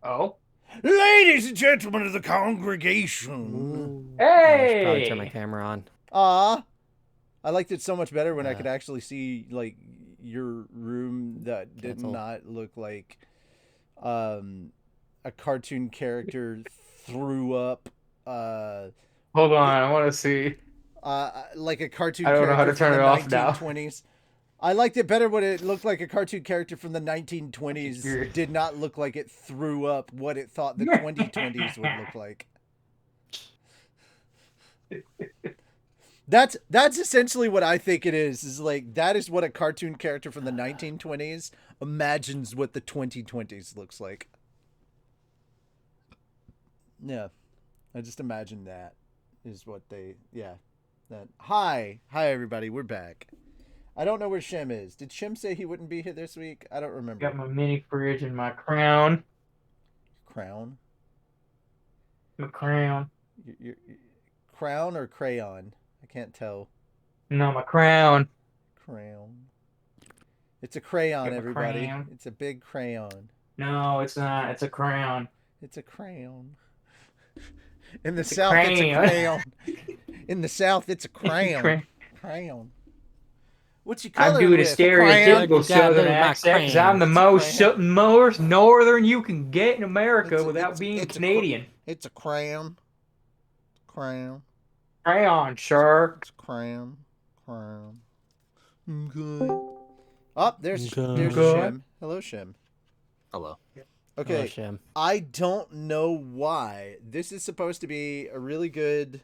Oh. Ladies and gentlemen of the congregation. Ooh. I should probably turn my Hey. camera on. I liked it so much better when I could Uh, actually see like your room that did Cancel. not look like um a cartoon character threw up Hold on. I want to see. like a cartoon I don't know how character to from turn the it off now. 1920s. I liked it better when it looked like a cartoon character from the 1920s Weird. did not look like it threw up what it thought the 2020s would look like. That's essentially what I think it is. Is like that is what a cartoon character from the 1920s imagines what the 2020s looks like. Yeah, I just imagine that is what they. Yeah, that. Hi everybody, we're back. I don't know where Shem is. Did Shem say he wouldn't be here this week? I don't Got remember. my mini fridge and my crown. Crown, My crown. crown or crayon? I can't tell. No, my crown. Crayon. It's a crayon, Got my everybody. crown. It's a big crayon. No, it's not. It's a crown. It's a crayon. In the It's a South, it's a crayon. crayon. In the South, it's a crayon. Crayon. Crayon. What's your I'm color doing a with? A crayon? stereotypical You gotta Southern do my accent because I'm the crown. It's a most crayon. most northern you can get in America without being it's Canadian. it's a crayon. Crayon. Crayon, sure. It's a crayon. Crayon. Okay. Oh, there's Okay. Shem. Hello, Shem. Hello. Okay. Hello, Shem. I don't know why. This is supposed to be a really good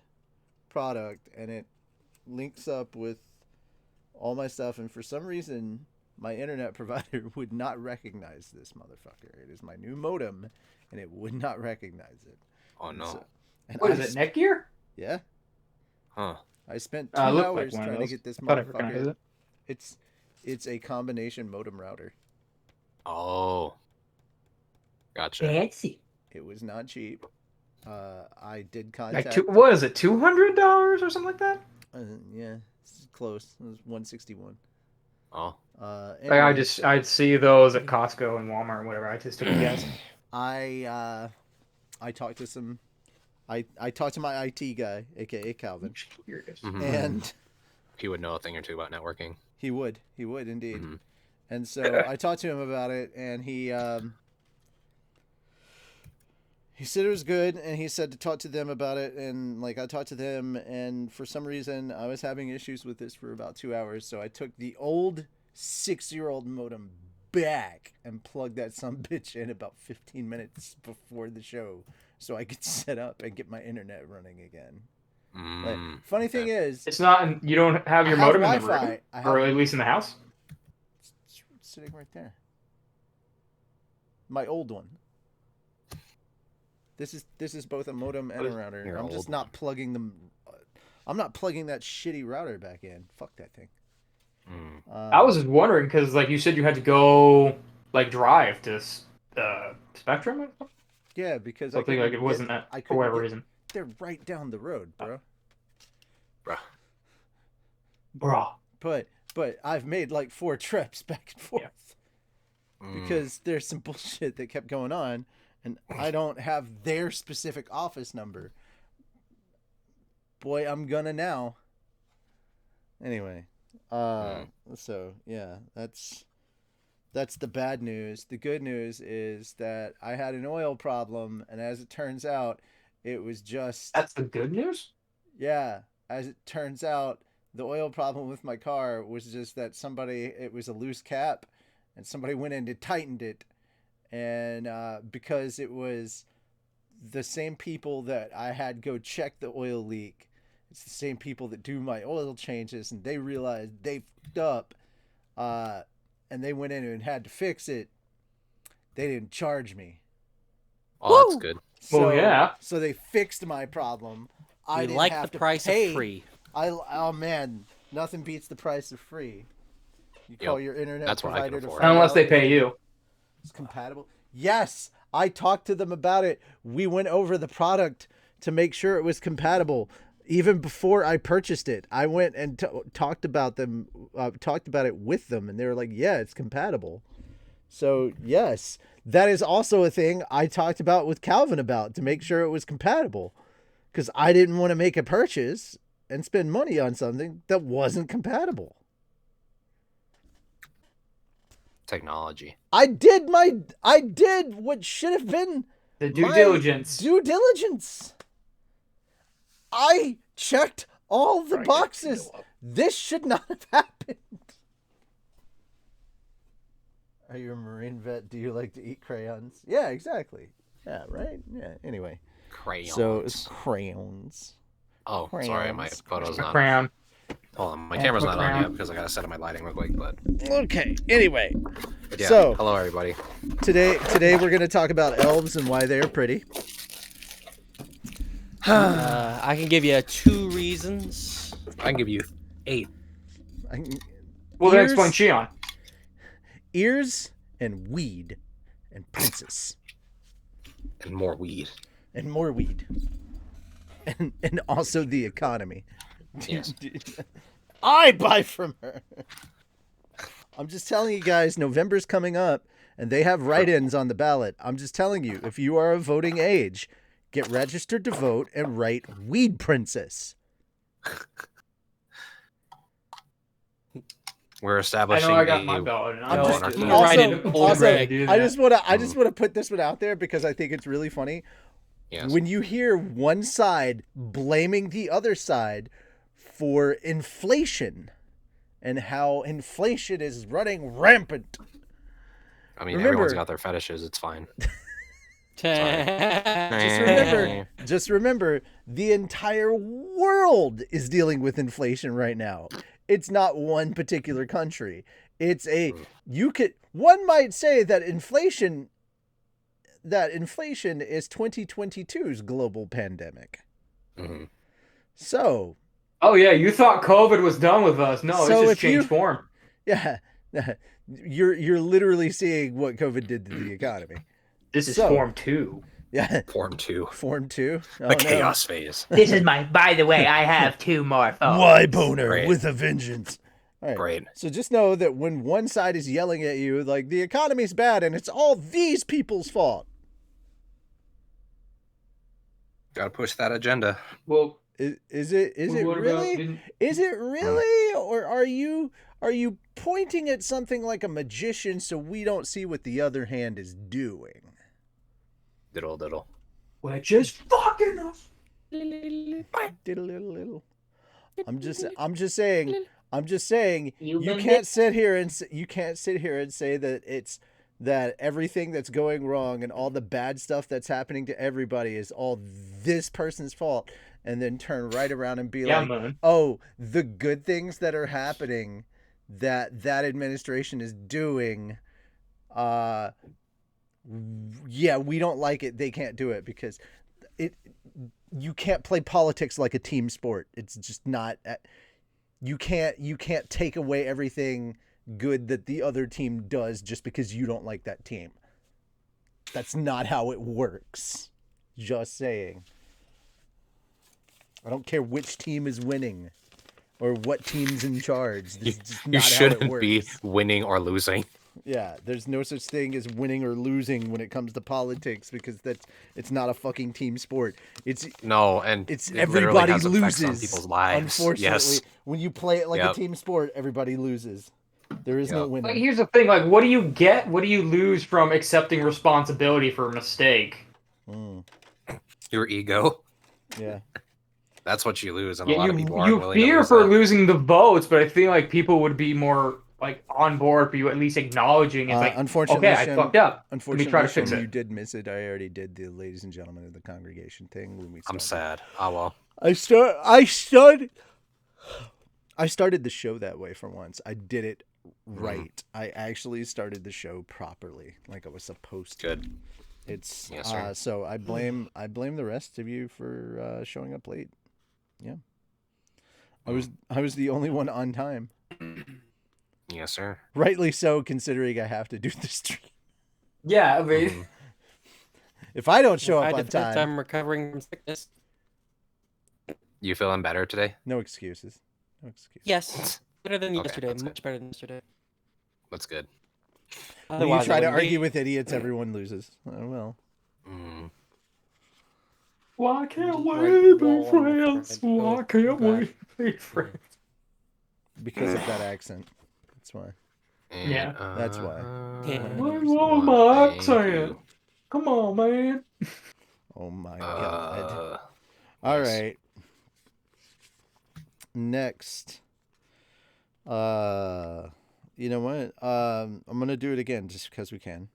product, and it links up with all my stuff, and for some reason, my internet provider would not recognize this motherfucker. It is my new modem, and it would not recognize it. Oh no. And What is it, Netgear? Yeah. Huh. I spent 2 Looked hours like one of trying to those. get this I thought I recognized motherfucker. it. It's a combination modem router. Oh. Gotcha. Fancy. It was not cheap. I did Like contact. what is it? $200 or something like that? Yeah, it's close. It was 161. Oh. Like I Anyway, I'd see those at Costco and Walmart and whatever. I just took a guess. I talked to some. I talked to my IT guy, aka Calvin, Curious. Mhm. and He would know a thing or two about networking. he would indeed. Mhm. And so I talked to him about it, and he said it was good, and he said to talk to them about it, and like I talked to them, and for some reason I was having issues with this for about 2 hours, so I took the old 6-year-old modem back and plugged that some bitch in about 15 minutes before the show, so I could set up and get my internet running again. Like, funny thing is, It's not. You don't have your I have modem in the Wi-Fi. room, I have or at least in the house. it's sitting right there. My old one. This is both a modem and a router. Your I'm just old not plugging them. I'm not plugging that shitty router back in. Fuck that thing. I was just wondering because, like you said, you had to go like drive to Spectrum or something. Yeah, because Something like it wasn't that for whatever reason. They're right down the road, bro. Bruh. Bruh. But I've made like 4 trips back and forth because there's some bullshit that kept going on, and I don't have their specific office number. Boy, I'm gonna now. Anyway, so yeah, that's the bad news. The good news is that I had an oil problem, and as it turns out, it was just That's the good news. yeah. As it turns out, the oil problem with my car was just that it was a loose cap, and somebody went in and tightened it, and because it was the same people that I had go check the oil leak. It's the same people that do my oil changes, and they realized they fucked up, and they went in and had to fix it. They didn't charge me. Oh, that's good. So, Well, yeah. So they fixed my problem. I We didn't like have the to price pay. of free. Oh man, nothing beats the price of free. You call your internet That's what I can provider to afford. find Unless out they pay you. it's compatible. Yes, I talked to them about it. We went over the product to make sure it was compatible. Even before I purchased it, I went and talked about it with them, and they were like, "Yeah, it's compatible." So yes, that is also a thing I talked about with Calvin about to make sure it was compatible, because I didn't want to make a purchase and spend money on something that wasn't compatible. Technology. I did what should have been The due my diligence. due diligence. I checked all the boxes. This should not have happened. Are you a Marine vet? Do you like to eat crayons? Yeah, exactly. Yeah, right? Yeah, anyway. Crayons. So it's crayons. Oh, sorry, my Crayons. photo's A not. crayon. Hold on, my Yeah, camera's quick not on crayon. yet because I gotta set up my lighting real quick. But Okay, anyway. yeah, So- hello everybody. Today we're going to talk about elves and why they are pretty. I can give you 2 reasons. I can give you 8. Well, then Ears- explain Shion. Ears and weed and princess And more weed. and more weed. And also the economy. Yes. I buy from her. I'm just telling you guys, November's coming up, and they have write-ins on the ballot. I'm just telling you, if you are of voting age, get registered to vote and write Weed Princess. We're I establishing know I got my a ballot. And I'm I just- want You're to writing also- old rag. I just want to put this one out there because I think it's really funny. yes. When you hear one side blaming the other side for inflation and how inflation is running rampant. I mean, remember- everyone's got their fetishes. It's fine. Just remember, the entire world is dealing with inflation right now. It's not one particular country. It's one might say that inflation is 2022's global pandemic. Mhm. So, Oh yeah, you thought COVID was done with us? No, So it's if just changed you- form. yeah, you're literally seeing what COVID did to the economy. This is So- form 2. Yeah, Form 2. Form 2. Oh, The no. chaos phase. This is my. By the way, I have 2 more phones. Why boner Great. with a vengeance. All right. Great. So just know that when one side is yelling at you like the economy's bad and it's all these people's fault. Gotta push that agenda. Well, Is it what about- really? didn't- Is it really? Or are you pointing at something like a magician so we don't see what the other hand is doing? Diddle diddle. We're just fucking us. Diddle-diddle-diddle. I'm just saying you been can't sit here and say that everything that's going wrong and all the bad stuff that's happening to everybody is all this person's fault, and then turn right around and be like, man. oh, the good things that are happening that administration is doing, yeah, we don't like it. They can't do it because you can't play politics like a team sport. It's just not. You can't take away everything good that the other team does just because you don't like that team. That's not how it works. Just saying. I don't care which team is winning or what team's in charge. This is just You not how it shouldn't works. be winning or losing. Yeah, there's no such thing as winning or losing when it comes to politics because it's not a fucking team sport. It's No, and it's it literally everybody has effects loses. on people's lives. Unfortunately, Yes. when you play it like a Yep. team sport, everybody loses. There is no Yep. winning. Like, here's the thing. Like, what do you get? What do you lose from accepting responsibility for a mistake? Mm, Your ego. yeah. That's what you lose, and a Yeah, lot of people aren't you willing to fear lose for that. losing the votes, but I feel like people would be more like on board for you at least acknowledging it's like, Unfortunately, okay, I Shem, fucked up. Unfortunately, try to Shem, fix it. you did miss it. I already did the ladies and gentlemen of the congregation thing when we I'm started. sad. Oh well. I started the show that way for once. I did it right. I actually started the show properly, like I was supposed to. Good. It's Yes, sir. so I blame the rest of you for showing up late. Yeah. I was the only one on time. Yes, sir. Rightly so, considering I have to do the stream. Yeah, I mean, Mhm. If I don't show I up had on a tough time, time recovering from sickness. You feeling better today? no excuses. No excuses. Yes, better than Okay, yesterday. that's good. Much better than yesterday. That's good. When you Otherwise, try I to wouldn't argue be- with idiots, everyone loses. Oh, well. Mm. Why can't Just we break be the wall on the friends? front. Why can't we be friends? Because of that accent. That's why. And, Yeah. That's why. Yeah. What's Why? wrong with my accent? Come on, man. Oh my god. Yes. All right. Next. You know what? I'm gonna do it again just because we can.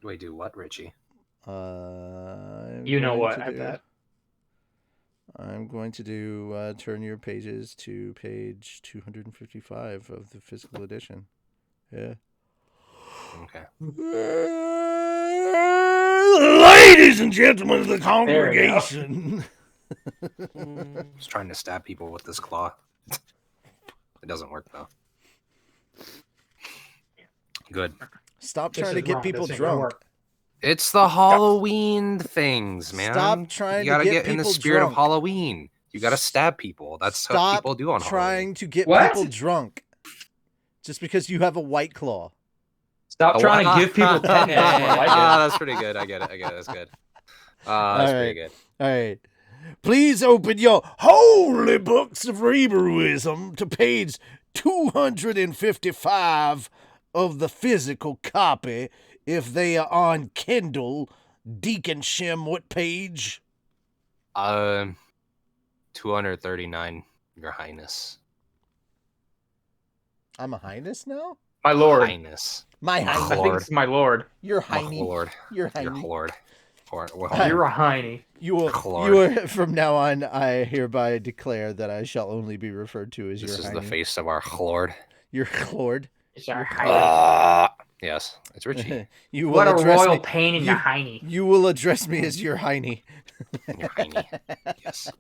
Wait, do what, Richie? You know what? I bet. I'm going to do turn your pages to page 255 of the physical edition. Yeah. Okay. Ladies and gentlemen of the There we go. congregation. Mm, Just trying to stab people with this claw. It doesn't work though. Good. Stop This trying to is get wrong. people This ain't gonna drunk. work. It's the Halloween things, man. Stop trying You to gotta get get in the people spirit drunk. of Halloween. You gotta stab people. That's what Stop people do on trying Halloween. to get What? people drunk. Just because you have a white claw. Stop trying to give people 10 minutes. I like it. That's pretty good. I get it. That's good. That's pretty good. All right. Please open your holy books of Hebrewism to page 255 of the physical copy. If they are on Kindle, Deacon Shem, what page? 239, Your Highness. I'm a highness now? My lord. Highness. My I highness. think it's my lord. You're My hiney. lord. You're Your hiney. lord. You're a hiney. You will, from now on, I hereby declare that I shall only be referred to as This your is hiney. the face of our lord. Your lord. It's our hiney. Yes, it's Richie. You will What a address royal me. pain in the hiney. You will address me as your hiney. Your hiney. Yes.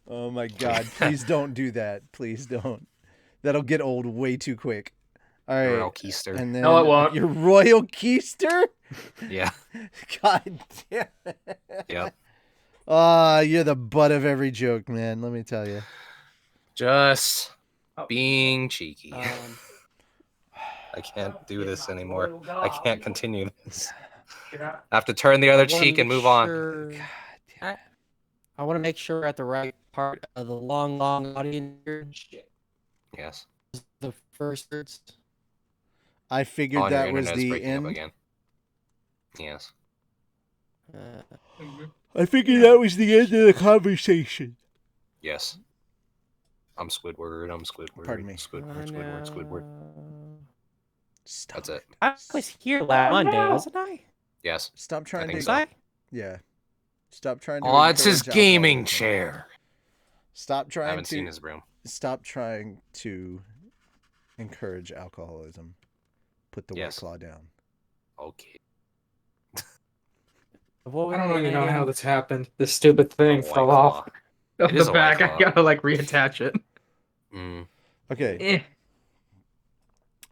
Oh my god, please don't do that. Please don't. That'll get old way too quick. All right. Royal Keister. And then No, it won't. Your royal keister? Yeah. God damn it. Yep. You're the butt of every joke, man. Let me tell you. Just Oh. being cheeky. um, I can't do this anymore. I can't continue this. Yeah. I have to turn the other I wanna cheek and make move on. sure- I want to make sure we're at the right part of the long audience. Yes. The first words. I figured Oh, and your that was internet's the breaking up end. again. Yes. I figured that was the end of the conversation. Yes. I'm Squidward. I'm Squidward. Pardon me. Squidward. Stop. That's it. I was here last Monday, wasn't I? Yes. Stop trying think to. so. Yeah. Stop trying to. Oh, it's his encourage gaming alcoholism. chair. Stop I trying haven't to. seen his room. Stop trying to encourage alcoholism. Put the Yes. white claw down. Okay. I don't even know how this happened. This stupid thing The white fell off claw. of It is the a white back. I claw. gotta like reattach it. Mm. Okay. Eh.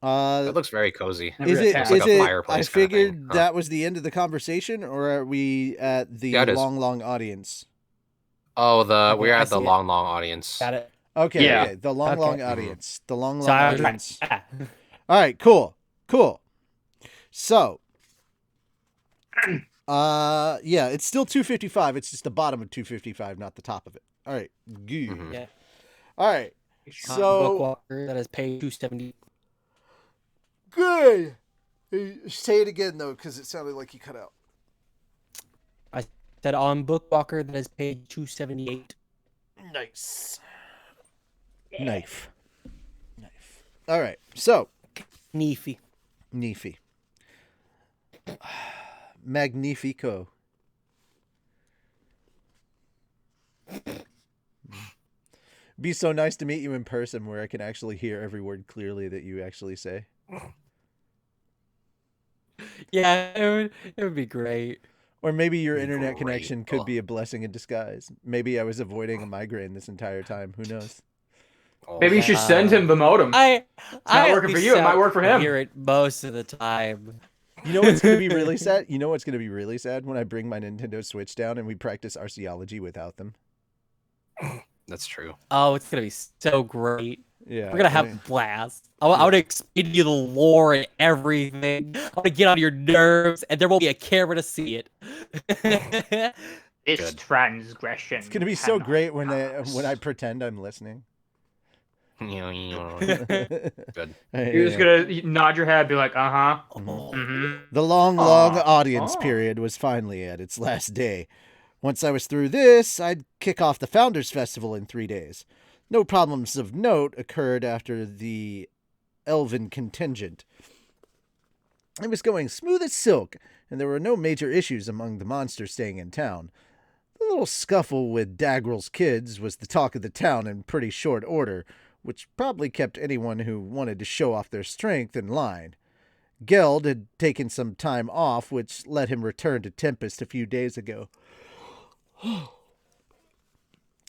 That looks very cozy. Never Is it? attached. Looks Is like a it? I fireplace kinda figured thing, huh? that was the end of the conversation, or are we at the Yeah, it is. long audience? Oh, Okay, we're I at the see it. long audience. Got it. Okay. Yeah. Okay. The long Okay. audience. The long So I was right. audience. All right. Cool. So. Yeah, it's still 255. It's just the bottom of 255, not the top of it. All right. Good. Mhm. Yeah. All right. So Bookwalker, that is page 270. good. Say it again though, because it sounded like you cut out. Said on Bookwalker, that is page 278. Nice. Knife. All right. So Neefy. Neefy. Magnifico. Be so nice to meet you in person where I can actually hear every word clearly that you actually say. Yeah, it would be great. Or maybe your internet Great. connection could be a blessing in disguise. Maybe I was avoiding a migraine this entire time. Who knows? Oh, Maybe you should send him the modem. I not working for you, it might work for him. Hear it most of the time. You know what's going to be really sad? You know what's going to be really sad? When I bring my Nintendo Switch down and we practice archaeology without them. That's true. Oh, it's gonna be so great. Yeah, We're gonna have I- a blast. I would explain to you the lore and everything. I would get on your nerves, and there won't be a camera to see it. This Good. transgression it's gonna be so cannot great when I pass. pretend I'm listening. Good. You're just Yeah. gonna nod your head, be like, uh-huh. Oh. Mm-hmm. The long audience Oh. period was finally at its last day. Once I was through this, I'd kick off the Founders Festival in 3 days. No problems of note occurred after the elven contingent. It was going smooth as silk, and there were no major issues among the monsters staying in town. The little scuffle with Dagrel's kids was the talk of the town in pretty short order, which probably kept anyone who wanted to show off their strength in line. Geld had taken some time off, which let him return to Tempest a few days ago.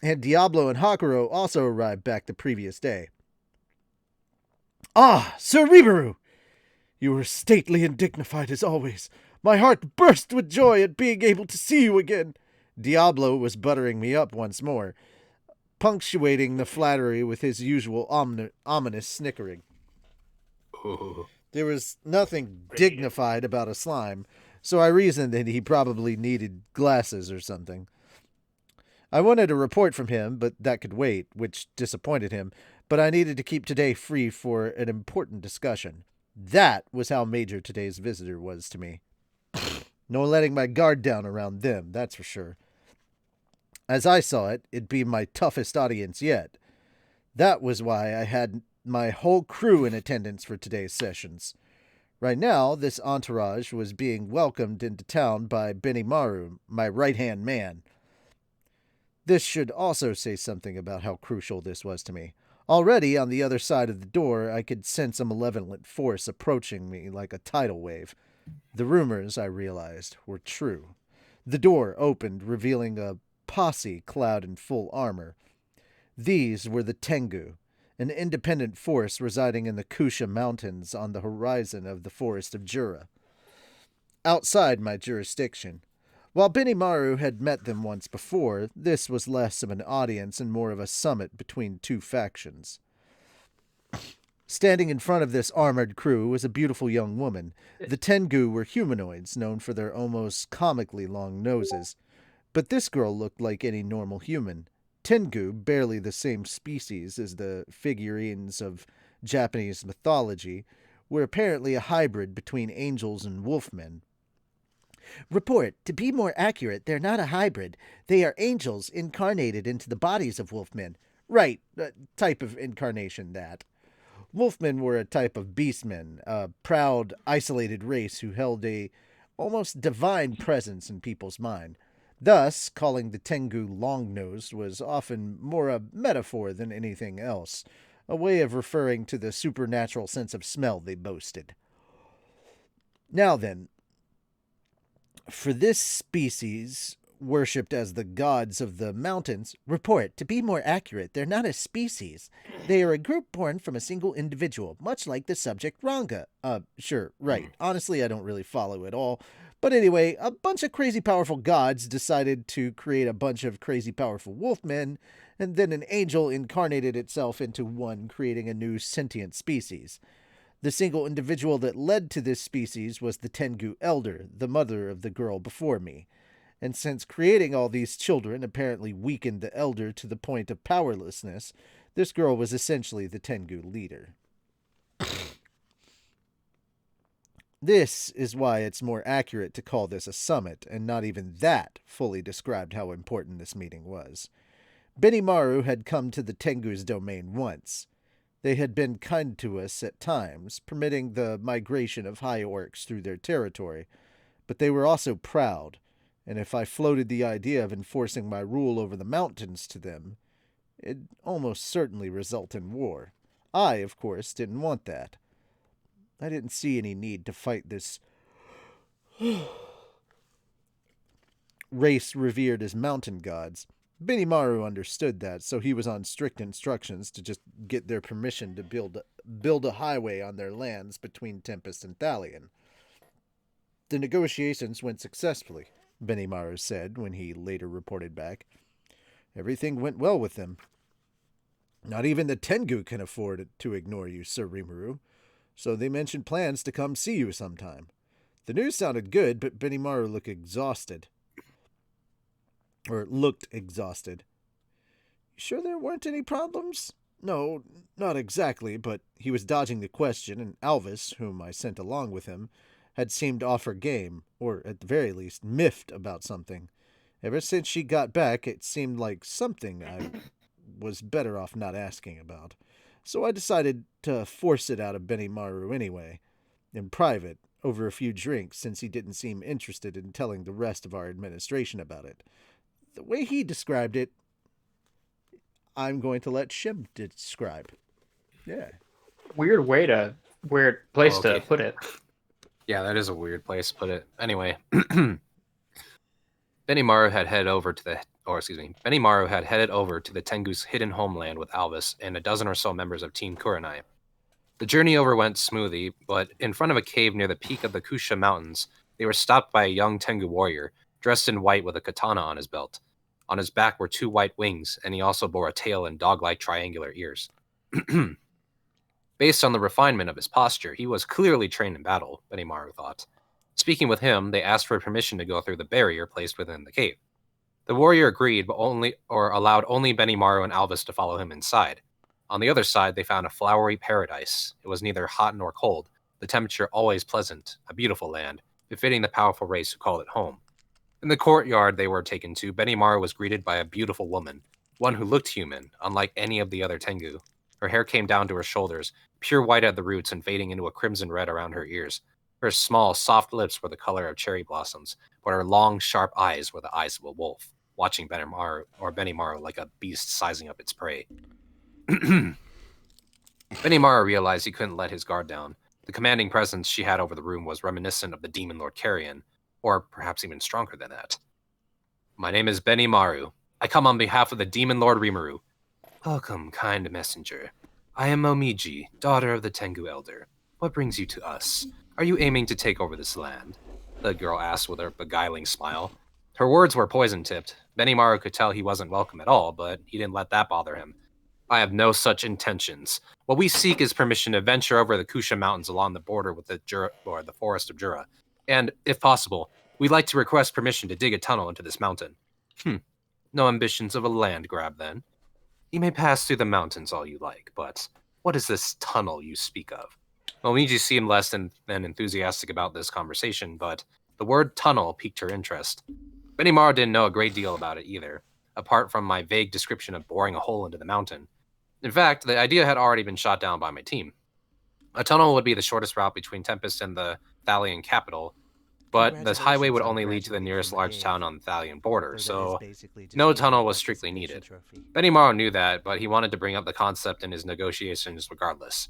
And Diablo and Hakuro also arrived back the previous day. Ah, Sir Ribaru! You were stately and dignified as always. My heart burst with joy at being able to see you again. Diablo was buttering me up once more, punctuating the flattery with his usual ominous snickering. Ooh. There was nothing dignified about a slime, so I reasoned that he probably needed glasses or something. I wanted a report from him, but that could wait, which disappointed him, but I needed to keep today free for an important discussion. That was how major today's visitor was to me. No letting my guard down around them, that's for sure. As I saw it, it'd be my toughest audience yet. That was why I had my whole crew in attendance for today's sessions. Right now, this entourage was being welcomed into town by Benimaru, my right-hand man. This should also say something about how crucial this was to me. Already, on the other side of the door, I could sense a malevolent force approaching me like a tidal wave. The rumors, I realized, were true. The door opened, revealing a posse clad in full armor. These were the Tengu, an independent force residing in the Kusha Mountains on the horizon of the Forest of Jura, outside my jurisdiction. While Benimaru had met them once before, this was less of an audience and more of a summit between two factions. Standing in front of this armored crew was a beautiful young woman. The Tengu were humanoids, known for their almost comically long noses. But this girl looked like any normal human. Tengu, barely the same species as the figurines of Japanese mythology, were apparently a hybrid between angels and wolfmen. Report, to be more accurate, they're not a hybrid. They are angels incarnated into the bodies of wolfmen. Right, type of incarnation that. Wolfmen were a type of beastmen, a proud, isolated race who held a almost divine presence in people's mind. Thus, calling the Tengu long-nosed was often more a metaphor than anything else, a way of referring to the supernatural sense of smell they boasted. Now then, for this species, worshipped as the gods of the mountains, report, to be more accurate, they're not a species. They are a group born from a single individual, much like the subject Ranga. Sure, right. Honestly, I don't really follow at all. But anyway, a bunch of crazy powerful gods decided to create a bunch of crazy powerful wolfmen, and then an angel incarnated itself into one, creating a new sentient species. The single individual that led to this species was the Tengu Elder, the mother of the girl before me. And since creating all these children apparently weakened the Elder to the point of powerlessness, this girl was essentially the Tengu leader. This is why it's more accurate to call this a summit, and not even that fully described how important this meeting was. Benimaru had come to the Tengu's domain once. They had been kind to us at times, permitting the migration of high orcs through their territory, but they were also proud, and if I floated the idea of enforcing my rule over the mountains to them, it'd almost certainly result in war. I, of course, didn't want that. I didn't see any need to fight this race revered as mountain gods. Benimaru understood that, so he was on strict instructions to just get their permission to build a highway on their lands between Tempest and Thalion. The negotiations went successfully, Benimaru said when he later reported back. Everything went well with them. Not even the Tengu can afford to ignore you, Sir Rimuru. So they mentioned plans to come see you sometime. The news sounded good, but Benimaru looked exhausted. Or looked exhausted. Sure there weren't any problems? No, not exactly, but he was dodging the question, and Alvis, whom I sent along with him, had seemed off her game, or at the very least, miffed about something. Ever since she got back, it seemed like something I was better off not asking about. So I decided to force it out of Benimaru anyway, in private, over a few drinks, since he didn't seem interested in telling the rest of our administration about it. The way he described it, I'm going to let Shim describe. Yeah. Weird place to Okay. put it. Yeah, that is a weird place to put it. Anyway, Benimaru had headed over to the Tengu's hidden homeland with Alvis and a dozen or so members of Team Kurenai. The journey over went smoothly, but in front of a cave near the peak of the Kusha Mountains, they were stopped by a young Tengu warrior, dressed in white with a katana on his belt. On his back were 2 white wings, and he also bore a tail and dog-like triangular ears. Based on the refinement of his posture, he was clearly trained in battle, Benimaru thought. Speaking with him, they asked for permission to go through the barrier placed within the cave. The warrior agreed, but allowed only Benimaru and Alvis to follow him inside. On the other side, they found a flowery paradise. It was neither hot nor cold, the temperature always pleasant, a beautiful land, befitting the powerful race who called it home. In the courtyard they were taken to, Benimaru was greeted by a beautiful woman, one who looked human, unlike any of the other Tengu. Her hair came down to her shoulders, pure white at the roots and fading into a crimson red around her ears. Her small, soft lips were the color of cherry blossoms, but her long, sharp eyes were the eyes of a wolf, watching Benimaru like a beast sizing up its prey. Benimaru realized he couldn't let his guard down. The commanding presence she had over the room was reminiscent of the demon Lord Carrion, or perhaps even stronger than that. My name is Benimaru. I come on behalf of the demon Lord Rimuru. Welcome, kind messenger. I am Momiji, daughter of the Tengu Elder. What brings you to us? Are you aiming to take over this land? The girl asked with a beguiling smile. Her words were poison-tipped. Benimaru could tell he wasn't welcome at all, but he didn't let that bother him. I have no such intentions. What we seek is permission to venture over the Kusha Mountains along the border with the Forest of Jura. And, if possible, we'd like to request permission to dig a tunnel into this mountain. No ambitions of a land grab, then? You may pass through the mountains all you like, but what is this tunnel you speak of? Momiji seemed less than enthusiastic about this conversation, but the word tunnel piqued her interest. Benimaru didn't know a great deal about it either, apart from my vague description of boring a hole into the mountain. In fact, the idea had already been shot down by my team. A tunnel would be the shortest route between Tempest and the Thalian capital, but the highway would only lead to the nearest large town on the Thalian border, so no tunnel was strictly needed. Benimaru knew that, but he wanted to bring up the concept in his negotiations regardless.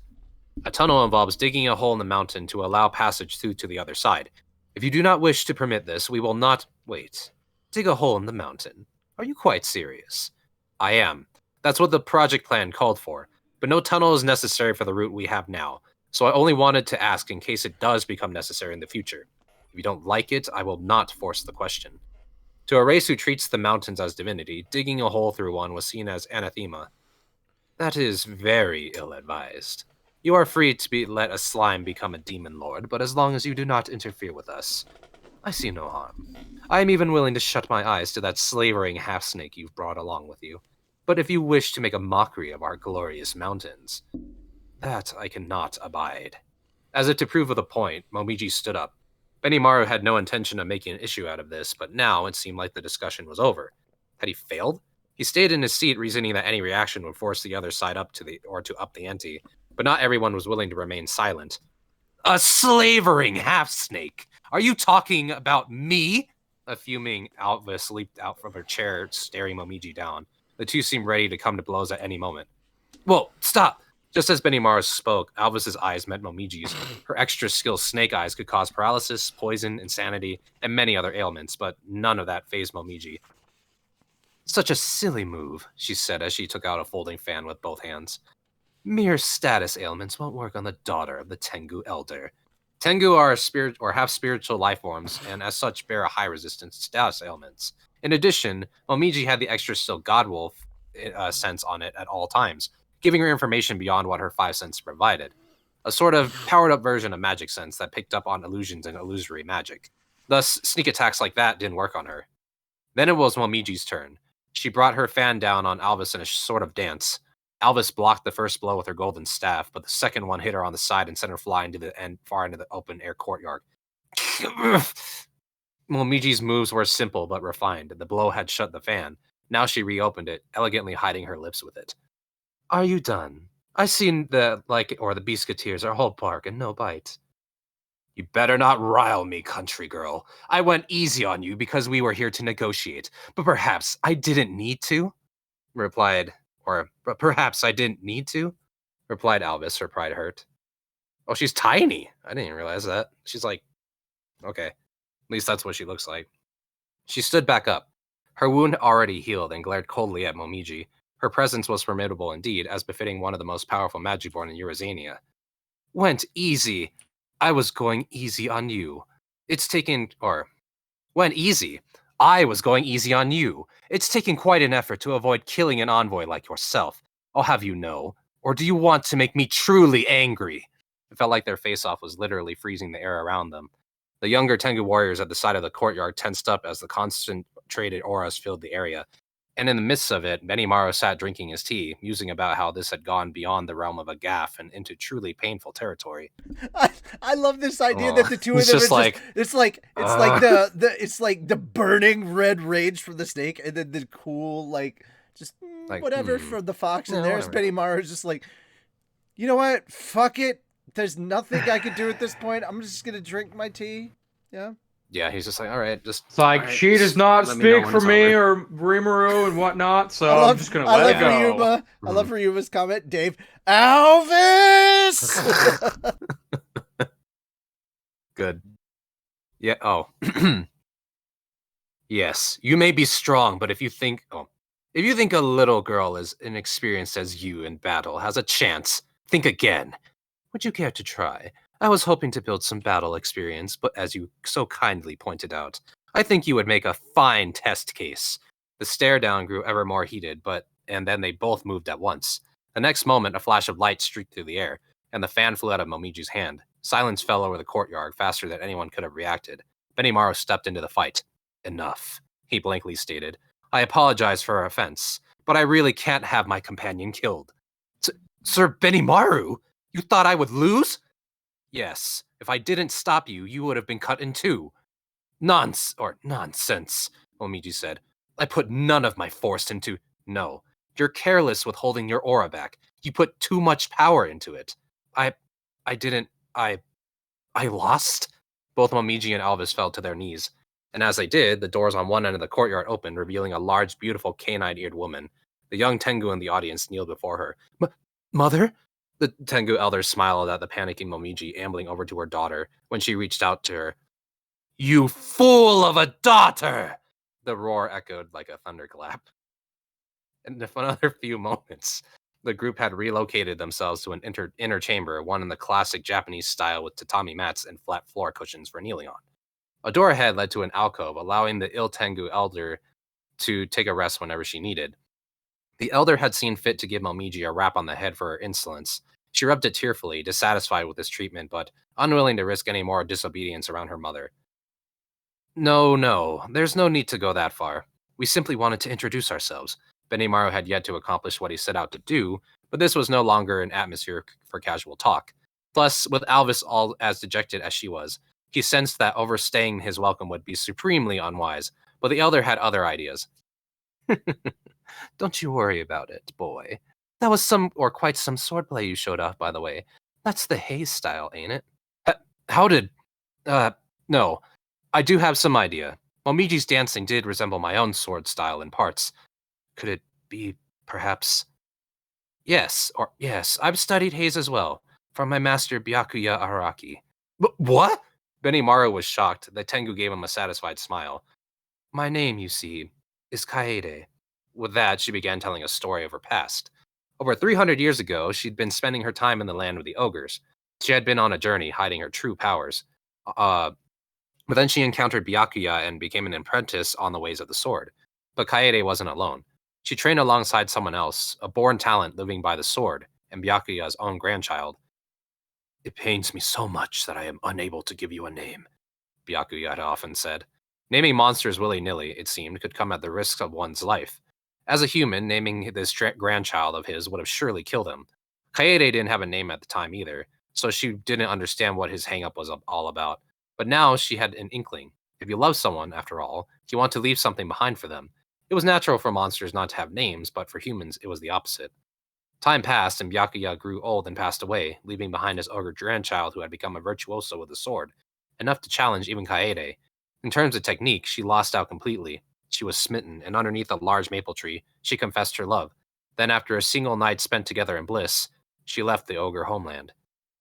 A tunnel involves digging a hole in the mountain to allow passage through to the other side. If you do not wish to permit this, we will not wait. Dig a hole in the mountain. Are you quite serious? I am. That's what the project plan called for, but no tunnel is necessary for the route we have now, so I only wanted to ask in case it does become necessary in the future. If you don't like it, I will not force the question. To a race who treats the mountains as divinity, digging a hole through one was seen as anathema. That is very ill-advised. You are free to let a slime become a demon lord, but as long as you do not interfere with us, I see no harm. I am even willing to shut my eyes to that slavering half-snake you've brought along with you. But if you wish to make a mockery of our glorious mountains, that I cannot abide. As if to prove the point, Momiji stood up. Benimaru had no intention of making an issue out of this, but now it seemed like the discussion was over. Had he failed? He stayed in his seat, reasoning that any reaction would force the other side up to up the ante, but not everyone was willing to remain silent. A slavering half-snake! Are you talking about me? A fuming Alvis leaped out from her chair, staring Momiji down. The two seemed ready to come to blows at any moment. Whoa, stop! Just as Benimaru spoke, Alvis's eyes met Momiji's. Her extra-skilled snake eyes could cause paralysis, poison, insanity, and many other ailments, but none of that fazed Momiji. Such a silly move, she said as she took out a folding fan with both hands. Mere status ailments won't work on the daughter of the Tengu Elder. Tengu are have spiritual life forms, and as such bear a high resistance to status ailments. In addition, Momiji had the extra still God Wolf sense on it at all times, giving her information beyond what her 5 senses provided. A sort of powered-up version of magic sense that picked up on illusions and illusory magic. Thus, sneak attacks like that didn't work on her. Then it was Momiji's turn. She brought her fan down on Alvis in a sort of dance. Alvis blocked the first blow with her golden staff, but the second one hit her on the side and sent her flying to the end, far into the open air courtyard. Momiji's moves were simple but refined. The blow had shut the fan. Now she reopened it, elegantly hiding her lips with it. Are you done? I seen the Biscuiteers are whole bark and no bite. You better not rile me, country girl. I went easy on you because we were here to negotiate, but perhaps I didn't need to? Perhaps I didn't need to? Replied Alvis, her pride hurt. Oh, she's tiny. I didn't even realize that. She's like, okay. At least that's what she looks like. She stood back up. Her wound already healed and glared coldly at Momiji. Her presence was formidable indeed, as befitting one of the most powerful Magiborn in Eurozania. Went easy. I was going easy on you. Went easy. I was going easy on you. It's taken quite an effort to avoid killing an envoy like yourself. I'll have you know. Or do you want to make me truly angry? It felt like their face-off was literally freezing the air around them. The younger Tengu warriors at the side of the courtyard tensed up as the concentrated auras filled the area. And in the midst of it, Benimaru sat drinking his tea, musing about how this had gone beyond the realm of a gaffe and into truly painful territory. I love this idea that the two of them just are it's like the burning red rage from the snake, and then the cool whatever from the fox, and there's Benimaru's just like, you know what? Fuck it. There's nothing I can do at this point. I'm just gonna drink my tea. Yeah. Yeah, he's just like, all right, just... It's like, right, she does not speak for me or Rimuru and whatnot, so I'm just going to let it go. I love Ryuma's comment. Dave, Elvis! Good. Yeah, oh. Yes, you may be strong, but if you think a little girl as inexperienced as you in battle has a chance, think again. Would you care to try? I was hoping to build some battle experience, but as you so kindly pointed out, I think you would make a fine test case. The stare down grew ever more heated, and then they both moved at once. The next moment, a flash of light streaked through the air, and the fan flew out of Momiji's hand. Silence fell over the courtyard faster than anyone could have reacted. Benimaru stepped into the fight. Enough, he blankly stated. I apologize for our offense, but I really can't have my companion killed. Sir Benimaru? You thought I would lose? Yes, if I didn't stop you, you would have been cut in two. Nonsense, Momiji said. I put none of my force into... No, you're careless with holding your aura back. You put too much power into it. I lost? Both Momiji and Alvis fell to their knees. And as they did, the doors on one end of the courtyard opened, revealing a large, beautiful, canine-eared woman. The young Tengu in the audience kneeled before her. Mother? The Tengu elder smiled at the panicking Momiji, ambling over to her daughter when she reached out to her. You fool of a daughter! The roar echoed like a thunderclap. In another few moments, the group had relocated themselves to an inner chamber, one in the classic Japanese style with tatami mats and flat floor cushions for kneeling on. A door ahead led to an alcove, allowing the ill Tengu elder to take a rest whenever she needed. The elder had seen fit to give Momiji a rap on the head for her insolence. She rubbed it tearfully, dissatisfied with this treatment, but unwilling to risk any more disobedience around her mother. No, there's no need to go that far. We simply wanted to introduce ourselves. Benimaru had yet to accomplish what he set out to do, but this was no longer an atmosphere for casual talk. Plus, with Alvis all as dejected as she was, he sensed that overstaying his welcome would be supremely unwise, but the elder had other ideas. Don't you worry about it, boy. That was quite some swordplay you showed off, by the way. That's the Hayes style, ain't it? No. I do have some idea. Momiji's dancing did resemble my own sword style in parts. Could it be, perhaps... Yes, I've studied Hayes as well, from my master Byakuya Araki. What? Benimaru was shocked. The Tengu gave him a satisfied smile. My name, you see, is Kaede. With that, she began telling a story of her past. Over 300 years ago, she'd been spending her time in the land of the ogres. She had been on a journey hiding her true powers. But then she encountered Byakuya and became an apprentice on the ways of the sword. But Kaede wasn't alone. She trained alongside someone else, a born talent living by the sword, and Byakuya's own grandchild. It pains me so much that I am unable to give you a name, Byakuya had often said. Naming monsters willy-nilly, it seemed, could come at the risk of one's life. As a human, naming this grandchild of his would have surely killed him. Kaede didn't have a name at the time either, so she didn't understand what his hang-up was all about. But now she had an inkling. If you love someone, after all, you want to leave something behind for them. It was natural for monsters not to have names, but for humans, it was the opposite. Time passed, and Byakuya grew old and passed away, leaving behind his ogre grandchild who had become a virtuoso with the sword, enough to challenge even Kaede. In terms of technique, she lost out completely. She was smitten, and underneath a large maple tree, she confessed her love. Then, after a single night spent together in bliss, she left the ogre homeland.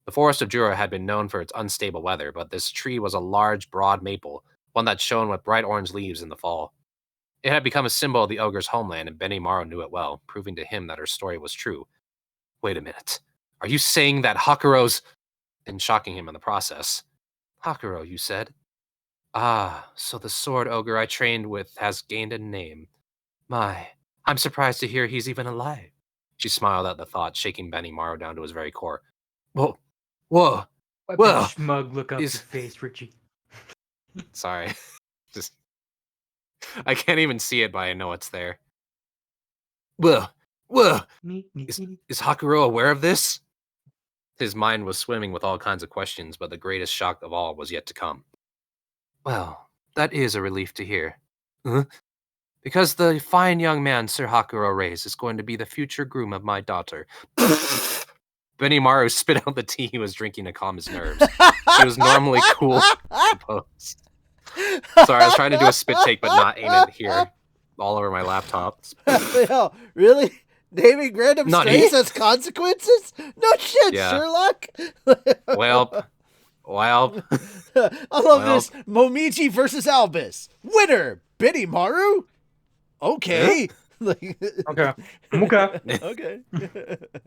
The forest of Jura had been known for its unstable weather, but this tree was a large, broad maple, one that shone with bright orange leaves in the fall. It had become a symbol of the ogre's homeland, and Benimaru knew it well, proving to him that her story was true. Wait a minute. Are you saying that Hakuro's... and shocking him in the process. Hakuro, you said? Ah, so the sword ogre I trained with has gained a name. My, I'm surprised to hear he's even alive. She smiled at the thought, shaking Benimaru down to his very core. Whoa, whoa, Wipe whoa. that smug look up Is- your face, Richie. Sorry. Just... I can't even see it, but I know it's there. Whoa, whoa. Is Hakuro aware of this? His mind was swimming with all kinds of questions, but the greatest shock of all was yet to come. Well, that is a relief to hear. Huh? Because the fine young man Sir Hakuro raised is going to be the future groom of my daughter. Benimaru spit out the tea he was drinking to calm his nerves. He was normally cool, composed. Sorry, I was trying to do a spit take, but not aim it here, all over my laptop. Hell, really? Naming random strays has consequences? No shit, Yeah. Sherlock. Well, I love this. Momiji versus Albus. Winner, Benimaru. Okay. Okay. Okay. Okay.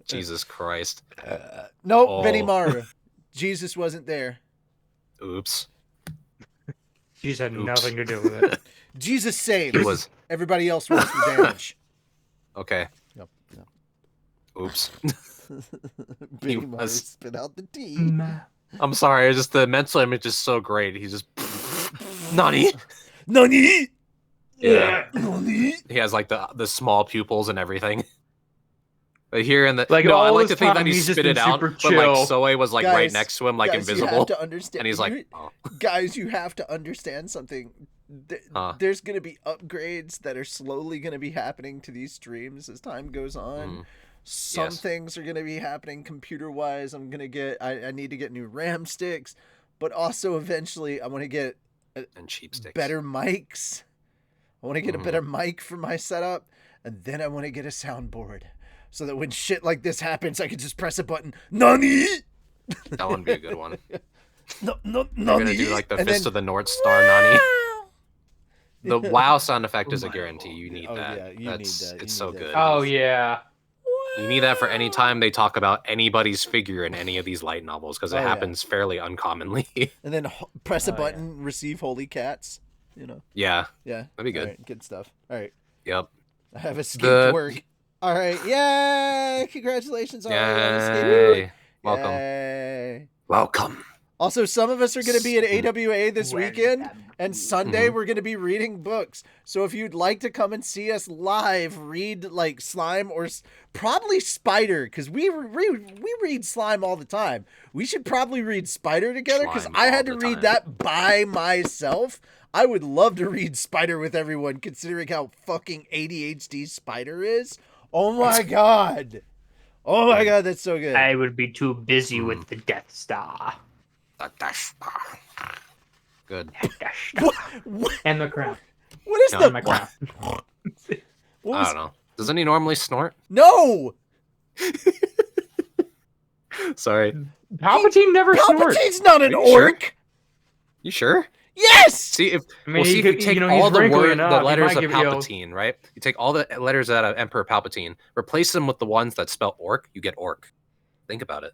Jesus Christ. Nope, Oh. Benimaru. Jesus wasn't there. Oops. She's had Oops. nothing to do with it. Jesus saved. It was... Everybody else rolls for damage. Okay. Yep. Yep. Oops. Benimaru was- spit out the tea. I'm sorry, just the mental image is so great. He's just... Nani? Nani? Yeah. Nani? He has like the small pupils and everything. But here in the Like, no, I all like this to think that time, he he's just spit it been out, super but like chill. Soe was like Guys, right next to him, like guys, you invisible, have to understand. and he's like, oh. Guys, you have to understand something. Huh. There's gonna be upgrades that are slowly gonna be happening to these streams as time goes on. Mhm. Some Yes. things are gonna be happening computer wise. I'm gonna get. I need to get new RAM sticks, but also eventually I want to get and cheap sticks. better mics. I want to get Mhm. a better mic for my setup, and then I want to get a soundboard so that when shit like this happens, I can just press a button. Nani? That would be a good one. No, You're Nani? gonna do like the And Fist then- of the North Star, Nani. The Yeah. wow sound effect is a guarantee. You need Oh, that. yeah, you That's need that. You it's need so that. good. Oh yeah. You need that for any time they talk about anybody's figure in any of these light novels because Oh, it yeah. happens fairly uncommonly. And then press a Oh, yeah. button, receive holy cats. You know, Yeah, yeah. that'd be good. All right, good stuff. All right, Yep. I have escaped The- work. All right, yay! Congratulations, Ari, on escaping work. Yay. Welcome. Yay. Welcome. Also, some of us are going to be at AWA this weekend, and Sunday Mhm. we're going to be reading books. So if you'd like to come and see us live, read like Slime or probably Spider, because we read Slime all the time. We should probably read Spider together, because Slime I had all to the read time. that by myself. I would love to read Spider with everyone, considering how fucking ADHD Spider is. Oh my god. Oh my god, that's so good. I would be too busy with the Death Star. Good. Death Star. And the crown. What is No, the My crown. what I was, don't know. Doesn't he normally snort? No! Sorry. Palpatine never snorts. Palpatine's not an Are you sure? orc. You sure? Yes. See if I mean, see he if you could- take you know, he's all the wrinkly word, enough, the he letters might of give you a- Palpatine, right? You take all the letters out of Emperor Palpatine, replace them with the ones that spell orc, you get orc. Think about it.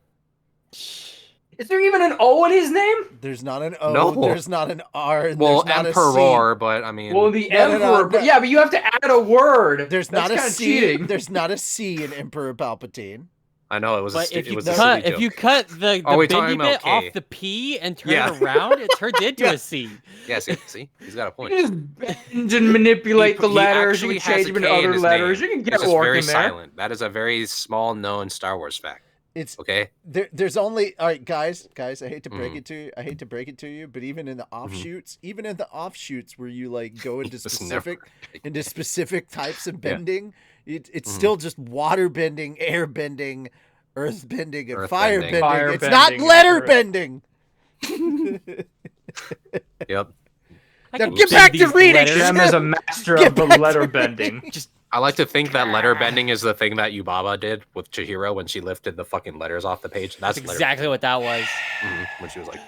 Is there even an O in his name? There's not an O. No. There's not an R. And Well, there's not Emperor, but I mean, Well, the No, no, Emperor. no, But no. yeah, but you have to add a word. There's That's not a kinda C. cheating. There's not a C in Emperor Palpatine. I know it was. But if it you was a cut silly if you joke. cut the Are we bendy talking bit about K? off the P and turn Yeah. it around, it turned into Yeah. a C. Yeah, see, he's got a point. You can just bend and manipulate the He letters. You actually can has change a them into K in other his letters. name. You can get It's just work very in there. silent. That is a very small known Star Wars fact. It's Okay. there's only all right, guys. I hate to break Mhm. it to you. I hate to break it to you, but even in the offshoots, where you like go into It's never specific types of Yeah. bending, it's Mhm. still just water bending, air bending, earth bending, and Earth fire bending. bending. Fire It's not bending and letter earth. bending. Yep. I Now can get bend back to these reading. letters. Shem is a master Get of the back to letter reading. bending. Just I like to think that letter bending is the thing that Yubaba did with Chihiro when she lifted the fucking letters off the page. That's that's letter exactly what that was. bending. When she was like,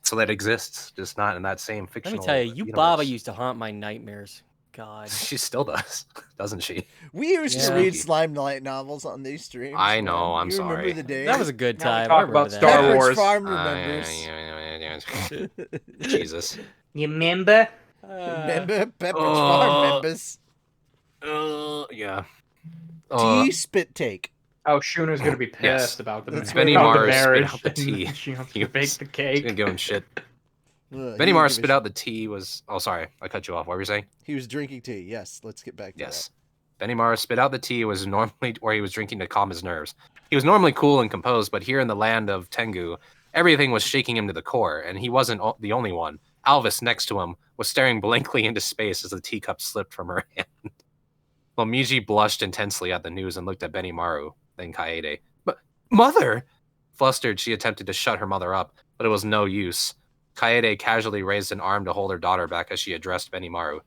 so that exists, just not in that same Let fictional. me tell you, universe. Baba used to haunt my nightmares. God. She still does, doesn't she? We used to Yeah. read slime light novels on these streams. I know, man. I'm you sorry. Remember the days? That was a good Now we time. talk I remember about that. Star Pepperidge Wars. Farm remembers. Jesus. You remember? Remember Pepperidge Oh. Farm members. Yeah. Tea spit take. Oh, Shuna's gonna be pissed Yes. about the, That's Benny about the Mars spit marriage. out the tea. She has He to bake was- the She's cake. gonna give him shit. He Benny didn't Mars give spit a out the tea was. Oh, sorry, I cut you off. What were you saying? He was drinking tea. Yes, let's get back to Yes. Benny Mars spit out the tea was normally where he was drinking to calm his nerves. He was normally cool and composed, but here in the land of Tengu, everything was shaking him to the core, and he wasn't the only one. Alvis, next to him, was staring blankly into space as the teacup slipped from her hand. Momiji blushed intensely at the news and looked at Benimaru, then Kaede. But, Mother! Flustered, she attempted to shut her mother up, but it was no use. Kaede casually raised an arm to hold her daughter back as she addressed Benimaru.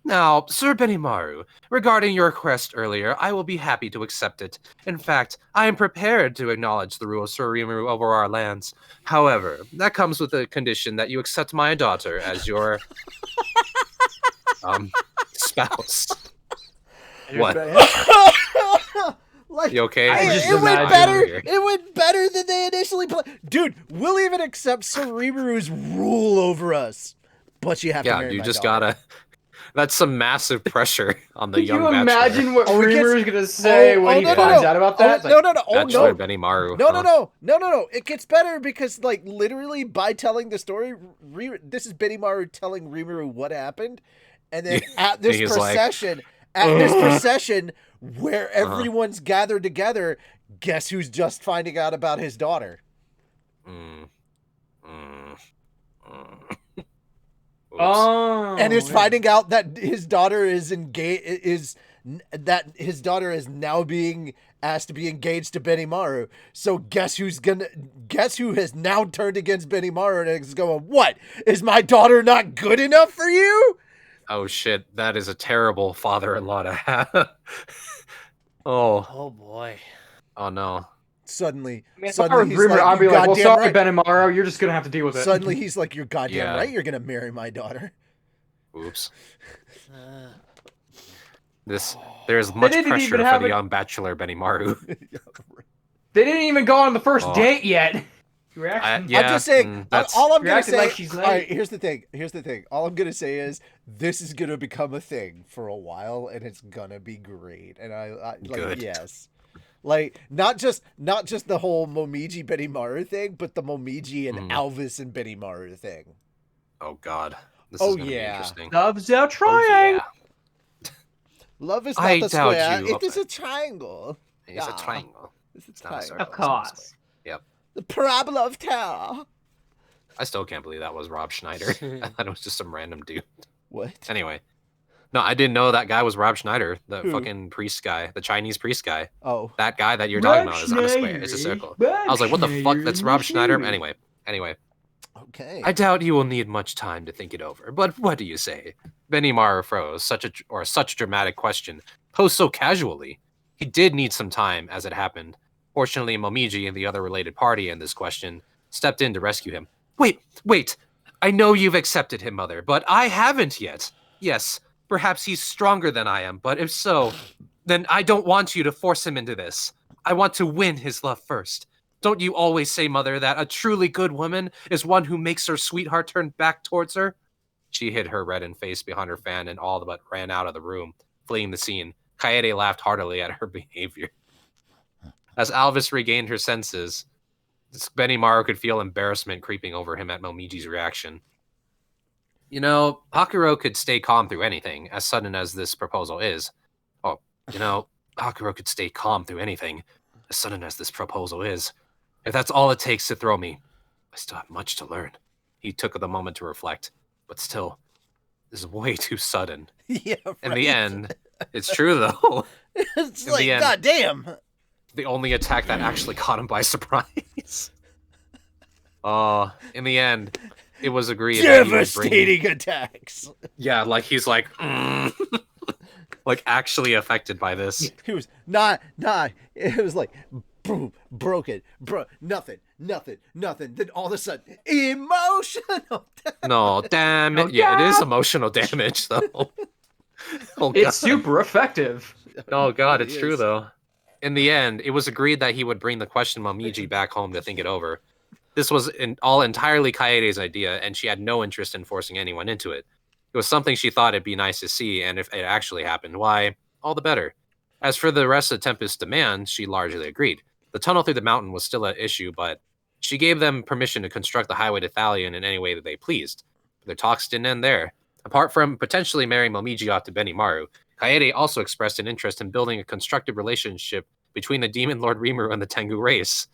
Now, Sir Benimaru, regarding your request earlier, I will be happy to accept it. In fact, I am prepared to acknowledge the rule of Sir Rimuru over our lands. However, that comes with the condition that you accept my daughter as your spouse. What? that. Like, You okay? I just it went imagine better. here. It went better than they initially planned. Dude, we'll even accept Sir Rimuru's rule over us, but you have to Yeah, marry you my just daughter. gotta. That's some massive pressure on the Can young you bachelor. imagine what Oh, it gets- Rimuru is gonna say when he no, no, finds no. out about that? No, no, no. Oh, Bachelor no. Benimaru. No, huh? no. It gets better because, like, literally by telling the story, this is Benimaru telling Rimuru what happened, and then at this He's like, procession where everyone's gathered together, guess who's just finding out about his daughter? Mm. Oops. Oh, And is yeah. finding out that his daughter is now being asked to be engaged to Benimaru. So guess who has now turned against Benimaru and is going, what? Is my daughter not good enough for you? Oh shit, that is a terrible father-in-law to have. oh, Oh boy. oh no. Suddenly, I mean, if I was he's Rimuru, I'd be "You like, well, goddamn sorry, right." Benimaru, you're just gonna have to deal with it. Suddenly he's like, you're goddamn Yeah. right, you're gonna marry my daughter. Oops. Uh, There's much didn't pressure even for have the a- young bachelor Benimaru. They didn't even go on the first Oh. date yet. Your reaction? Yeah, I'm just saying. that's All I'm You're gonna acting say. like she's all right, late. here's the thing. All I'm gonna say is this is gonna become a thing for a while, and it's gonna be great. And I like Good. yes, like not just the whole Momiji Benimaru thing, but the Momiji and Alvis and Benimaru thing. oh god. This Oh, is gonna be yeah. interesting. Love's a Oh, triangle. yeah. Love is not I the doubt square; you, it is but- a triangle. It's a Yeah. triangle. It's a It's not a triangle. circle. Of course. Yep. The parabola of terror. I still can't believe that was Rob Schneider. I thought it was just some random dude. What? Anyway. No, I didn't know that guy was Rob Schneider, the Who? fucking priest guy, the Chinese priest guy. Oh, That guy that you're talking about is not a square, it's a circle. I was like, what the fuck? That's Rob Schneider? Anyway. okay. I doubt you will need much time to think it over, but what do you say? Benimaru froze, such dramatic question, posed so casually. He did need some time, as it happened. Fortunately, Momiji and the other related party in this question stepped in to rescue him. Wait! I know you've accepted him, Mother, but I haven't yet. Yes, perhaps he's stronger than I am, but if so, then I don't want you to force him into this. I want to win his love first. Don't you always say, Mother, that a truly good woman is one who makes her sweetheart turn back towards her? She hid her reddened face behind her fan and all but ran out of the room, fleeing the scene. Kaede laughed heartily at her behavior. As Alvis regained her senses, Benimaru could feel embarrassment creeping over him at Momiji's reaction. You know, Hakuro could stay calm through anything, as sudden as this proposal is. Oh, you know, Hakuro could stay calm through anything, as sudden as this proposal is. If that's all it takes to throw me, I still have much to learn. He took the moment to reflect. But still, this is way too sudden. Yeah, right. In the end, it's true, though. It's In like, the end, God damn. the only attack that actually caught him by surprise. In the end, it was agreed that he would bring... Devastating attacks. Yeah, like he's like, like actually affected by this. He was not. It was like, boom, broken, nothing. Then all of a sudden, emotional. No, damn it. Yeah, it is emotional damage, though. Oh, It's super effective. Oh, God, it's It true, is. though. In the end, it was agreed that he would bring the question Momiji back home to think it over. This was all entirely Kaede's idea, and she had no interest in forcing anyone into it. It was something she thought it'd be nice to see, and if it actually happened, why, all the better. As for the rest of Tempest's demands, she largely agreed. The tunnel through the mountain was still an issue, but she gave them permission to construct the highway to Thalion in any way that they pleased. But their talks didn't end there. Apart from potentially marrying Momiji off to Benimaru, Kaede also expressed an interest in building a constructive relationship between the Demon Lord Rimuru and the Tengu race.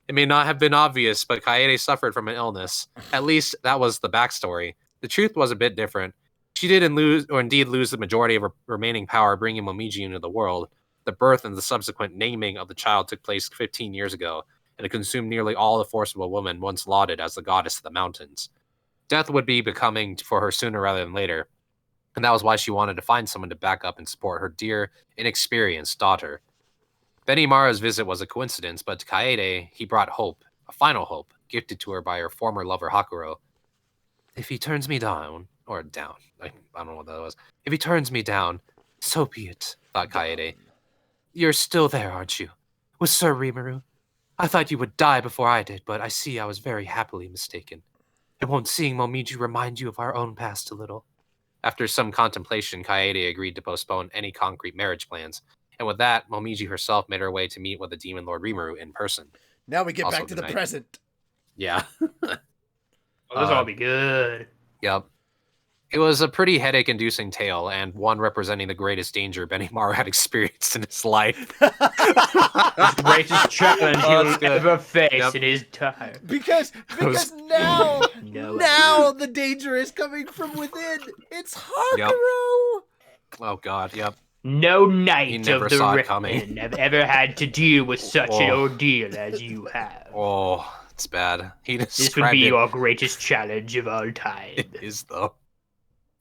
It may not have been obvious, but Kaede suffered from an illness. At least that was the backstory. The truth was a bit different. She did indeed lose the majority of her remaining power, bringing Momiji into the world. The birth and the subsequent naming of the child took place 15 years ago, and it consumed nearly all the force of a woman once lauded as the goddess of the mountains. Death would be becoming for her sooner rather than later, and that was why she wanted to find someone to back up and support her dear, inexperienced daughter. Benimaru's visit was a coincidence, but to Kaede, he brought hope, a final hope, gifted to her by her former lover Hakuro. If he turns me down, I don't know what that was. If he turns me down, so be it, thought Kaede. You're still there, aren't you? With Sir Rimuru? I thought you would die before I did, but I see I was very happily mistaken. And won't seeing Momiji remind you of our own past a little? After some contemplation, Kaede agreed to postpone any concrete marriage plans, and with that, Momiji herself made her way to meet with the Demon Lord Rimuru in person. Now we get Also back to the tonight. present. Yeah. Oh, this ought to be good. Yep. It was a pretty headache-inducing tale, and one representing the greatest danger Benimaru had experienced in his life. The greatest challenge Oh, he'll that's good. ever face Yep. in his time. Because was- now No now the danger is coming from within. It's Hakuro. Oh, God, yep. No knight never of the saw it Rift coming. have ever had to deal with such an Oh. ordeal as you have. Oh, it's bad. He This would described be it. your greatest challenge of all time. It is, though.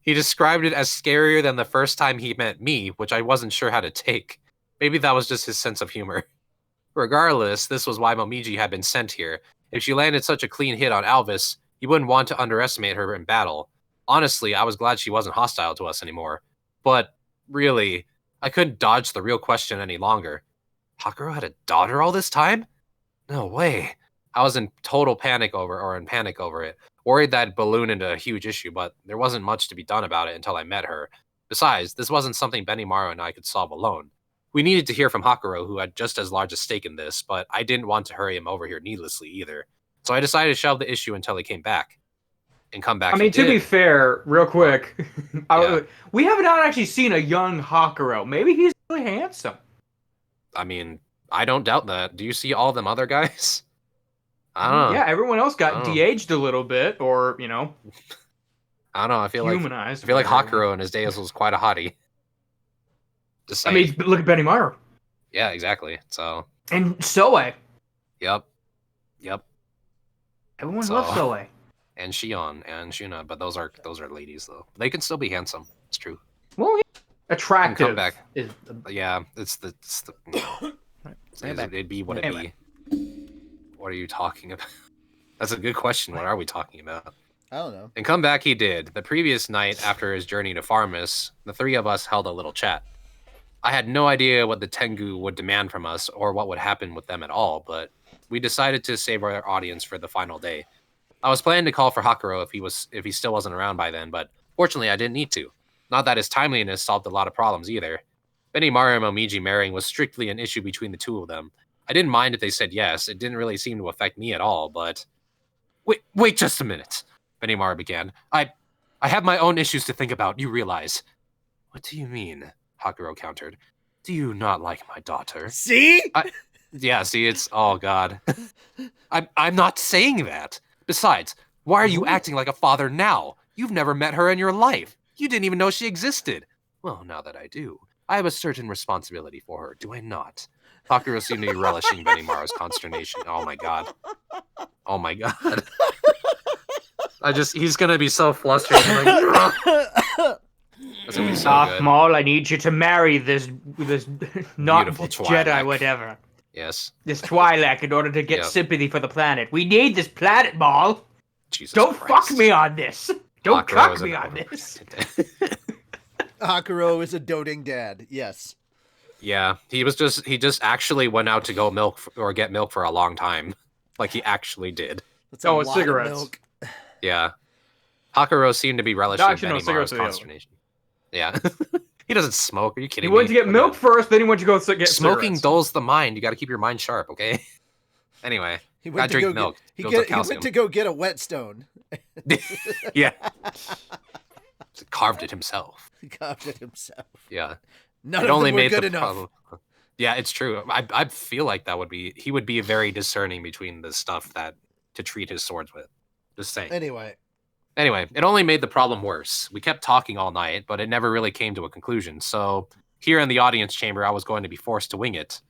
He described it as scarier than the first time he met me, which I wasn't sure how to take. Maybe that was just his sense of humor. Regardless, this was why Momiji had been sent here. If she landed such a clean hit on Alvis, he wouldn't want to underestimate her in battle. Honestly, I was glad she wasn't hostile to us anymore. But, really, I couldn't dodge the real question any longer. Hakuro had a daughter all this time? No way. I was in panic over it. Worried that it'd balloon into a huge issue, but there wasn't much to be done about it until I met her. Besides, this wasn't something Benimaru and I could solve alone. We needed to hear from Hakuro, who had just as large a stake in this, but I didn't want to hurry him over here needlessly either. So I decided to shelve the issue until he came back. And come back. I mean, he to be did. fair, real quick, Yeah. we have not actually seen a young Hakuro. Maybe he's really handsome. I mean, I don't doubt that. Do you see all them other guys? I don't know. Yeah, everyone else got Oh. de-aged a little bit, or, I don't know. I feel like humanized. Hakuro in his days was quite a hottie. Just I saying. mean, look at Benimaru. Yeah, exactly. So, And Soe. yep. Everyone So- loves Soe. And Shion and Shuna, but those are ladies though. They can still be handsome. It's true. Well, yeah. Attractive. Come back. Is Yeah, it's the it'd be what it Anyway. be. What are you talking about? That's a good question. What are we talking about? I don't know. And come back he did. The previous night after his journey to Farmus, the three of us held a little chat. I had no idea what the Tengu would demand from us or what would happen with them at all, but we decided to save our audience for the final day. I was planning to call for Hakuro if he still wasn't around by then, but fortunately I didn't need to. Not that his timeliness solved a lot of problems either. Benimaru and Momiji marrying was strictly an issue between the two of them. I didn't mind if they said yes. It didn't really seem to affect me at all, but... Wait just a minute, Benimaru began. I have my own issues to think about, you realize. What do you mean? Hakuro countered. Do you not like my daughter? See? Yeah, see, it's... Oh, God. I'm not saying that. Besides, why are you acting like a father now? You've never met her in your life. You didn't even know she existed. Well, now that I do, I have a certain responsibility for her, do I not? Hakuro seemed to be relishing Benimaru's consternation. Oh my god. Oh my god. He's gonna be so flustered. Like, that's gonna be so good. Maul, I need you to marry this not Beautiful Jedi, Twi'lek. whatever. Yes. This Twi'lek in order to get Yep. sympathy for the planet. We need this planet, Maul. Jesus Don't Christ. fuck me on this. Don't Hakuro cuck is me an on this. Hakuro is a doting dad. Yes. Yeah, he just actually went out to go get milk for a long time. Like he actually did. That's Oh, a and lot cigarettes. of milk. Yeah. Hakuro seemed to be relishing Actually, no, Benimaru's cigarettes are the other. consternation. Yeah. He doesn't smoke. Are you He kidding me? went to get milk first, then he went to go get Smoking cigarettes. dulls the mind. You got to keep your mind sharp, okay? Anyway, He I went to drink go milk. He Builds up went calcium. to go get a whetstone. Yeah. Carved it himself. He carved it himself. Yeah. None It of only them were made good the enough. problem. Yeah, it's true. I feel like he would be very discerning between the stuff to treat his swords with. Just saying. Anyway, It only made the problem worse. We kept talking all night, but it never really came to a conclusion. So here in the audience chamber, I was going to be forced to wing it.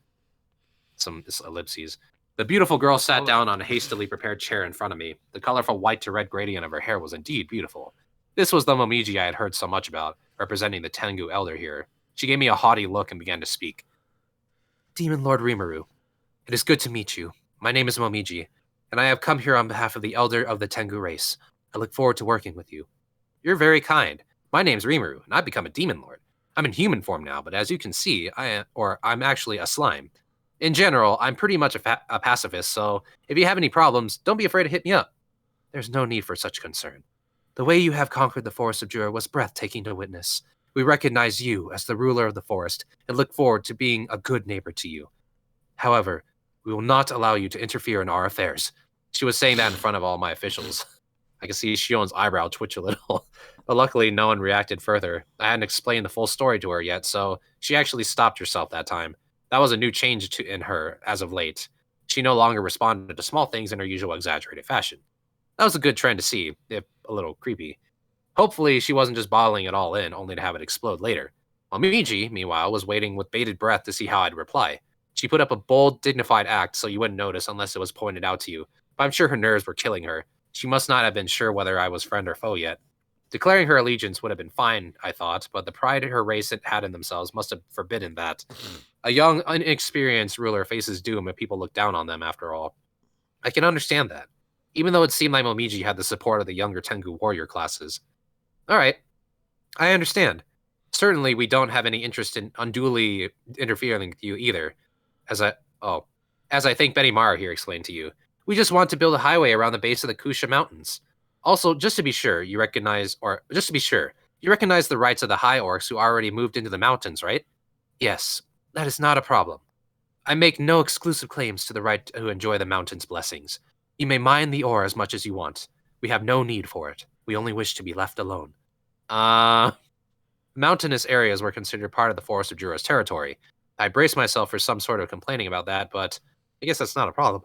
Some ellipses. The beautiful girl sat down on a hastily prepared chair in front of me. The colorful white to red gradient of her hair was indeed beautiful. This was the Momiji I had heard so much about, representing the Tengu elder here. She gave me a haughty look and began to speak. Demon Lord Rimuru, it is good to meet you. My name is Momiji, and I have come here on behalf of the elder of the Tengu race. I look forward to working with you. You're very kind. My name's Rimuru, and I've become a demon lord. I'm in human form now, but as you can see, I'm actually a slime. In general, I'm pretty much a pacifist, so if you have any problems, don't be afraid to hit me up. There's no need for such concern. The way you have conquered the Forest of Jura was breathtaking to witness. We recognize you as the ruler of the forest and look forward to being a good neighbor to you. However, we will not allow you to interfere in our affairs. She was saying that in front of all my officials. I could see Shion's eyebrow twitch a little, but luckily no one reacted further. I hadn't explained the full story to her yet, so she actually stopped herself that time. That was a new change in her as of late. She no longer responded to small things in her usual exaggerated fashion. That was a good trend to see, if a little creepy. Hopefully, she wasn't just bottling it all in, only to have it explode later. Momiji, meanwhile, was waiting with bated breath to see how I'd reply. She put up a bold, dignified act so you wouldn't notice unless it was pointed out to you, but I'm sure her nerves were killing her. She must not have been sure whether I was friend or foe yet. Declaring her allegiance would have been fine, I thought, but the pride her race had in themselves must have forbidden that. A young, inexperienced ruler faces doom if people look down on them, after all. I can understand that, even though it seemed like Momiji had the support of the younger Tengu warrior classes. Alright, I understand. Certainly, we don't have any interest in unduly interfering with you either. As I think Benimaru here explained to you. We just want to build a highway around the base of the Kusha Mountains. Also, just to be sure, you recognize the rights of the High Orcs who already moved into the mountains, right? Yes, that is not a problem. I make no exclusive claims to the right to enjoy the mountain's blessings. You may mine the ore as much as you want. We have no need for it. We only wish to be left alone. Mountainous areas were considered part of the Forest of Jura's territory. I braced myself for some sort of complaining about that, but I guess that's not a problem.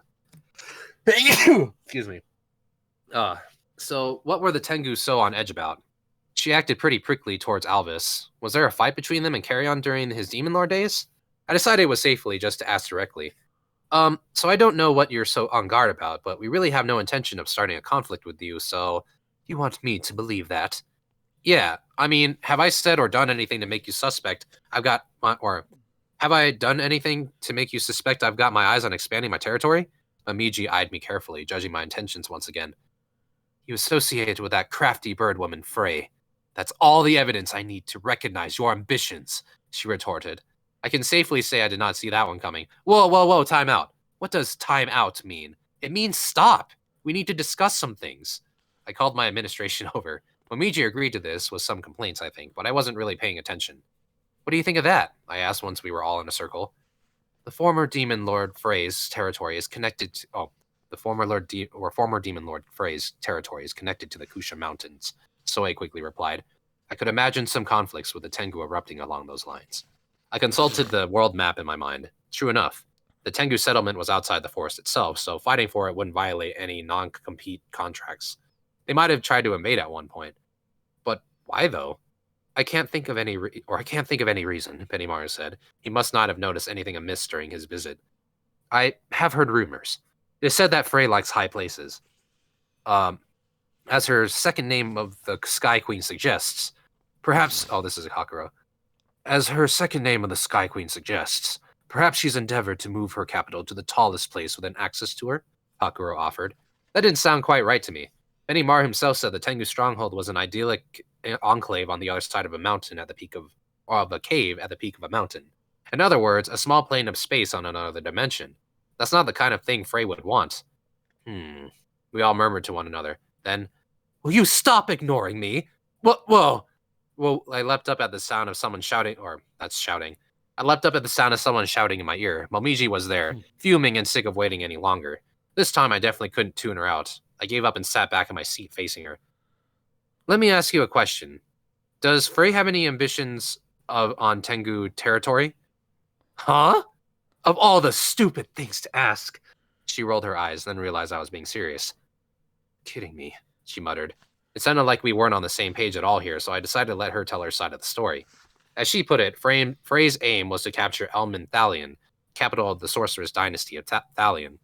Excuse me. So what were the Tengu so on edge about? She acted pretty prickly towards Alvis. Was there a fight between them and Carrion during his Demon Lord days? I decided it was safely just to ask directly. So I don't know what you're so on guard about, but we really have no intention of starting a conflict with you, so you want me to believe that? Yeah, I mean, have I said or done anything to make you suspect have I done anything to make you suspect I've got my eyes on expanding my territory? Momiji eyed me carefully, judging my intentions once again. You associated with that crafty bird woman, Frey. That's all the evidence I need to recognize your ambitions, she retorted. I can safely say I did not see that one coming. Whoa, time out. What does time out mean? It means stop. We need to discuss some things. I called my administration over. Momiji agreed to this, with some complaints, I think, but I wasn't really paying attention. What do you think of that? I asked once we were all in a circle. The former Demon Lord Frey's territory is connected to... Oh, the former Demon Lord Frey's territory is connected to the Kusha Mountains, Soe quickly replied. I could imagine some conflicts with the Tengu erupting along those lines. I consulted the world map in my mind. True enough, the Tengu settlement was outside the forest itself, so fighting for it wouldn't violate any non-compete contracts. They might have tried to invade at one point. But why, though? I can't think of any reason, Benimaru said. He must not have noticed anything amiss during his visit. I have heard rumors. It is said that Frey likes high places. As her second name of the Sky Queen suggests, perhaps... Oh, this is a Hakuro. As her second name of the Sky Queen suggests, perhaps she's endeavored to move her capital to the tallest place within access to her, Hakuro offered. That didn't sound quite right to me. Benimaru himself said the Tengu stronghold was an idyllic enclave on the other side of a mountain at the peak of... or of a cave at the peak of a mountain. In other words, a small plane of space on another dimension. That's not the kind of thing Frey would want. We all murmured to one another. Then, will you stop ignoring me? Whoa. Well, I leapt up at the sound of someone shouting, or that's shouting. I leapt up at the sound of someone shouting in my ear. Momiji was there, fuming and sick of waiting any longer. This time I definitely couldn't tune her out. I gave up and sat back in my seat facing her. Let me ask you a question. Does Frey have any ambitions on Tengu territory? Huh? Of all the stupid things to ask. She rolled her eyes, then realized I was being serious. Kidding me, she muttered. It sounded like we weren't on the same page at all here, so I decided to let her tell her side of the story. As she put it, Frey's aim was to capture Elmen Thalion, capital of the sorceress dynasty of Thalion.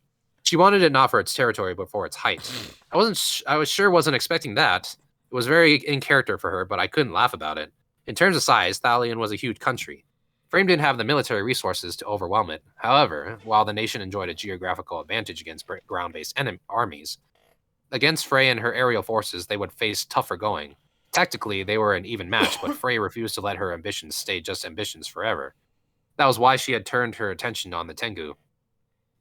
She wanted it not for its territory, but for its height. I wasn't expecting that. It was very in character for her, but I couldn't laugh about it. In terms of size, Thalion was a huge country. Frame didn't have the military resources to overwhelm it. However, while the nation enjoyed a geographical advantage against ground-based armies, against Frey and her aerial forces, they would face tougher going. Tactically, they were an even match, but Frey refused to let her ambitions stay just ambitions forever. That was why she had turned her attention on the Tengu.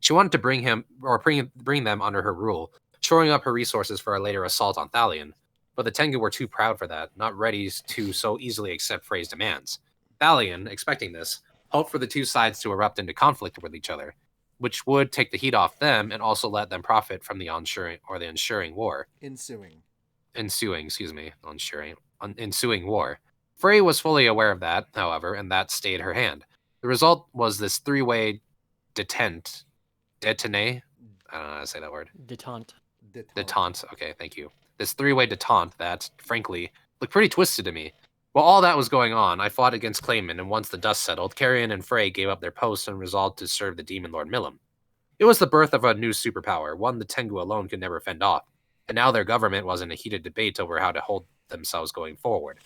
She wanted to bring them under her rule, shoring up her resources for a later assault on Thalion. But the Tengu were too proud for that, not ready to so easily accept Frey's demands. Thalion, expecting this, hoped for the two sides to erupt into conflict with each other, which would take the heat off them and also let them profit from the ensuing war. Ensuing war. Frey was fully aware of that, however, and that stayed her hand. The result was this three-way detente. I don't know how to say that word. Detente. Okay, thank you. This three-way detente that, frankly, looked pretty twisted to me. While all that was going on, I fought against Clayman, and once the dust settled, Carrion and Frey gave up their posts and resolved to serve the Demon Lord Milim. It was the birth of a new superpower, one the Tengu alone could never fend off, and now their government was in a heated debate over how to hold themselves going forward.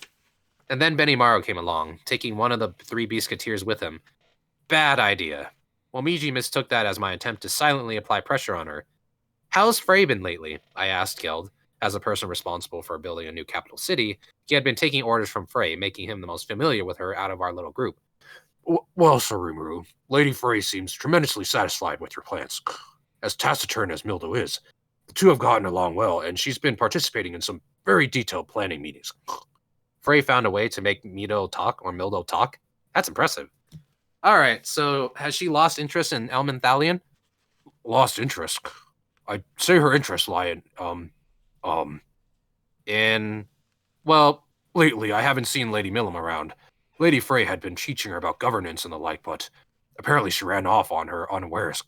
And then Benimaru came along, taking one of the three Beastketeers with him. Bad idea. Momiji mistook that as my attempt to silently apply pressure on her. How's Frey been lately? I asked Geld. As a person responsible for building a new capital city, he had been taking orders from Frey, making him the most familiar with her out of our little group. Well, Sir Rimuru, Lady Frey seems tremendously satisfied with your plans. As taciturn as Mildo is, the two have gotten along well, and she's been participating in some very detailed planning meetings. Frey found a way to make Mildo talk? That's impressive. Alright, so has she lost interest in Elmen Thalion? Lost interest? I'd say her interests lie well, lately I haven't seen Lady Milim around. Lady Frey had been teaching her about governance and the like, but apparently she ran off on her unawares.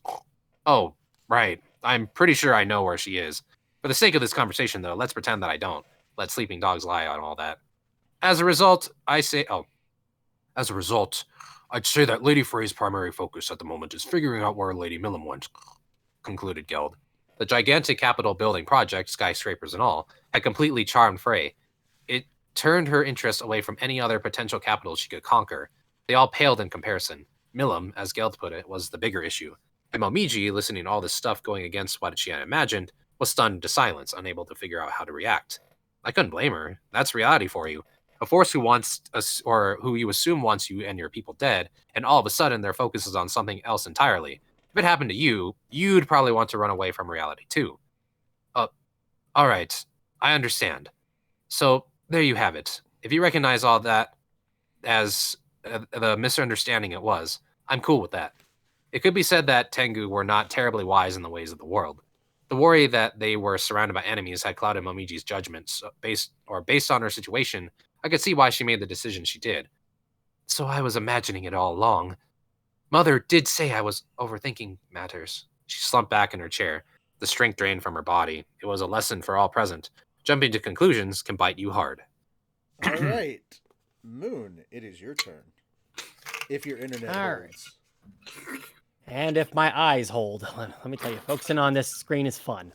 Oh, right. I'm pretty sure I know where she is. For the sake of this conversation, though, let's pretend that I don't. Let sleeping dogs lie on all that. As a result, I'd say that Lady Frey's primary focus at the moment is figuring out where Lady Milim went, concluded Geld. The gigantic capital building project, skyscrapers and all, had completely charmed Frey. It turned her interest away from any other potential capital she could conquer. They all paled in comparison. Milim, as Geld put it, was the bigger issue. And Momiji, listening to all this stuff going against what she had imagined, was stunned to silence, unable to figure out how to react. I couldn't blame her. That's reality for you. A force who you assume wants you and your people dead, and all of a sudden their focus is on something else entirely. If If it happened to you, you'd probably want to run away from reality too. All right, I understand. So there you have it. If you recognize all that as the misunderstanding it was, I'm cool with that. It could be said that Tengu were not terribly wise in the ways of the world. The worry that they were surrounded by enemies had clouded Momiji's judgments. Based on her situation, I could see why she made the decision she did. So I was imagining it all along. Mother did say I was overthinking matters. She slumped back in her chair, the strength drained from her body. It was a lesson for all present. Jumping to conclusions can bite you hard. All right, Moon, it is your turn. If your internet All holds. And if my eyes hold, let me tell you, focusing on this screen is fun.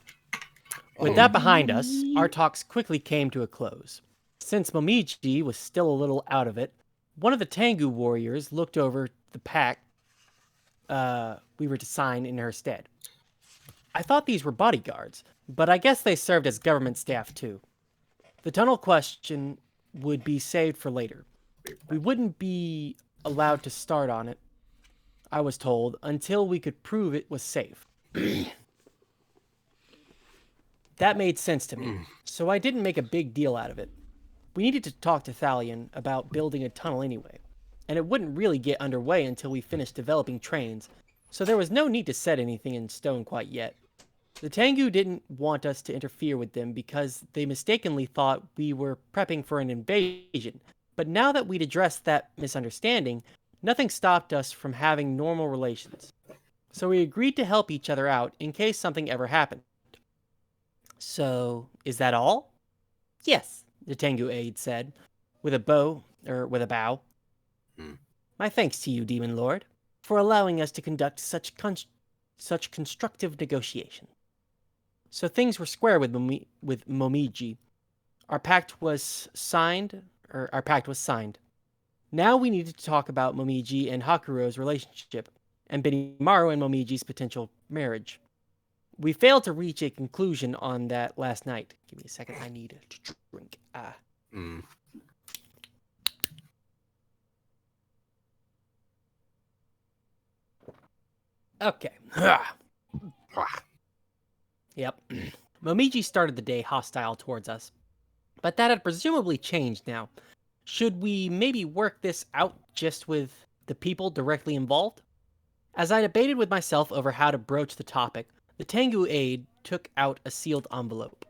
With Oh. that behind us, our talks quickly came to a close. Since Momiji was still a little out of it, one of the Tengu warriors looked over the pack we were to sign in her stead. I thought these were bodyguards, but I guess they served as government staff too. The tunnel question would be saved for later. We wouldn't be allowed to start on it, I was told, until we could prove it was safe. That made sense to me, so I didn't make a big deal out of it. We needed to talk to Thalion about building a tunnel anyway, and it wouldn't really get underway until we finished developing trains, so there was no need to set anything in stone quite yet. The Tengu didn't want us to interfere with them because they mistakenly thought we were prepping for an invasion, but now that we'd addressed that misunderstanding, nothing stopped us from having normal relations. So we agreed to help each other out in case something ever happened. So, is that all? Yes, the Tengu aide said, with a bow. My thanks to you, Demon Lord, for allowing us to conduct such constructive negotiation. So things were square with Momiji. Our pact was signed. Now we needed to talk about Momiji and Hakuro's relationship, and Benimaru and Momiji's potential marriage. We failed to reach a conclusion on that last night. Give me a second, I need to drink. Okay. Yep. Momiji started the day hostile towards us, but that had presumably changed now. Should we maybe work this out just with the people directly involved? As I debated with myself over how to broach the topic, the Tengu aide took out a sealed envelope.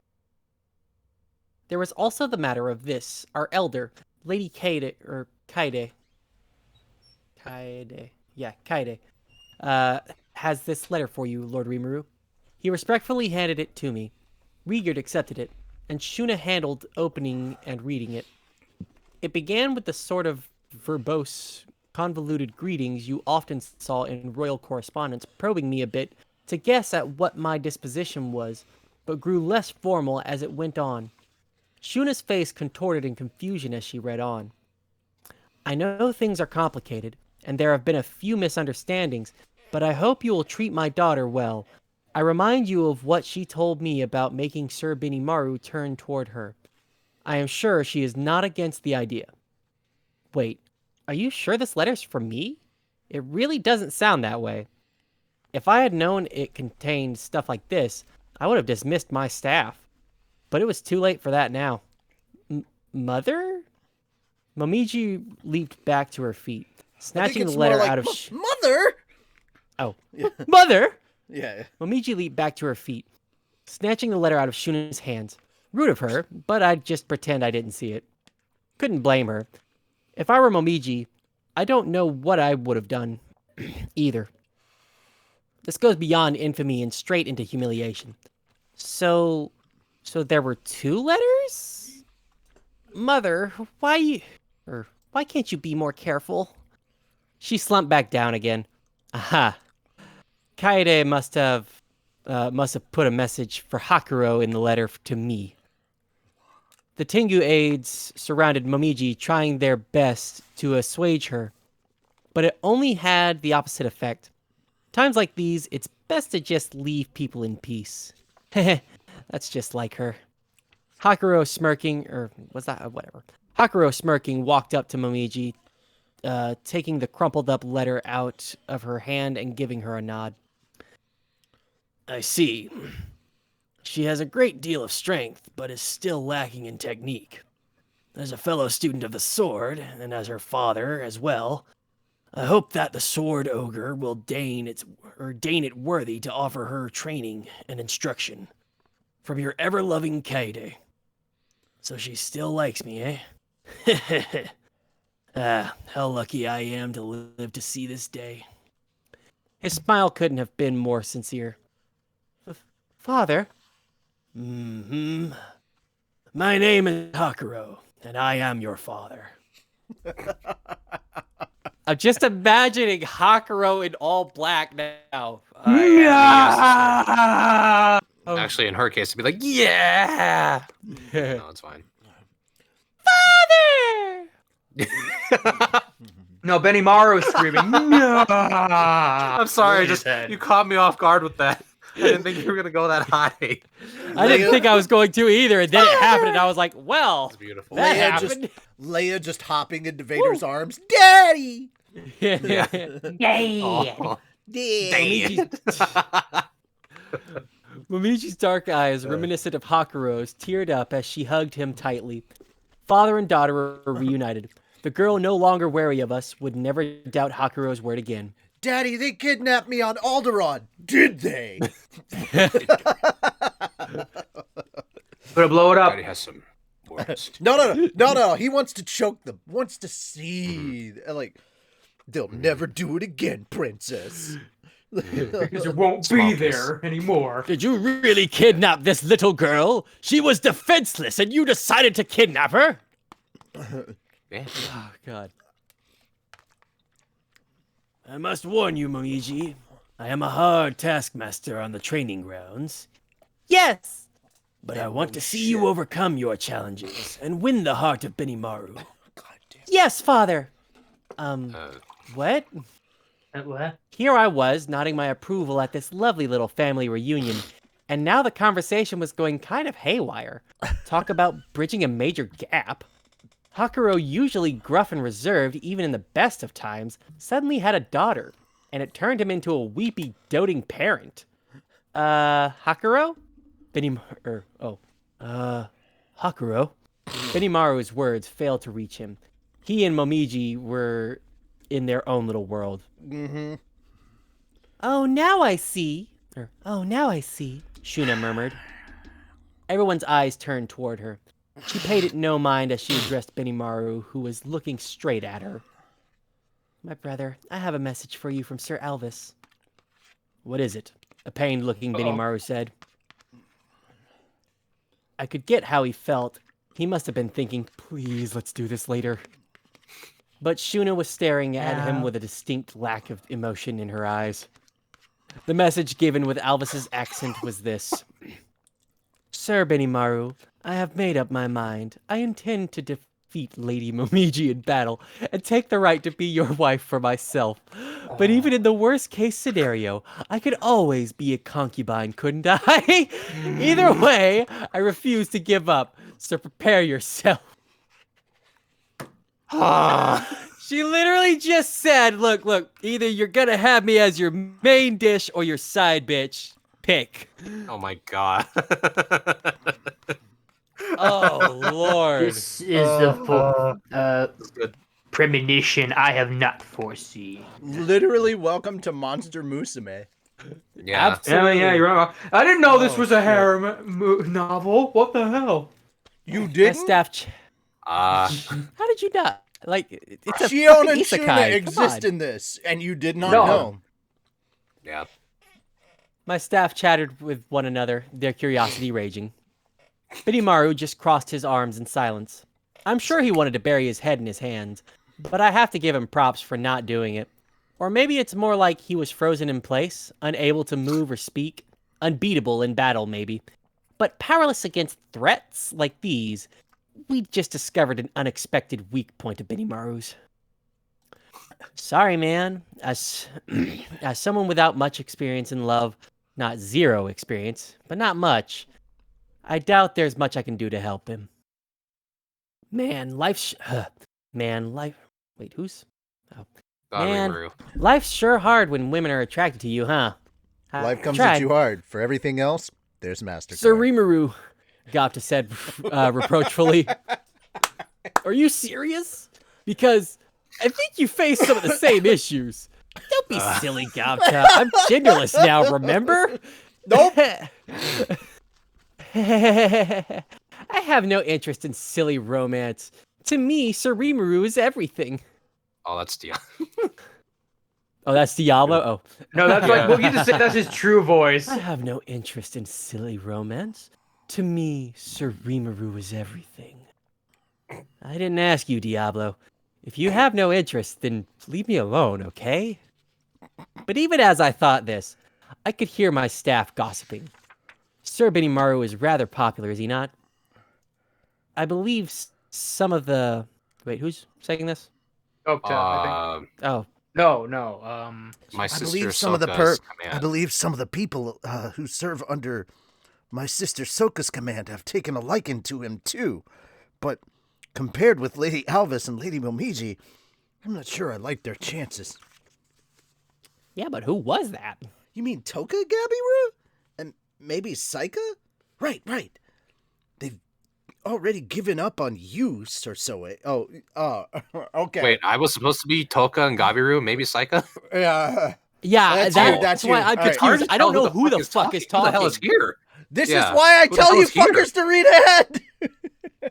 There was also the matter of this. Our elder, Lady Kaede, has this letter for you, Lord Rimuru. He respectfully handed it to me. Rigard accepted it, and Shuna handled opening and reading it. It began with the sort of verbose, convoluted greetings you often saw in royal correspondence, probing me a bit to guess at what my disposition was, but grew less formal as it went on. Shuna's face contorted in confusion as she read on. I know things are complicated, and there have been a few misunderstandings, but I hope you will treat my daughter well. I remind you of what she told me about making Sir Benimaru turn toward her. I am sure she is not against the idea. Wait, are you sure this letter's for me? It really doesn't sound that way. If I had known it contained stuff like this, I would have dismissed my staff. But it was too late for that now. Mother? Momiji leaped back to her feet, snatching the letter out of... Mother! Oh. Yeah. Mother! Yeah. Momiji leaped back to her feet, snatching the letter out of Shuna's hands. Rude of her, but I'd just pretend I didn't see it. Couldn't blame her. If I were Momiji, I don't know what I would have done either. This goes beyond infamy and straight into humiliation. So there were 2 letters? Mother, why can't you be more careful? She slumped back down again. Aha. Kaede must have put a message for Hakuro in the letter to me. The Tengu aides surrounded Momiji, trying their best to assuage her, but it only had the opposite effect. Times like these, it's best to just leave people in peace. Heh, that's just like her. Hakuro smirking, Hakuro smirking walked up to Momiji, taking the crumpled up letter out of her hand and giving her a nod. I see. She has a great deal of strength, but is still lacking in technique. As a fellow student of the sword, and as her father as well, I hope that the sword ogre will deign it worthy to offer her training and instruction. From your ever-loving Kaede. So she still likes me, eh? How lucky I am to live to see this day. His smile couldn't have been more sincere. Father? Mm-hmm. My name is Hakuro, and I am your father. I'm just imagining Hakuro in all black now. Actually, in her case, it'd be like, yeah. No, it's fine. Father! No, Benimaru screaming. No. I'm sorry, His head. you caught me off guard with that. I didn't think you were gonna go that high. I didn't think I was going to either, and then it happened, and I was like, well, It's beautiful. that Leia happened. Leia just hopping into Vader's arms. Daddy! Yeah. Yay! Oh, Daddy! dang it. Momiji's dark eyes, reminiscent of Hakuro's, teared up as she hugged him tightly. Father and daughter were reunited. The girl, no longer wary of us, would never doubt Hakuro's word again. Daddy, they kidnapped me on Alderaan. Did they? Gonna blow it up. Daddy has some words. No. He wants to choke them. Wants to see. Like, they'll never do it again, princess. Because it won't be Smoke there anymore. Did you really kidnap this little girl? She was defenseless, and you decided to kidnap her? Yeah. Oh, God. I must warn you, Momiji. I am a hard taskmaster on the training grounds. Yes! But I want to see you overcome your challenges and win the heart of Benimaru. Yes, father! What? What? Here I was, nodding my approval at this lovely little family reunion, and now the conversation was going kind of haywire. Talk about bridging a major gap. Hakuro, usually gruff and reserved, even in the best of times, suddenly had a daughter, and it turned him into a weepy, doting parent. Hakuro? Hakuro? Benimaru's words failed to reach him. He and Momiji were in their own little world. Mm-hmm. Oh, now I see. Oh, now I see, Shuna murmured. Everyone's eyes turned toward her. She paid it no mind as she addressed Benimaru, who was looking straight at her. My brother, I have a message for you from Sir Elvis. What is it? A pained-looking Benimaru said. I could get how he felt. He must have been thinking, please, let's do this later. But Shuna was staring at him with a distinct lack of emotion in her eyes. The message given with Alvis's accent was this. Sir Benimaru, I have made up my mind. I intend to defeat Lady Momiji in battle and take the right to be your wife for myself. But even in the worst case scenario, I could always be a concubine, couldn't I? Either way, I refuse to give up, so prepare yourself. She literally just said, look, either you're gonna have me as your main dish or your side bitch. Pick. Oh my god. Oh, Lord. This is the premonition I have not foreseen. Literally, welcome to Monster Musume. Yeah. Absolutely. Yeah, you're right. I didn't know this was a harem novel. What the hell? You My didn't? staff... Uh, How did you not? Like, it's a Shion fucking and isekai. Shuna Come exist on. in this, and you did not No. know. yeah. My staff chattered with one another, their curiosity raging. Benimaru just crossed his arms in silence. I'm sure he wanted to bury his head in his hands, but I have to give him props for not doing it. Or maybe it's more like he was frozen in place, unable to move or speak, unbeatable in battle maybe, but powerless against threats like these. We just discovered an unexpected weak point of Benimaru's. Sorry, man. As someone without much experience in love, not zero experience, but not much, I doubt there's much I can do to help him. Man, life's... Wait, who's... Oh. God, Man. Rimuru. Life's sure hard when women are attracted to you, huh? Life comes Tried. at you hard. For everything else, there's MasterCard. Sir Rimuru, Gopta said reproachfully. Are you serious? Because I think you face some of the same issues. Don't be silly, Gopta. I'm genderless now, remember? Nope. I have no interest in silly romance. To me, Sir Rimuru is everything. Oh, that's Dion. Oh, that's Diablo? Oh. No, that's like we'll get to say that's his true voice. I have no interest in silly romance. To me, Sir Rimuru is everything. I didn't ask you, Diablo. If you have no interest, then leave me alone, okay? But even as I thought this, I could hear my staff gossiping. Sir Benimaru is rather popular, is he not? I believe some of the... Wait, who's saying this? Oh, I think. Oh, No. My I sister believe some of the Sokka's I command. believe some of the people who serve under my sister Sokka's command have taken a liking to him too. But compared with Lady Alvis and Lady Momiji, I'm not sure I like their chances. yeah, but who was that? You mean Toka Gabiru? And maybe Saika? Right. They've already given up on you, Sir Soe. Okay. Wait, I was supposed to be Toka and Gabiru, maybe Saika? Yeah. Yeah, That's why you. I'm All right. confused. I don't know who the fuck is Who the talking. hell is here? This Yeah. is why I Who the tell hell you is here? fuckers to read ahead.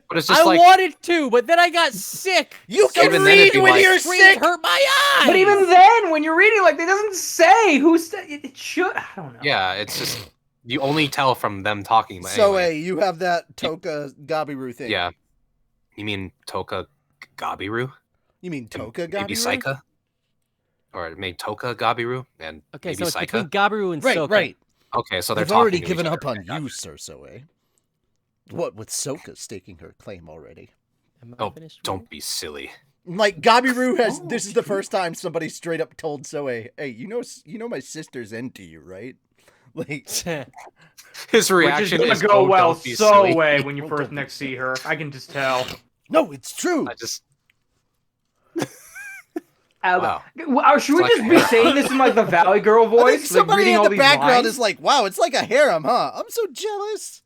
But it's just I like wanted to, but then I got sick. You can Even then, it'd read be when like- you're Screens sick. hurt my eyes. But even then, when you're reading, like, it doesn't say who's. It should. I don't know. yeah, it's just you only tell from them talking. But So, anyway. you have that Toka Gabiru thing. Yeah. You mean Toka Gabiru? You mean And Toka Gabiru? Maybe Saika? Or maybe Toka Gabiru and Okay, maybe so it's Saika? between Gabiru and Right, Sokka. right. Okay, so they're They've talking already to given each up other. on you, Sir Soe. What with Sokka staking her claim already? Am I Oh, finished don't be silly. Like Gabiru has. This is the first time somebody straight up told Soe, "Hey, you know my sister's into you, right?" Like, reading? His Which is reaction gonna is, go "Oh, well don't be so silly." way when you first next see her. I can just tell. no, it's true. I just Wow. wow. Should we It's just like be a saying this in like the Valley Girl I think voice? Like, somebody reading in all the these background lines? is like, "Wow, it's like a harem, huh?" I'm so jealous.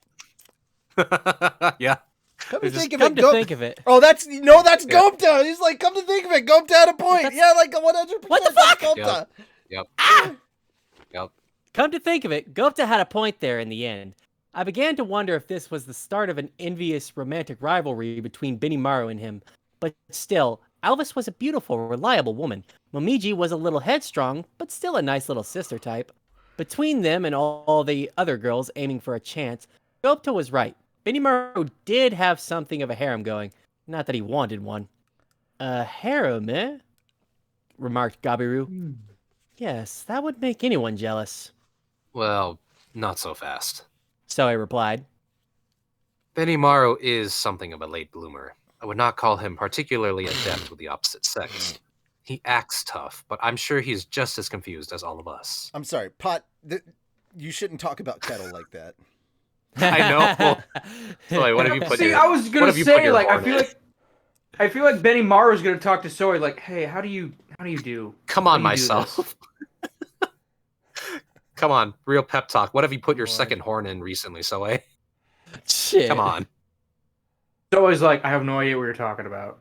yeah. Come to It's just- think of Come it, to think of it. Oh, that's Yeah. Gopta. He's like, come to think of it, Gopta had a point. That's- Yeah, like 100%. What the fuck? Gopta. Yep. Yep. Come to think of it, Gopta had a point there in the end. I began to wonder if this was the start of an envious romantic rivalry between Benimaru and him. But still, Alvis was a beautiful, reliable woman. Momiji was a little headstrong, but still a nice little sister type. Between them and all the other girls aiming for a chance, Gopta was right. Benimaru did have something of a harem going. Not that he wanted one. A harem, eh? Remarked Gabiru. Yes, that would make anyone jealous. Well, not so fast. So I replied. Benimaru is something of a late bloomer. I would not call him particularly adept with the opposite sex. He acts tough, but I'm sure he's just as confused as all of us. I'm sorry, Pot. You shouldn't talk about Kettle like that. I know. Wait, what have you put See, your- I was what gonna have you put say, your like, I horn feel in? like Benny Maru's gonna talk to Soy, like, hey, how do you do? Come on, How do you do myself. Come on, real pep talk. What have you put your Lord. second horn in recently, Soe? Shit. Come on. Soy's like, I have no idea what you're talking about.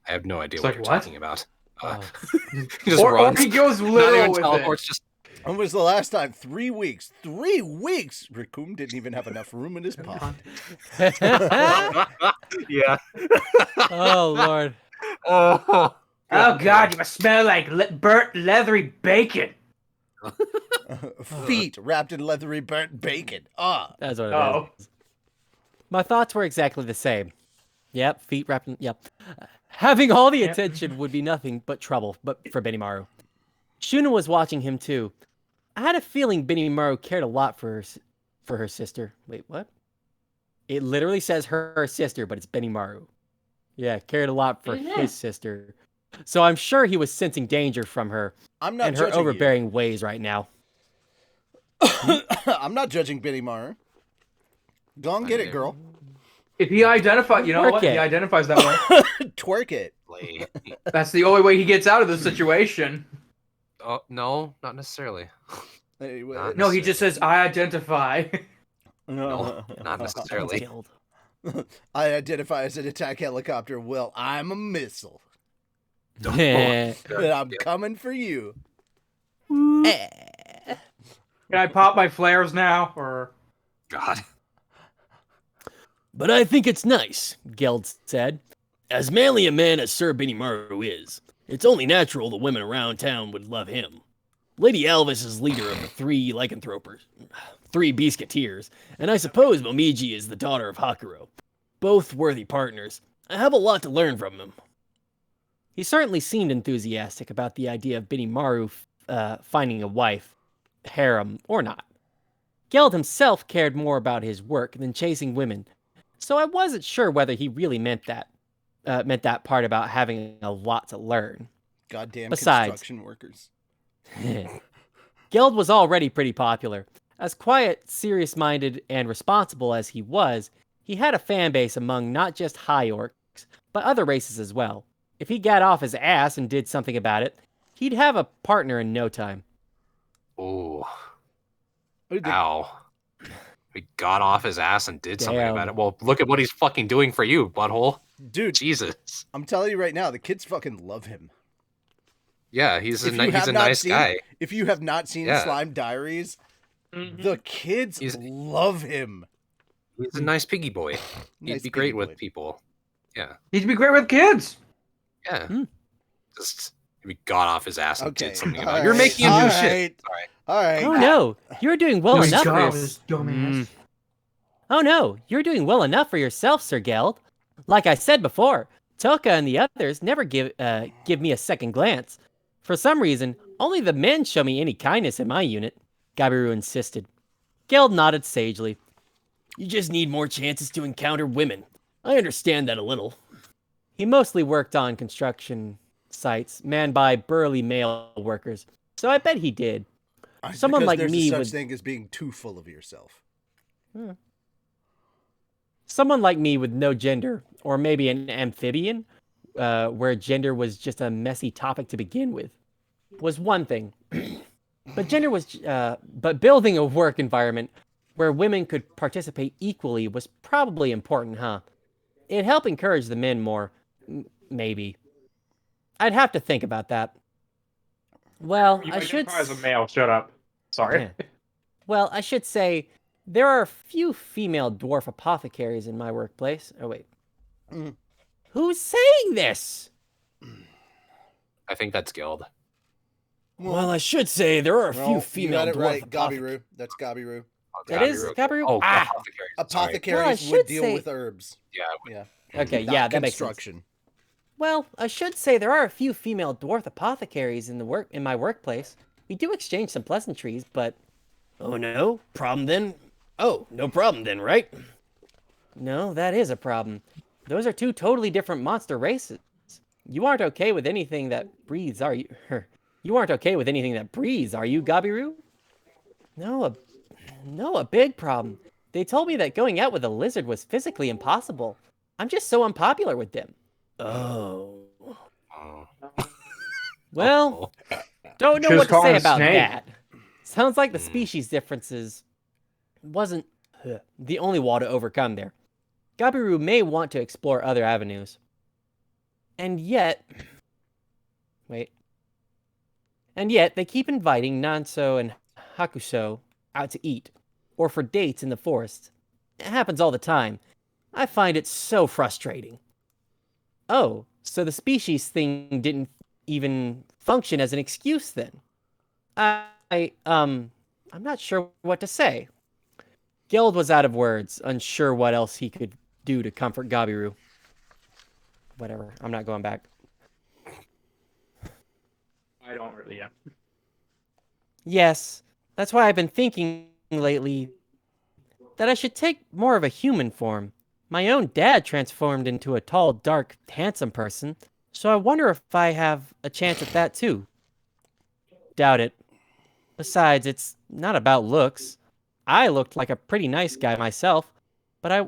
I have no idea It's what like, you're what? talking about. Oh. He just Or runs. he goes Not literal even with teleports, it. just When was the last time? 3 weeks. 3 weeks. Raccoon didn't even have enough room in his pond. yeah. Oh, Lord. Oh, Oh god, you must smell like burnt leathery bacon. Feet wrapped in leathery burnt bacon. Ah. That's what it Oh. is. My thoughts were exactly the same. Yep, feet wrapped in... Yep. Having all the Yep. attention would be nothing but trouble but for Benimaru. Shuna was watching him, too. I had a feeling Benimaru cared a lot for her sister. Wait, what? It literally says her sister, but it's Benimaru. Yeah, cared a lot for his sister. So I'm sure he was sensing danger from her I'm not and her judging overbearing ways right now. you. I'm not judging Benny Mar. Go and get it, girl. If he identifies, you know Work what? it. He identifies that way. Twerk it. Play. That's the only way he gets out of the situation. Oh, no, not necessarily. Anyway, No, he just says, I identify. No, not Thanks, necessarily. Guild. I identify as an attack helicopter. Well, I'm a missile. Eh. And I'm coming for you. Can I pop my flares now? Or God. But I think it's nice, Geld said. As manly a man as Sir Benimaru is, it's only natural the women around town would love him. Lady Alvis is leader of the three lycanthropers, three Beasketeers, and I suppose Momiji is the daughter of Hakuro. Both worthy partners. I have a lot to learn from them. He certainly seemed enthusiastic about the idea of Benimaru finding a wife, harem or not. Geld himself cared more about his work than chasing women, so I wasn't sure whether he really meant that part about having a lot to learn. Goddamn Besides- construction workers. Geld was already pretty popular. As quiet, serious-minded, and responsible as he was, he had a fan base among not just high orcs, but other races as well. If he got off his ass and did something about it, he'd have a partner in no time. Ooh. Oh, the- Ow. He got off his ass and did something Damn. about it. Well, look at what he's fucking doing for you, butthole. Dude, Jesus. I'm telling you right now, the kids fucking love him. Yeah, he's a, If you he's have a not nice seen- guy. If you have not seen Yeah. Slime Diaries, Mhm. the kids He's- love him. He's a nice piggy boy. Nice He'd be great piggy with boy. people. Yeah. he'd be great with kids. Yeah. Hmm. Just he got off his ass and Okay. did something all about it. You're right, making him all do shit. right, Sorry. All right. Oh no, you're doing well No, he enough got for off yourself. his dumbass. Oh no, you're doing well enough for yourself, Sir Geld. Like I said before, Toka and the others never give me a second glance. For some reason, only the men show me any kindness in my unit, Gabiru insisted. Geld nodded sagely. You just need more chances to encounter women. I understand that a little. He mostly worked on construction sites manned by burly male workers, so I bet he did. Someone Because like there's me a such would- thing as being too full of yourself. Someone like me with no gender, or maybe an amphibian, where gender was just a messy topic to begin with, was one thing. But building a work environment where women could participate equally was probably important, huh? It'd help encourage the men more, maybe. I'd have to think about that. Well, You I should. as a male. Shut up. Sorry. Yeah. Well, I should say there are a few female dwarf apothecaries in my workplace. Oh wait, Mm. who's saying this? I think that's Guild. Well, I should say there are a Well, few you female got it dwarf right, apothe- Gabiru. That's Gabiru. That is Gabiru? Oh, Ah! apothecaries. Sorry. Apothecaries should would deal say- with herbs. Yeah. Yeah. Okay, Not yeah, that makes sense. construction. Well, I should say there are a few female dwarf apothecaries in my workplace. We do exchange some pleasantries, but Oh no? Problem then? Oh, no problem then, right? no, that is a problem. Those are two totally different monster races. You aren't okay with anything that breathes, are you? You aren't okay with anything that breathes, are you, Gabiru? No, a big problem. They told me that going out with a lizard was physically impossible. I'm just so unpopular with them. Oh. Oh. Well, don't know Should've what to called say him a about snake. that. Sounds like the species differences wasn't the only wall to overcome there. Gabiru may want to explore other avenues. And yet, they keep inviting Nanso and Hakuso out to eat, or for dates in the forest. It happens all the time. I find it so frustrating. Oh, so the species thing didn't even function as an excuse then. I'm not sure what to say. Geld was out of words, unsure what else he could do to comfort Gabiru. Whatever, I'm not going back. I don't really. Yeah. Yes, that's why I've been thinking lately that I should take more of a human form. My own dad transformed into a tall, dark, handsome person, so I wonder if I have a chance at that too. Doubt it. Besides, it's not about looks. I looked like a pretty nice guy myself, but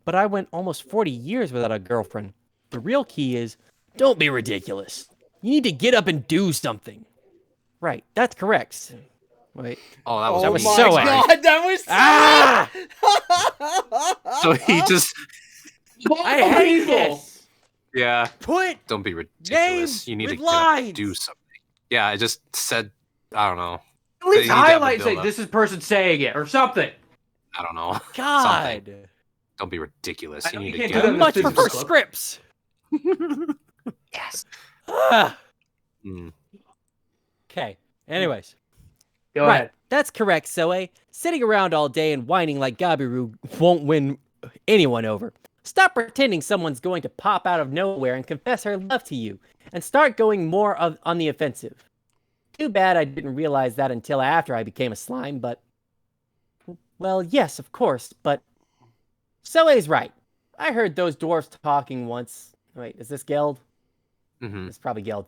But I went almost 40 years without a girlfriend. The real key is, Don't be ridiculous. You need to get up and do something. Right, that's correct. Wait. Oh, that was That Oh was me. my so Sorry. god, that was Ah! So he just, I hate this. yeah. Put Don't be ridiculous. names You need with to get up and lines. do something. Yeah, I just said, I don't know. At least You need to have a highlight, say build-up. this is person saying it or something. I don't know. Something. God. Don't be ridiculous. I You know need you to can't get do that I in the much physics prefer club. scripts. Yes. Ah. Mm. Okay. Anyways. Go Right. ahead. That's correct, Zoe. Sitting around all day and whining like Gabiru won't win anyone over. Stop pretending someone's going to pop out of nowhere and confess her love to you, and start going more on the offensive. Too bad I didn't realize that until after I became a slime, but... Well, yes, of course, but... Zoe's right. I heard those dwarves talking once. Wait, is this Geld? Hmm. It's probably Geld.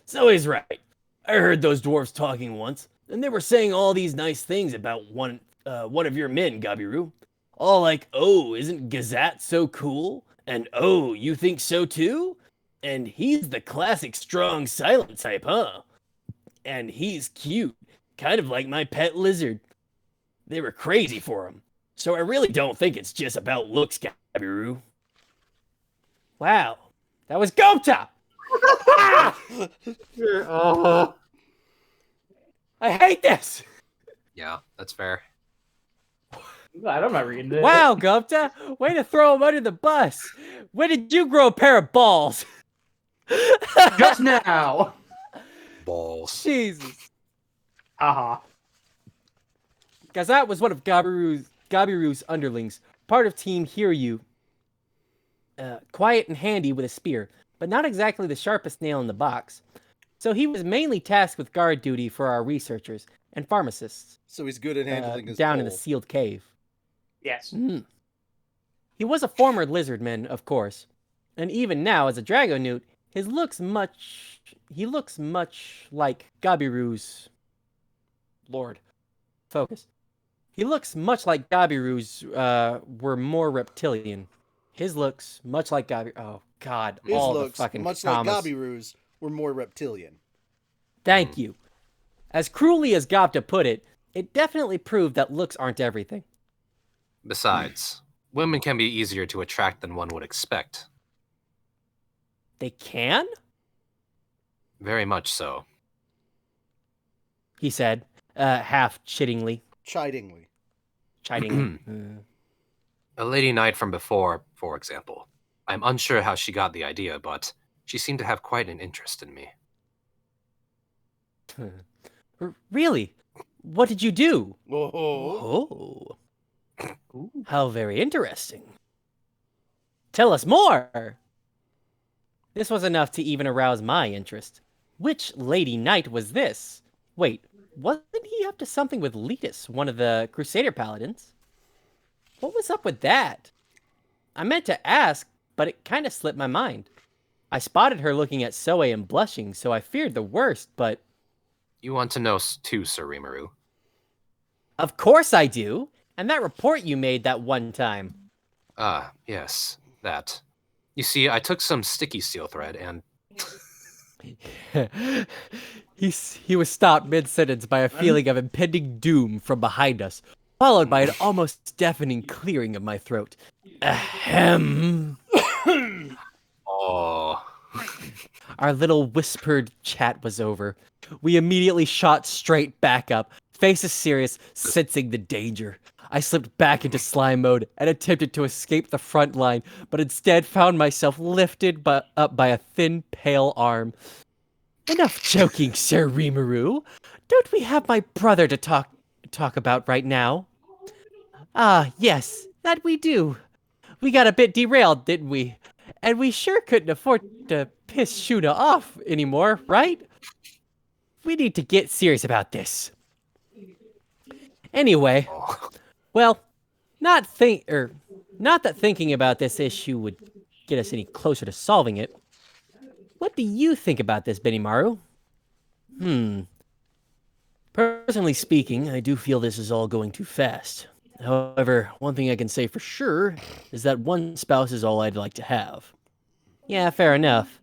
Zoe's right. I heard those dwarves talking once, and they were saying all these nice things about one of your men, Gabiru. All like, oh, isn't Gazat so cool? And oh, you think so too? And he's the classic strong silent type, huh? And he's cute, kind of like my pet lizard. They were crazy for him. So I really don't think it's just about looks, Gabiru. Wow. That was Gopta! Oh. I hate this! Yeah, that's fair. I'm not reading this. Wow, Gupta! Way to throw him under the bus! When did you grow a pair of balls? Just now. Balls. Jesus. Haha. Gazat was one of Gabiru's underlings, part of Team Hiryu. Quiet and handy with a spear, but not exactly the sharpest nail in the box. So he was mainly tasked with guard duty for our researchers and pharmacists So he's good at handling his down in the pole. sealed cave. Yes. Mm. He was a former lizardman, of course, and even now, as a Dragonute, he looks much like Gabiru's Lord. Focus. He looks much like Gabiru's were more reptilian. His looks much like Gabiru. Oh God! His all looks, the fucking much commas. like Gabiru's, were more reptilian. Thank you. As cruelly as Gopta put it, it definitely proved that looks aren't everything. Besides, women can be easier to attract than one would expect. They can? Very much so. He said, half chidingly. Chidingly. Chidingly. A lady knight from before, for example. I'm unsure how she got the idea, but she seemed to have quite an interest in me. Really? What did you do? Oh. Oh. How very interesting. Tell us more! This was enough to even arouse my interest. Which lady knight was this? Wait, wasn't he up to something with Letus, one of the Crusader Paladins? What was up with that? I meant to ask, but it kind of slipped my mind. I spotted her looking at Soe and blushing, so I feared the worst, but... You want to know too, Sir Rimuru. Of course I do! And that report you made that one time. Ah, yes, that. You see, I took some sticky steel thread and... He was stopped mid-sentence by a feeling of impending doom from behind us, followed by an almost deafening clearing of my throat. Ahem. Oh. Our little whispered chat was over. We immediately shot straight back up, faces serious, sensing the danger. I slipped back into slime mode and attempted to escape the front line, but instead found myself lifted up by a thin, pale arm. Enough joking, Sir Rimuru. Don't we have my brother to talk about right now? Ah, yes, that we do. We got a bit derailed, didn't we? And we sure couldn't afford to piss Shuna off anymore, right? We need to get serious about this. Anyway, well, not that thinking about this issue would get us any closer to solving it. What do you think about this, Benimaru? Personally speaking, I do feel this is all going too fast. However, one thing I can say for sure is that one spouse is all I'd like to have. Yeah, fair enough.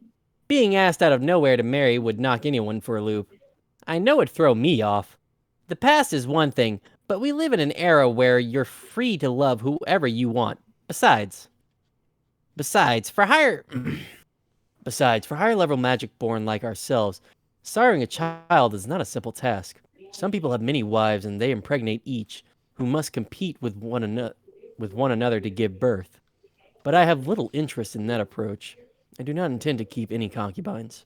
Being asked out of nowhere to marry would knock anyone for a loop. I know it'd throw me off. The past is one thing, but we live in an era where you're free to love whoever you want. Besides, for higher level magic born like ourselves, siring a child is not a simple task. Some people have many wives and they impregnate each, who must compete with one another to give birth. But I have little interest in that approach. I do not intend to keep any concubines.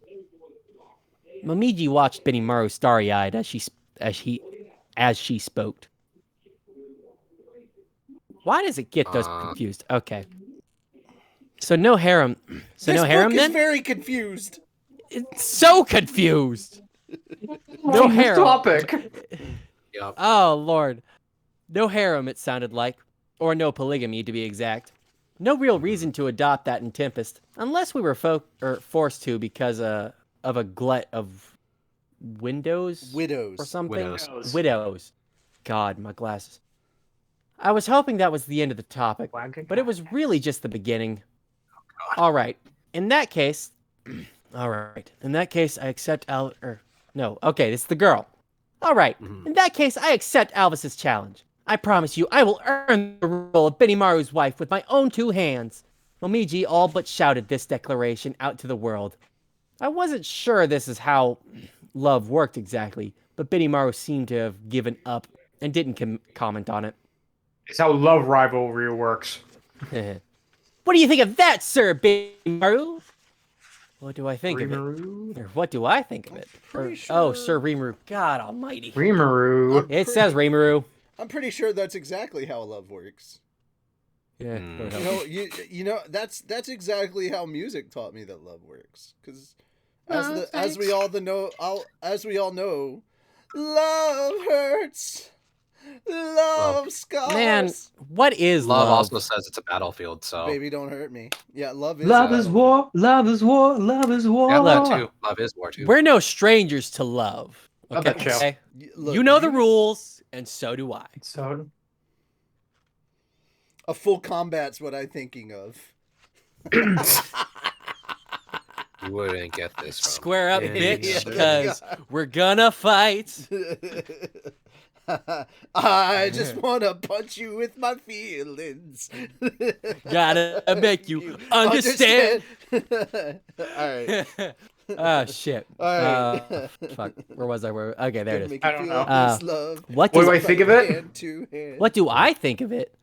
Momiji watched Benimaru starry-eyed as she spoke. Why does it get those confused? Okay. So no harem. So this no harem book then? is very confused. It's so confused. No This harem. topic. Yep. Oh lord. No harem, it sounded like, or no polygamy to be exact. No real reason to adopt that in Tempest, unless we were forced to because of a glut of widows Widows. or something. Widows. Widows. God, my glasses. I was hoping that was the end of the topic, but it was really just the beginning. All right. In that case, I accept no. Okay, this is the girl. All right. In that case, I accept Alvis's challenge. I promise you, I will earn the role of Benimaru's wife with my own 2 hands. Momiji all but shouted this declaration out to the world. I wasn't sure this is how love worked exactly, but Benimaru seemed to have given up and didn't comment on it. It's how love rivalry works. What do you think of that, Sir Benimaru? What do I think of it? Rimuru? Or what do I think of it? Pretty Oh, sure- Sir Rimuru. God almighty. Rimuru. It says Rimuru. I'm pretty sure that's exactly how love works. Yeah. You know that's exactly how music taught me that love works. Because as we all know, love hurts. Love scars. Man, what is Love love? also says it's a battlefield, so Baby, don't hurt me. Yeah, love is. Love is war. Love is war. Love is war. yeah, love too. Love is war too. We're no strangers to love. Love Okay. that show. Okay? Look, You know the rules, and so do I. So, A full combat's what I'm thinking of. You wouldn't get this from Square up, any bitch, other- because we're gonna fight. I just want to punch you with my feelings. Gotta make you understand. All right. Oh shit. All right. Fuck. Where was I? Okay, there it is. I don't know. What What do do I think of it? Hand to hand. What do I think of it?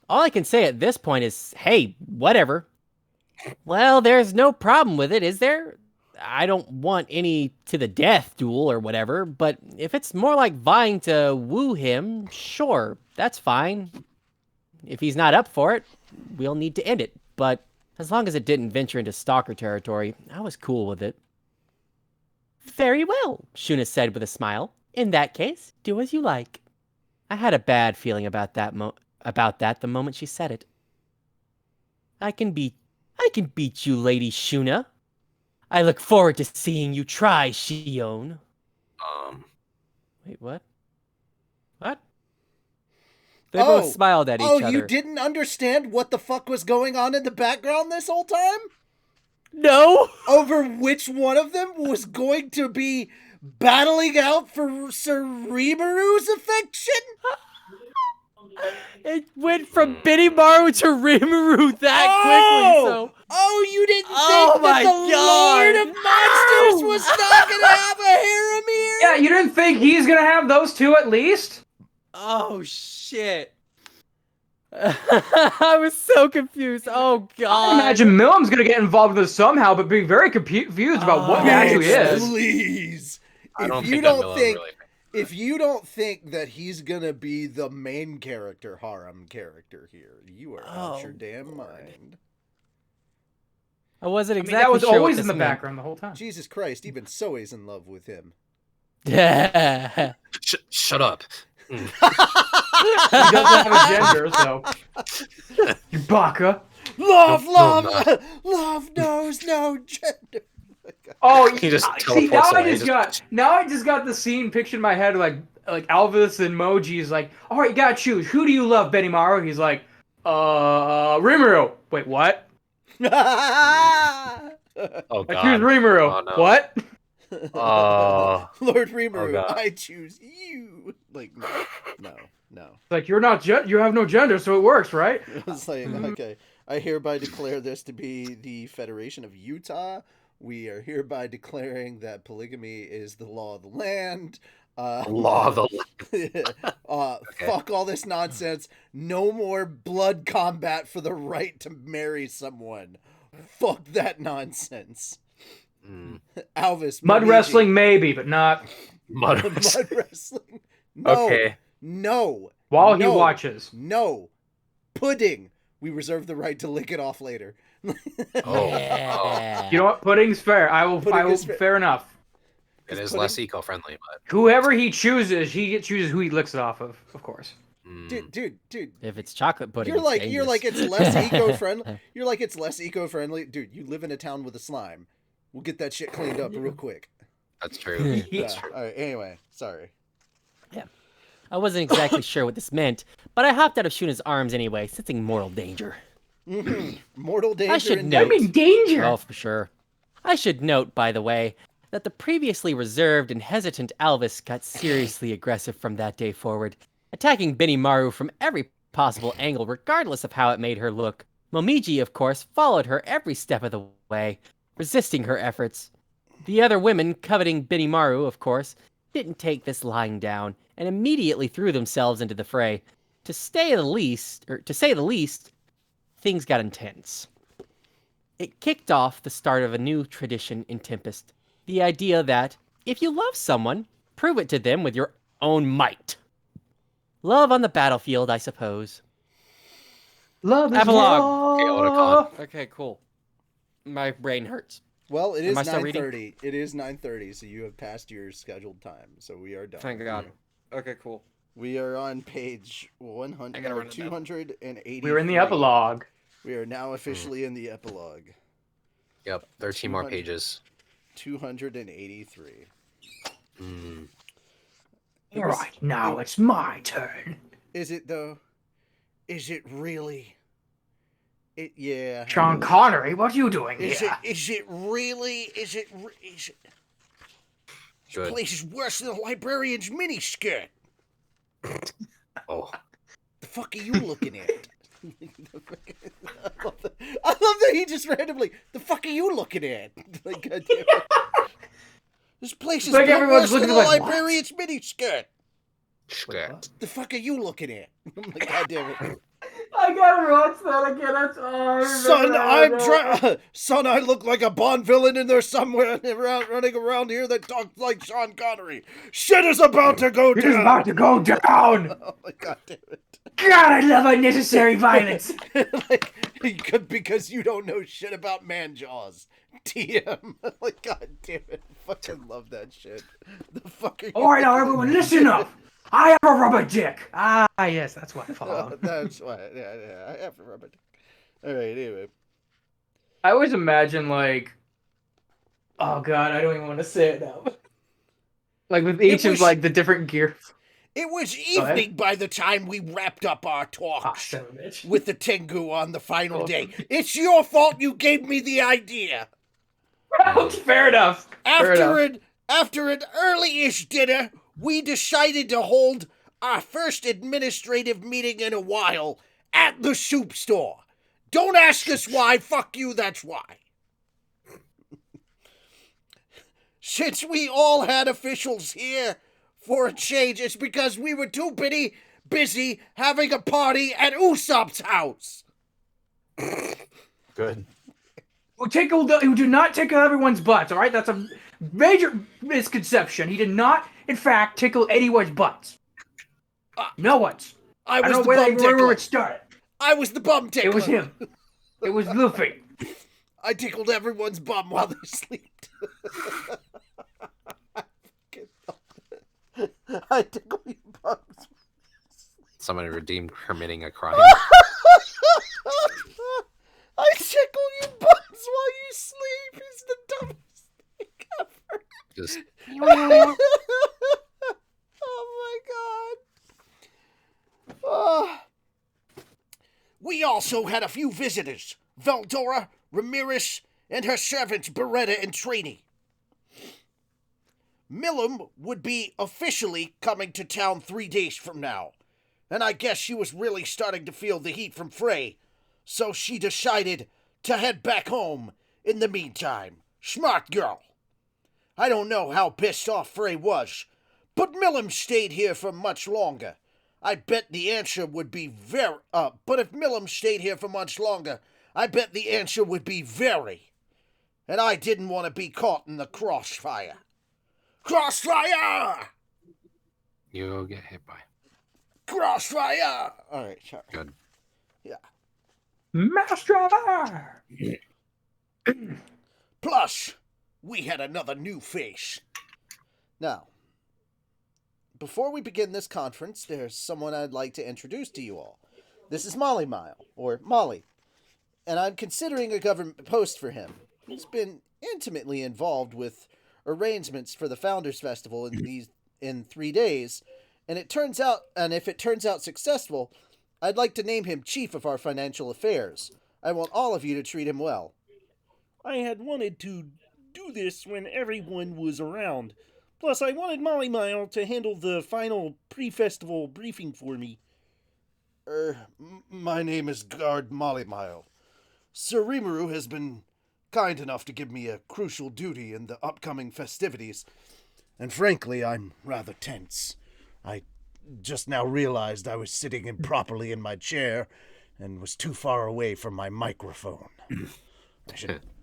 All I can say at this point is, hey, whatever. Well, there's no problem with it, is there? I don't want any to the death duel or whatever, but if it's more like vying to woo him, sure, that's fine. If he's not up for it, we'll need to end it. But as long as it didn't venture into stalker territory, I was cool with it. Very well, Shuna said with a smile. In that case, do as you like. I had a bad feeling about that the moment she said it. I can beat you, Lady Shuna. I look forward to seeing you try, Shion. Wait, what? What? They both smiled at each other. Oh, you didn't understand what the fuck was going on in the background this whole time? No! Over which one of them was going to be battling out for Sir Rimuru affection? It went from Benimaru to Rimuru that quickly, so... Oh, you didn't Oh think my that the God. Lord of Monsters was not going to have a harem here? yeah, you didn't think he's gonna have those 2 at least? Oh, shit. I was so confused. Oh, God. I imagine Millam's gonna get involved with this somehow, but being very confused about what it actually is. Please. I don't If you think that don't Miller think... really. If you don't think that he's gonna be the main character, harem character here, you are out your damn mind. I wasn't I mean, exactly that was sure what always this in the meant. background the whole time. Jesus Christ, even Soe's in love with him. Yeah. Shut up. He doesn't have a gender, so. You baka. Love, No, love, love knows no gender. Oh, He just see, teleports now I away, just got the scene pictured in my head, like Alvis and Moji's like, all right, you gotta choose. Who do you love, Benimaru? He's like, Rimuru. Wait, what? Oh I choose god. Rimuru. Oh, no. What? Oh. Lord Rimuru, God. I choose you. Like, no. Like, you're not you have no gender, so it works, right? It's like, okay, I hereby declare this to be the Federation of Utah. We are hereby declaring that polygamy is the law of the land. Law of the Okay. Fuck all this nonsense. No more blood combat for the right to marry someone. Fuck that nonsense. Alvis. Mud Momiji. wrestling, maybe, but not. Mud Mud wrestling. No. Okay. No. While no, he watches. No. Pudding. We reserve the right to lick it off later. Yeah. You know what? Pudding's fair. I will. Pudding is Fair enough. It is pudding- less eco-friendly, but Whoever he chooses, chooses who he licks it off of course. Dude. If it's chocolate pudding, You're it's like dangerous. it's less eco-friendly. You're like it's less eco-friendly. Dude, you live in a town with a slime. We'll get that shit cleaned up real quick. that's true. Yeah. That's true. All right, anyway, sorry. I wasn't exactly sure what this meant, but I hopped out of Shuna's arms anyway, sensing mortal danger. Mortal danger. I should and- note. I'm in danger. Oh, for sure. I should note, by the way, that the previously reserved and hesitant Alvis got seriously aggressive from that day forward, attacking Benimaru from every possible angle, regardless of how it made her look. Momiji, of course, followed her every step of the way, resisting her efforts. The other women, coveting Benimaru, of course, didn't take this lying down and immediately threw themselves into the fray. To say the least, things got intense. It kicked off the start of a new tradition in Tempest. The idea that, if you love someone, prove it to them with your own might. Love on the battlefield, I suppose. Love is Epilogue. war. Okay, cool. My brain hurts. Well, it Am is I still reading? 9:30. It is 9:30, so you have passed your scheduled time. So we are done. Thank God. Okay, cool. We are on page 100 I gotta or run it down. 280. We're in the epilogue. We are now officially in the epilogue. Yep, 13 more 200. pages. 283. All right, now it's my turn. Is it though? Is it really? Yeah. Sean Connery, what are you doing Is here? Is it really? Is it? This Good. place is worse than a librarian's miniskirt. Oh, The fuck are you looking at? I love that he just randomly. The fuck are you looking at? Like, God damn it. This place is Like built everyone's worse than looking a like, librarian's miniskirt. skirt. The fuck are you looking at? I'm like, God damn it. I gotta watch that again. That's all. Son, I look like a Bond villain in there somewhere running around here that talks like Sean Connery. Shit is about to go It is down. about to go down. Oh my God damn it. God, I love unnecessary violence. Like, because you don't know shit about man jaws. TM. Like, God damn it. Fucking love that shit. The fuck are you All right, now everyone, listen up. I have a rubber dick. Ah, yes, that's what I Oh, followed. that's why. Yeah. I have to remember. All right, anyway. I always imagine like, oh god, I don't even want to say it now. Like with each was- of like the different gear. It was ahead. evening by the time we wrapped up our Ah, talk son of a bitch. with the Tengu on the final Oh. day. It's your fault you gave me the idea. Fair enough. Fair enough. After an early-ish dinner, we decided to hold our first administrative meeting in a while at the soup store. Don't ask us why. Fuck you, that's why. Since we all had officials here for a change, it's because we were too busy having a party at Usopp's house. Good. Who do not tickle everyone's butts, all right? That's a major misconception. He did not, in fact, tickle anyone's butts. No one's. I I was don't the know bum where tickler. it started. I was the bum tickler. It was him. It was Luffy. I tickled everyone's bum while they slept. I tickle your bums. Somebody redeemed committing a crime. I tickle your bums while you sleep. It's the dumbest thing ever. Just Oh my god. We also had a few visitors. Veldora, Ramirez, and her servants Beretta and Trini. Millum would be officially coming to town 3 days from now, and I guess she was really starting to feel the heat from Frey, so she decided to head back home in the meantime. Smart girl. I don't know how pissed off Frey was, but Millum stayed here for much longer. I bet the answer would be very, but if Millum stayed here for much longer, I bet the answer would be very. And I didn't want to be caught in the crossfire. Crossfire! You'll get hit by. Crossfire! Alright, sorry. Good. Yeah. Mass driver! Plus, we had another new face. Now, before we begin this conference, there's someone I'd like to introduce to you all. This is Molly Mile, or Molly, and I'm considering a government post for him. He's been intimately involved with arrangements for the Founders Festival in 3 days, and if it turns out successful, I'd like to name him chief of our financial affairs. I want all of you to treat him well. I had wanted to do this when everyone was around. Plus, I wanted Molly Mile to handle the final pre-festival briefing for me. My name is Guard Molly Mile. Sir Rimuru has been kind enough to give me a crucial duty in the upcoming festivities, and frankly, I'm rather tense. I just now realized I was sitting improperly in my chair and was too far away from my microphone.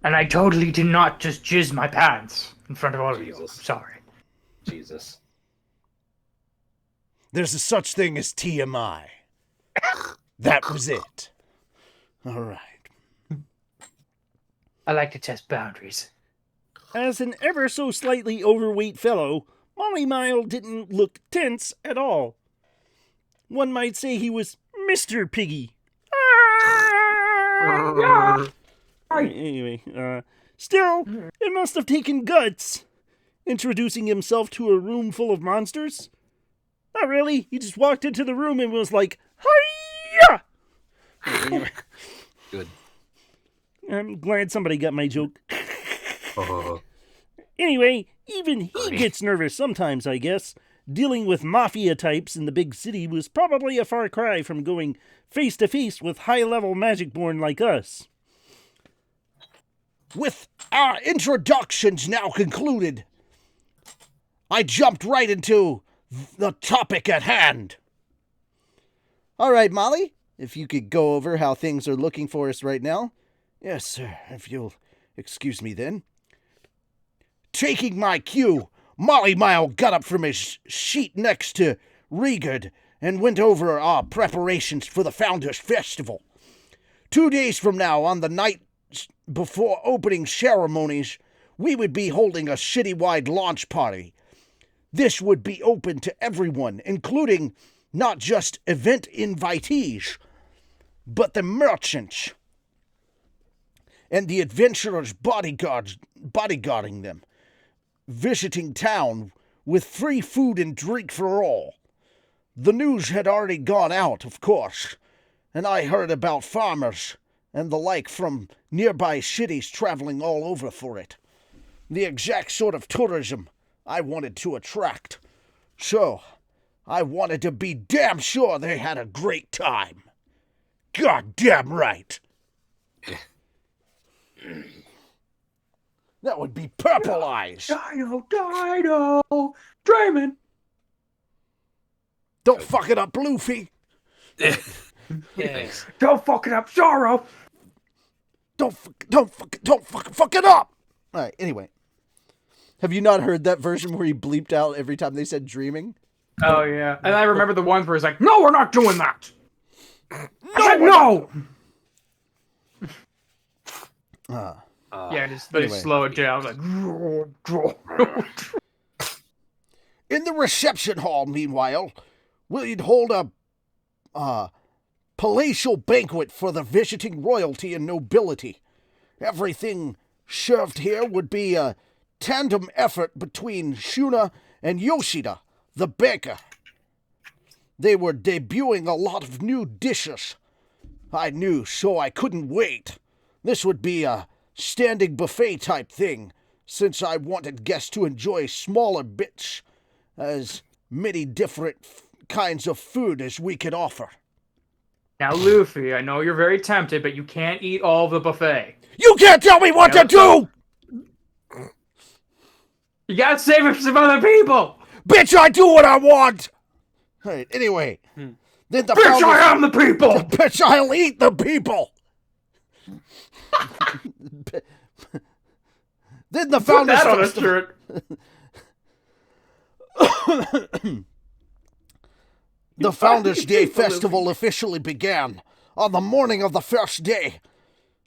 And I totally did not just jizz my pants in front of all of you. Jesus. Sorry. Jesus. There's a such thing as TMI. That was it. All right. I like to test boundaries. As an ever so slightly overweight fellow, Molly Mile didn't look tense at all. One might say he was Mr. Piggy. Anyway, still, it must have taken guts introducing himself to a room full of monsters. Not really. He just walked into the room and was like, "Hiya!" Good. I'm glad somebody got my joke. Oh. Anyway, even he gets nervous sometimes, I guess. Dealing with mafia types in the big city was probably a far cry from going face to face with high-level magic-born like us. With our introductions now concluded, I jumped right into the topic at hand. All right, Molly, if you could go over how things are looking for us right now. Yes, sir, if you'll excuse me then. Taking my cue, Molly Mile got up from his seat next to Regard and went over our preparations for the Founders Festival. 2 days from now, on the night before opening ceremonies, we would be holding a citywide launch party. This would be open to everyone, including not just event invitees, but the merchants and the adventurers bodyguarding them, visiting town with free food and drink for all. The news had already gone out, of course, and I heard about farmers and the like from nearby cities traveling all over for it. The exact sort of tourism I wanted to attract. So, I wanted to be damn sure they had a great time. God damn right. That would be Purple Eyes. Dino, Draymond. Don't fuck it up, Luffy. Thanks. Don't fuck it up, Zoro. Don't fuck it up. All right, anyway. Have you not heard that version where he bleeped out every time they said dreaming? Oh, yeah. And I remember the ones where he's like, no, we're not doing that. No! Yeah, just they anyway. slow it down. Like, In the reception hall, meanwhile, we'd hold a palatial banquet for the visiting royalty and nobility. Everything served here would be a tandem effort between Shuna and Yoshida, the baker. They were debuting a lot of new dishes. I knew, so I couldn't wait. This would be a standing buffet type thing, since I wanted guests to enjoy smaller bits, as many different kinds of food as we could offer. Now, Luffy, I know you're very tempted, but you can't eat all of the buffet. You can't tell me what to do! You gotta save it for some other people! Bitch, I do what I want! Alright, anyway. Then the Bitch, founders- I am the people! Bitch, I'll eat the people! Then the Put founders that on a festival- shirt. The Founders' Day festival officially began. On the morning of the first day,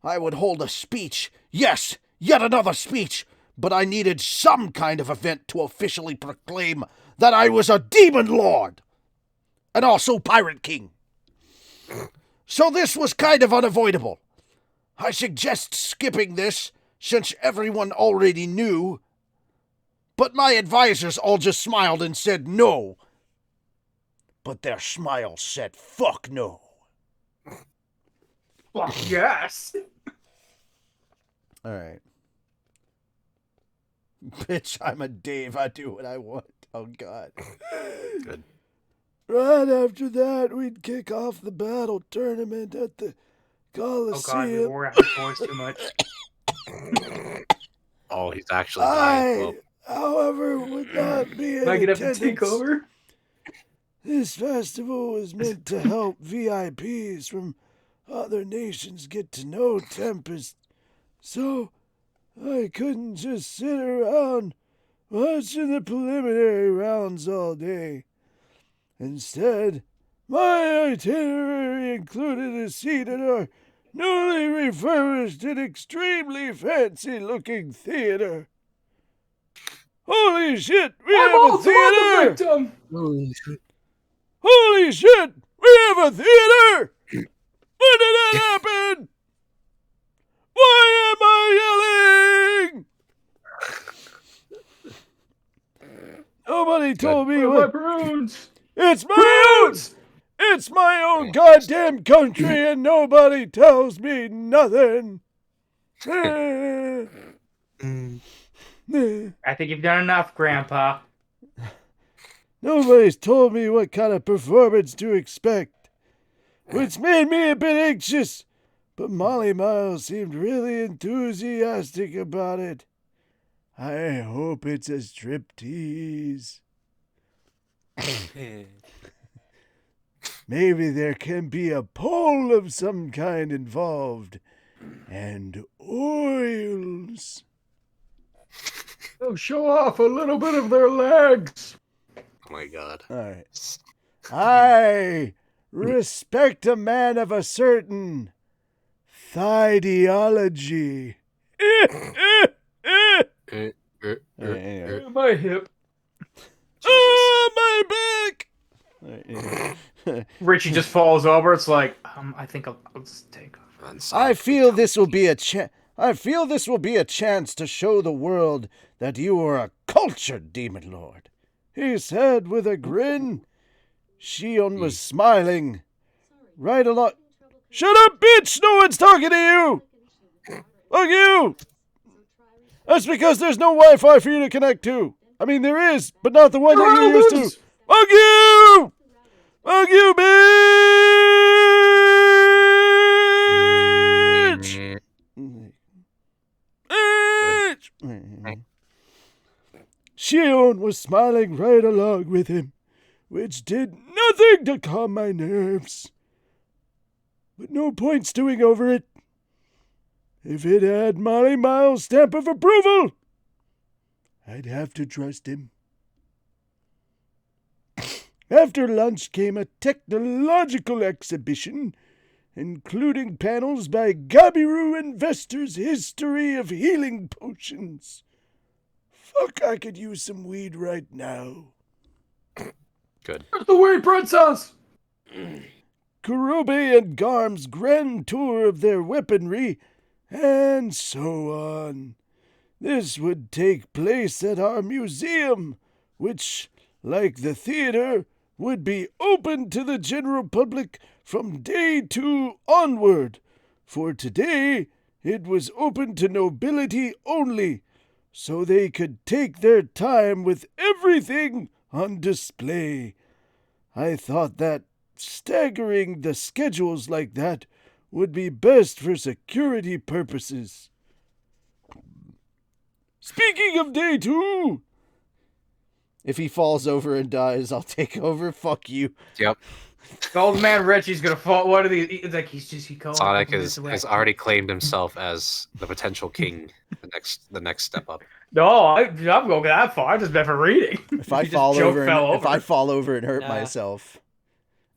I would hold a speech. Yes, yet another speech. But I needed some kind of event to officially proclaim that I was a demon lord. And also pirate king. So this was kind of unavoidable. I suggest skipping this, since everyone already knew. But my advisors all just smiled and said no. But their smile said, fuck no. Fuck yes. All right. Bitch, I'm a Dave. I do what I want. Oh, God. Good. Right after that, we'd kick off the battle tournament at the Oh god, Coliseum. we wore out the voice too much. Oh, he's actually dying. I, however, would not be in Am I gonna have to attendance. take over? This festival was meant to help VIPs from other nations get to know Tempest, so I couldn't just sit around watching the preliminary rounds all day. Instead, my itinerary included a seat at our newly refurbished and extremely fancy-looking theater. Holy shit, we I'm have a also the theater! victim! Holy shit! We have a theater! When did that happen? Why am I yelling? Nobody told me Where are my what. prunes? It's my own! It's my own goddamn country and nobody tells me nothing. I think you've done enough, Grandpa. Nobody's told me what kind of performance to expect, which made me a bit anxious, but Molly Miles seemed really enthusiastic about it. I hope it's a striptease. Maybe there can be a pole of some kind involved, and oils. They'll show off a little bit of their legs. Oh my god. All right. I respect a man of a certain ideology. My hip. Oh, my back! Richie just falls over. It's like, I think I'll just take off. I feel this will be a chance to show the world that you are a cultured demon lord. He said with a grin. Shion was smiling. Right along. Shut up, bitch! No one's talking to you! Fuck you! That's because there's no Wi-Fi for you to connect to. I mean, there is, but not the one that you're used to. Fuck you! Fuck you, bitch! Bitch! Shion was smiling right along with him, which did nothing to calm my nerves. But no point stewing over it. If it had Molly Miles' stamp of approval, I'd have to trust him. After lunch came a technological exhibition, including panels by Gabiru Investors' History of Healing Potions. Fuck, I could use some weed right now. Good. Where's the weed princess? Kurube and Garm's grand tour of their weaponry, and so on. This would take place at our museum, which, like the theater, would be open to the general public from day 2 onward. For today, it was open to nobility only, so they could take their time with everything on display. I thought that staggering the schedules like that would be best for security purposes. Speaking of day 2, If he falls over and dies, I'll take over. Fuck you. Yep. The old man Richie's gonna fall. What are these? It's like he called. Sonic has already claimed himself as the potential king. The next step up. No, I'm going that far. I just meant for reading. If I He just fall joke over, fell if I fall over and hurt myself,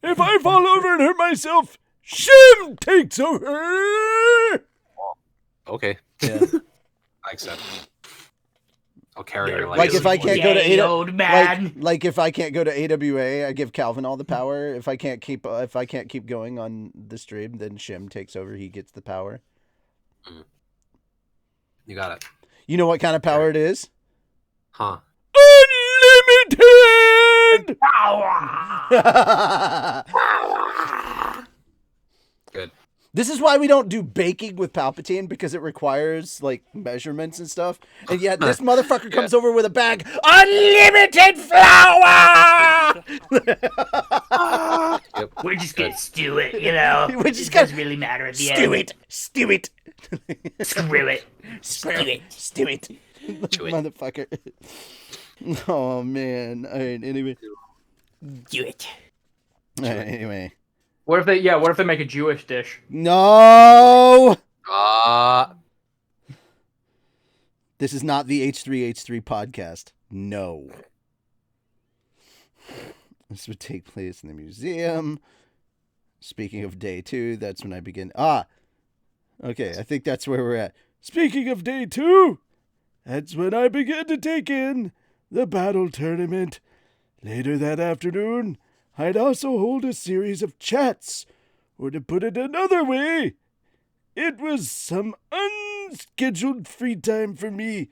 if I fall over and hurt myself, Shim takes over. Okay, yeah. I accept. I'll carry your Like if I can't go to Yay, old man. like if I can't go to AWA, I give Calvin all the power. If I can't keep going on the stream, then Shim takes over. He gets the power. You got it. You know what kind of power it is? Huh. Unlimited. Good. This is why we don't do baking with Palpatine, because it requires like measurements and stuff. And yet this motherfucker comes over with a bag, unlimited flour. Yep. We're just gonna stew it, you know. We're just It gonna doesn't really matter at the stew end. stew it. Screw it. Stew it. Chew it. Motherfucker. Oh man. All right. Anyway. Do it. All right, anyway. What if they make a Jewish dish? No. This is not the H3H3 podcast. No. This would take place in the museum. Speaking of day 2, that's when I begin. Okay, I think that's where we're at. Speaking of day 2, that's when I began to take in the battle tournament. Later that afternoon, I'd also hold a series of chats, or to put it another way, it was some unscheduled free time for me.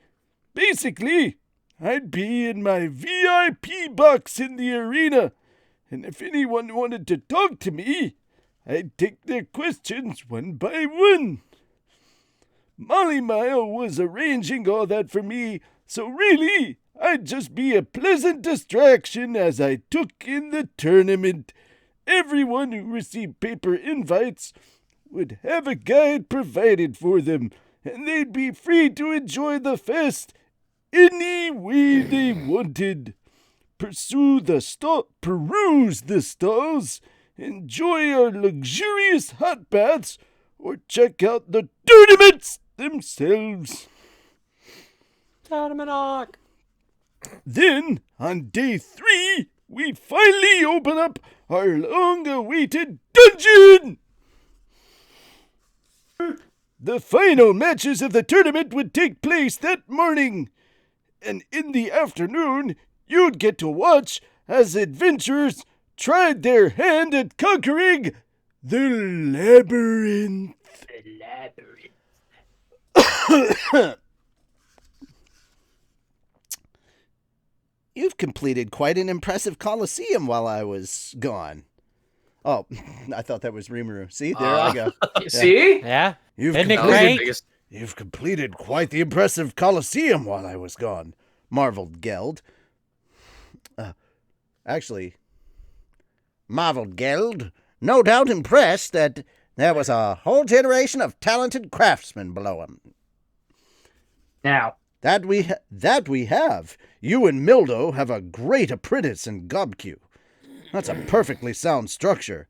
Basically, I'd be in my VIP box in the arena, and if anyone wanted to talk to me, I'd take their questions one by one. Molly Mile was arranging all that for me, so really, I'd just be a pleasant distraction as I took in the tournament. Everyone who received paper invites would have a guide provided for them, and they'd be free to enjoy the fest any way they wanted. Peruse the stalls, enjoy our luxurious hot baths, or check out the tournaments themselves. Tournament. Then, on day 3, we'd finally open up our long-awaited dungeon! The final matches of the tournament would take place that morning, and in the afternoon, you'd get to watch as adventurers tried their hand at conquering the labyrinth. You've completed quite an impressive Colosseum while I was gone. Oh, I thought that was Rimuru. See, there I go. See? Yeah. You've Isn't it completed, great? you've completed quite the impressive Colosseum while I was gone, marveled Geld. Marveled Geld, no doubt impressed that there was a whole generation of talented craftsmen below him. Now, That we have. You and Mildo have a great apprentice in Gobq. That's a perfectly sound structure.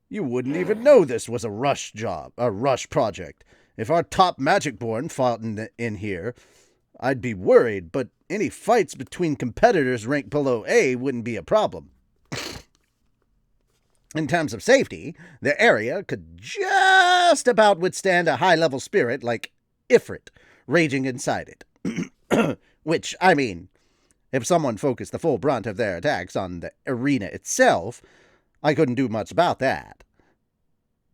You wouldn't even know this was a rush project. If our top Magicborn fought in here, I'd be worried, but any fights between competitors ranked below A wouldn't be a problem. In terms of safety, the area could just about withstand a high-level spirit like Ifrit raging inside it. Which, I mean, if someone focused the full brunt of their attacks on the arena itself, I couldn't do much about that.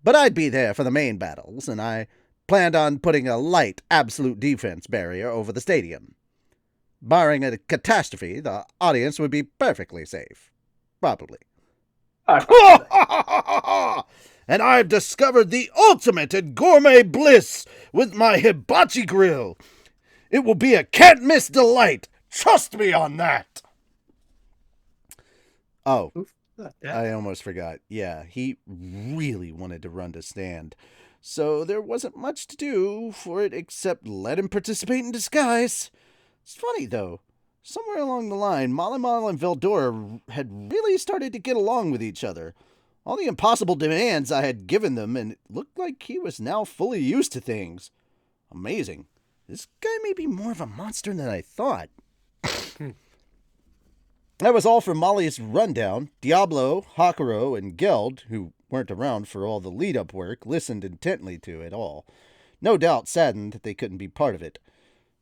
But I'd be there for the main battles, and I planned on putting a light absolute defense barrier over the stadium. Barring a catastrophe, the audience would be perfectly safe. Probably. And I've discovered the ultimate in gourmet bliss with my hibachi grill. It will be a can't-miss delight. Trust me on that. Oh, I almost forgot. Yeah, he really wanted to run to stand. So there wasn't much to do for it except let him participate in disguise. It's funny, though. Somewhere along the line, Malamala and Veldora had really started to get along with each other. All the impossible demands I had given them, and it looked like he was now fully used to things. Amazing. This guy may be more of a monster than I thought. That was all for Molly's rundown. Diablo, Hakuro, and Geld, who weren't around for all the lead-up work, listened intently to it all. No doubt saddened that they couldn't be part of it.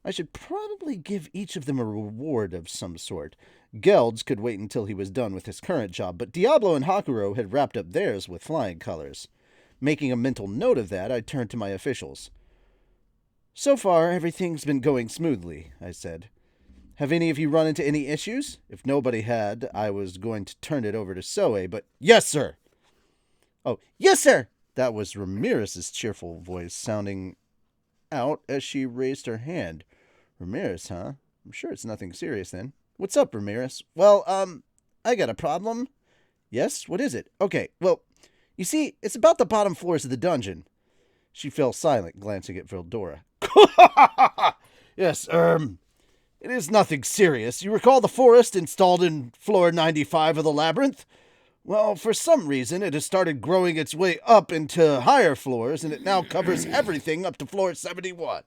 I should probably give each of them a reward of some sort. Geld's could wait until he was done with his current job, but Diablo and Hakuro had wrapped up theirs with flying colors. Making a mental note of that, I turned to my officials. So far, everything's been going smoothly, I said. Have any of you run into any issues? If nobody had, I was going to turn it over to Soe, but yes, sir! Oh, yes, sir! That was Ramirez's cheerful voice sounding out as she raised her hand. Ramirez, huh? I'm sure it's nothing serious then. What's up, Ramirez? Well, I got a problem. Yes? What is it? Okay, well, you see, it's about the bottom floors of the dungeon. She fell silent, glancing at Veldora. Yes, it is nothing serious. You recall the forest installed in floor 95 of the labyrinth? Well, for some reason, it has started growing its way up into higher floors, and it now covers everything up to floor 71,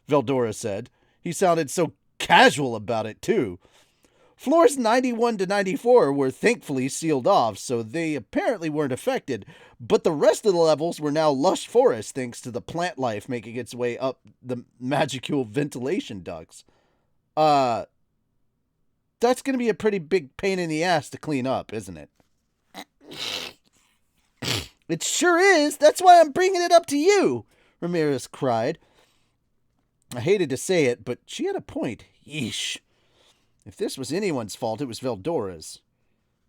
Veldora said. He sounded so casual about it, too. Floors 91 to 94 were thankfully sealed off, so they apparently weren't affected, but the rest of the levels were now lush forest thanks to the plant life making its way up the magical ventilation ducts. That's going to be a pretty big pain in the ass to clean up, isn't it? It sure is. That's why I'm bringing it up to you, Ramirez cried. I hated to say it, but she had a point. Yeesh. If this was anyone's fault, it was Veldora's.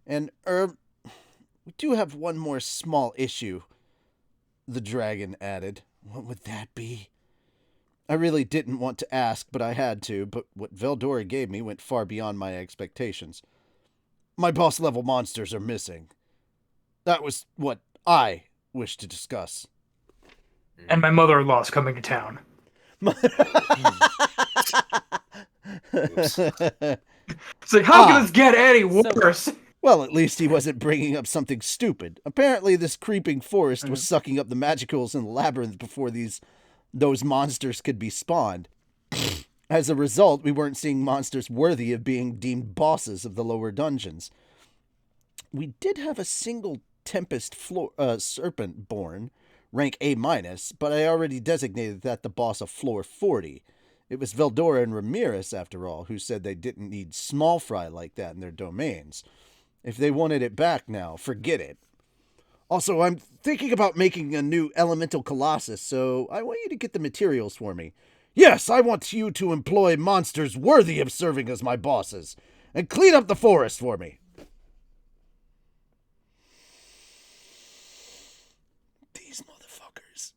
And, we do have one more small issue, the dragon added. What would that be? I really didn't want to ask, but I had to, but what Veldora gave me went far beyond my expectations. My boss-level monsters are missing. That was what I wished to discuss. And my mother-in-law's coming to town. It's like, how can this get any worse? Well, at least he wasn't bringing up something stupid. Apparently, this creeping forest was sucking up the magicals in the labyrinth before those monsters could be spawned. As a result, we weren't seeing monsters worthy of being deemed bosses of the lower dungeons. We did have a single Tempest Serpent born, rank A-, but I already designated that the boss of floor 40. It was Veldora and Ramirez, after all, who said they didn't need small fry like that in their domains. If they wanted it back now, forget it. Also, I'm thinking about making a new elemental colossus, so I want you to get the materials for me. Yes, I want you to employ monsters worthy of serving as my bosses, and clean up the forest for me. These motherfuckers.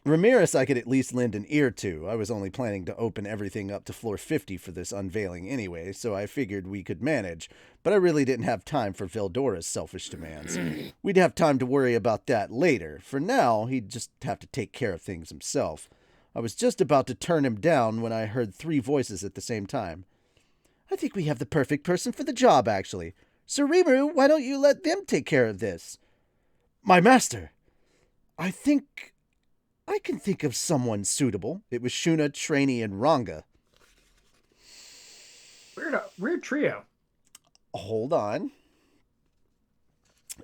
Ramirez I could at least lend an ear to. I was only planning to open everything up to floor 50 for this unveiling anyway, so I figured we could manage, but I really didn't have time for Veldora's selfish demands. We'd have time to worry about that later. For now, he'd just have to take care of things himself. I was just about to turn him down when I heard 3 voices at the same time. I think we have the perfect person for the job, actually. Sir Rimuru, why don't you let them take care of this? My master, I think I can think of someone suitable. It was Shuna, Trainee, and Ranga. Weird trio. Hold on.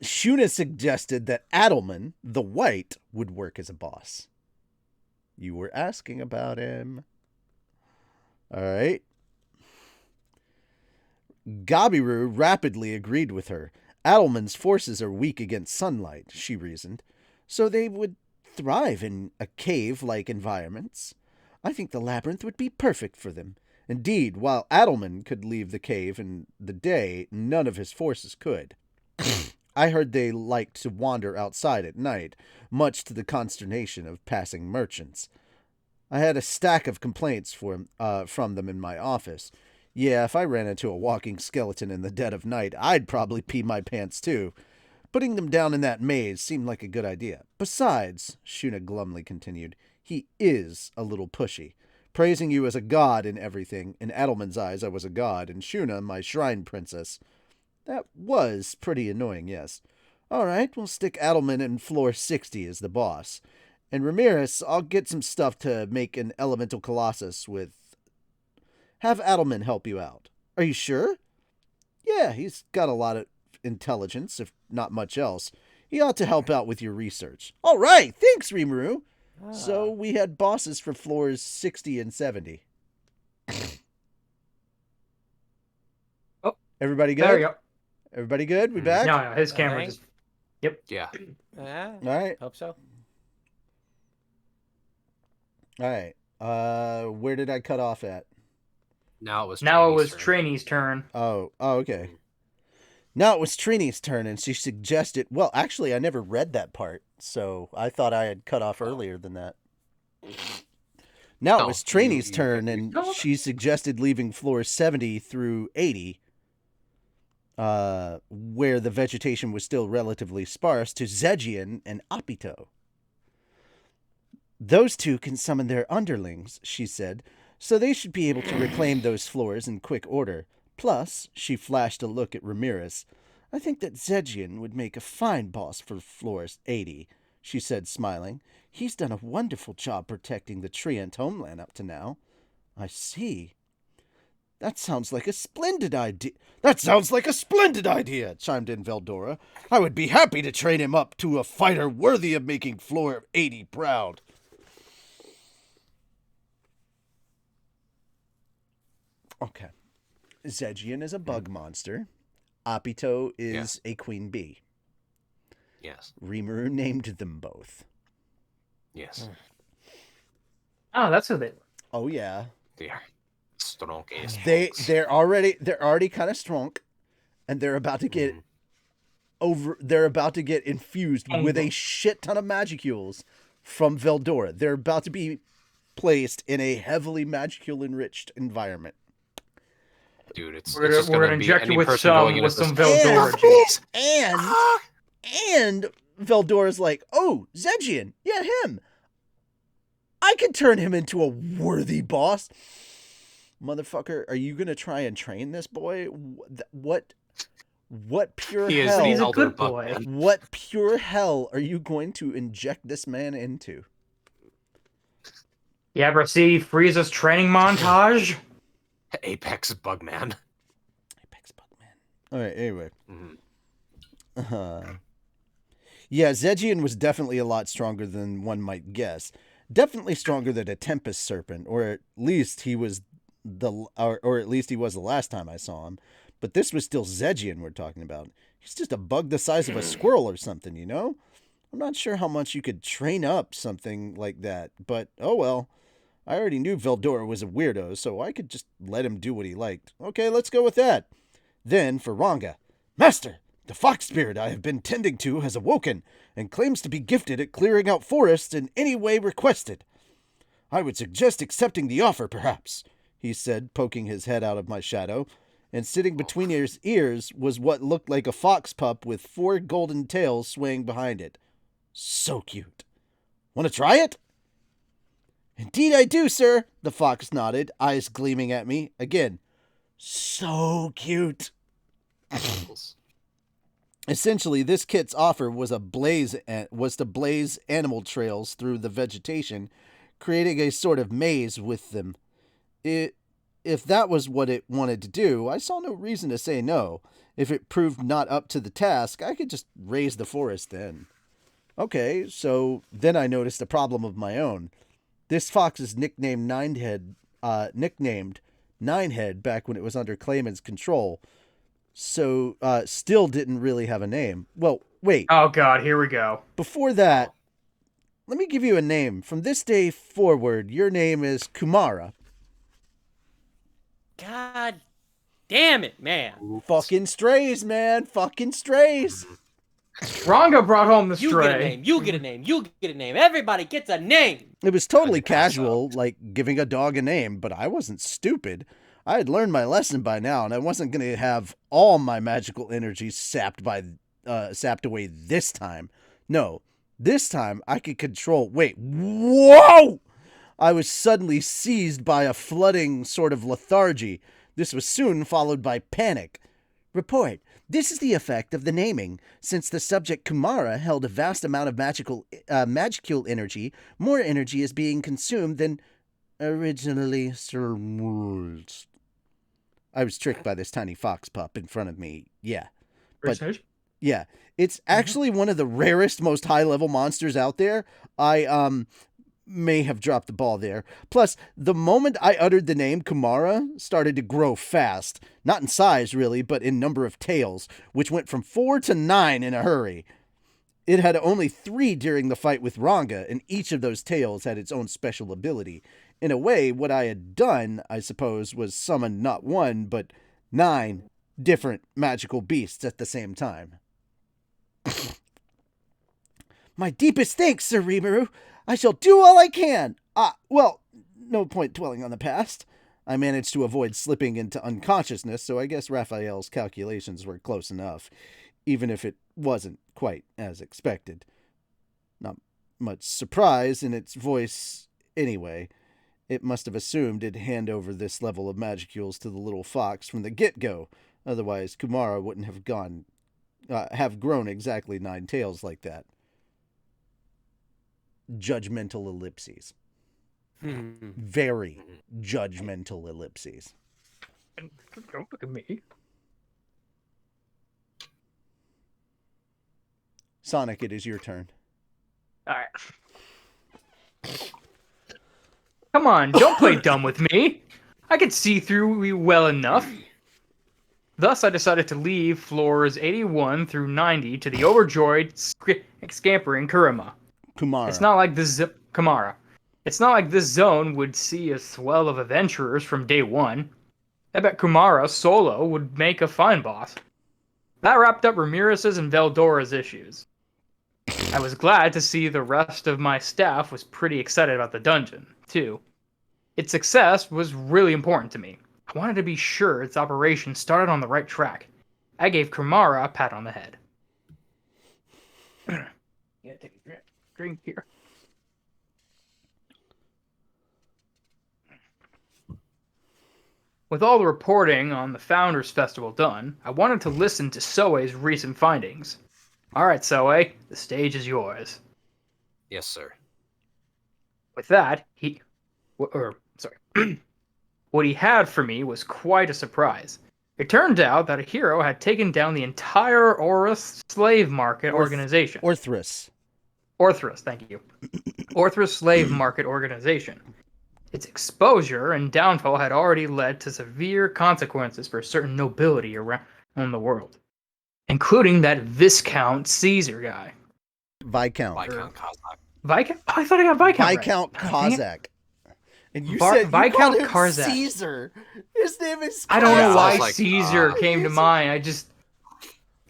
Shuna suggested that Adelman, the White, would work as a boss. You were asking about him. All right. Gabiru rapidly agreed with her. Adelman's forces are weak against sunlight, she reasoned, so they would thrive in a cave-like environments. I think the labyrinth would be perfect for them. Indeed, while Adelman could leave the cave in the day, none of his forces could. I heard they liked to wander outside at night, much to the consternation of passing merchants. I had a stack of complaints from them in my office. Yeah, if I ran into a walking skeleton in the dead of night, I'd probably pee my pants too. Putting them down in that maze seemed like a good idea. Besides, Shuna glumly continued, he is a little pushy. Praising you as a god in everything. In Adelman's eyes, I was a god, and Shuna, my shrine princess. That was pretty annoying, yes. All right, we'll stick Adelman in floor 60 as the boss. And Ramirez, I'll get some stuff to make an elemental colossus with. Have Adelman help you out. Are you sure? Yeah, he's got a lot of intelligence, if not much else. He ought to help out with your research. All right, thanks, Rimuru. So we had bosses for floors 60 and 70. Oh, everybody good? there we go. Everybody good? We back? No, his camera Alright. just. Yep. Yeah. Ah, All right. hope so. All right. Where did I cut off at? Now it was. Now it Trini's was turn. Trini's turn. Oh, okay. Now it was Trini's turn, and she suggested. Well, actually, I never read that part, so I thought I had cut off earlier than that. Now it No, was Trini's you- turn, and she suggested leaving floors 70 through 80, where the vegetation was still relatively sparse, to Zegian and Apito. Those two can summon their underlings, she said, so they should be able to reclaim those floors in quick order. Plus, she flashed a look at Ramirez. I think that Zegian would make a fine boss for floors 80, she said, smiling. He's done a wonderful job protecting the Trient homeland up to now. I see. That sounds like a splendid idea. That sounds like a splendid idea, chimed in Veldora. I would be happy to train him up to a fighter worthy of making floor 80 proud. Okay. Zegian is a bug monster. Apito is a queen bee. Yes. Rimuru named them both. Yes. Oh, that's who they were. Oh yeah. They are strong as folks. They're already kind of strong, and they're about to get they're about to get infused with a shit ton of magicules from Veldora. They're about to be placed in a heavily magicule enriched environment. Dude, it's We're just gonna gonna be inject any you with person going some in with as this- some Veldora And- juice. And Veldora's like, oh, Zegian, yeah, him. I could turn him into a worthy boss. Motherfucker, are you gonna try and train this boy? What pure He is hell? the He's a elder good boy. Buckman. What pure hell are you going to inject this man into? You ever see Frieza's training montage? Apex Bugman. Apex Bugman. All right, anyway. Mhm. Yeah, Zegian was definitely a lot stronger than one might guess. Definitely stronger than a Tempest Serpent, or at least he was the last time I saw him. But this was still Zegian we're talking about. He's just a bug the size of a squirrel or something, you know? I'm not sure how much you could train up something like that, but oh well. I already knew Veldora was a weirdo, so I could just let him do what he liked. Okay, let's go with that. Then, for Ranga. Master, the fox spirit I have been tending to has awoken, and claims to be gifted at clearing out forests in any way requested. I would suggest accepting the offer, perhaps, he said, poking his head out of my shadow, and sitting between his ears was what looked like a fox pup with 4 golden tails swaying behind it. So cute. Want to try it? Indeed I do, sir, the fox nodded, eyes gleaming at me. Again, so cute. Essentially, this kit's offer was to blaze animal trails through the vegetation, creating a sort of maze with them. If that was what it wanted to do, I saw no reason to say no. If it proved not up to the task, I could just raise the forest then. Okay, so then I noticed a problem of my own. This fox is nicknamed Ninehead back when it was under Clayman's control. So, still didn't really have a name. Well, wait. Oh god, here we go. Before that, let me give you a name. From this day forward, your name is Kumara. God damn it, man. Fucking strays, man. Fucking strays. Ranga brought home the You get a stray. name. You get a name. You get a name. Everybody gets a name. It was totally I pass casual, like giving a dog a name, but I wasn't stupid. I had learned my lesson by now, and I wasn't going to have all my magical energy sapped away this time. No, this time I could control. Wait, whoa! I was suddenly seized by a flooding sort of lethargy. This was soon followed by panic. Report. This is the effect of the naming. Since the subject Kumara held a vast amount of magical energy, more energy is being consumed than originally surmised. I was tricked by this tiny fox pup in front of me. Yeah. But yeah, it's actually one of the rarest, most high-level monsters out there. I may have dropped the ball there. Plus, the moment I uttered the name, Kumara started to grow fast. Not in size, really, but in number of tails, which went from 4 to 9 in a hurry. It had only 3 during the fight with Ranga, and each of those tails had its own special ability. In a way, what I had done, I suppose, was summon not 1, but 9 different magical beasts at the same time. My deepest thanks, Sir Rimuru. I shall do all I can. Well, no point dwelling on the past. I managed to avoid slipping into unconsciousness, so I guess Raphael's calculations were close enough, even if it wasn't quite as expected. Not much surprise in its voice anyway. It must have assumed it'd hand over this level of magicules to the little fox from the get-go. Otherwise, Kumara wouldn't have grown exactly 9 tails like that. Judgmental ellipses. Very judgmental ellipses. Don't look at me. Sonic, it is your turn. All right. Come on, don't play dumb with me. I could see through you well enough. Thus, I decided to leave floors 81 through 90 to the overjoyed, scampering Kurama. Kumara. It's not like this Kamara. It's not like this zone would see a swell of adventurers from day one. I bet Kumara solo would make a fine boss. That wrapped up Ramirez's and Veldora's issues. I was glad to see the rest of my staff was pretty excited about the dungeon, too. Its success was really important to me. I wanted to be sure its operation started on the right track. I gave Kumara a pat on the head. Yeah, take a drink here. With all the reporting on the Founders Festival done, I wanted to listen to Soe's recent findings. Alright, Soe, the stage is yours. Yes, sir. With that, what he had for me was quite a surprise. It turned out that a hero had taken down the entire Orthus slave market organization. Orthrus, Thank you. Orthrus slave market organization. Its exposure and downfall had already led to severe consequences for certain nobility around the world, including that Viscount Caesar guy. Viscount. Viscount Kozak. Viscount? Oh, I thought I got Viscount right. Viscount Kozak. And you Var- said you Viscount called him Karzak. Caesar. His name is I don't know Yeah, I why was like, Caesar came to mind.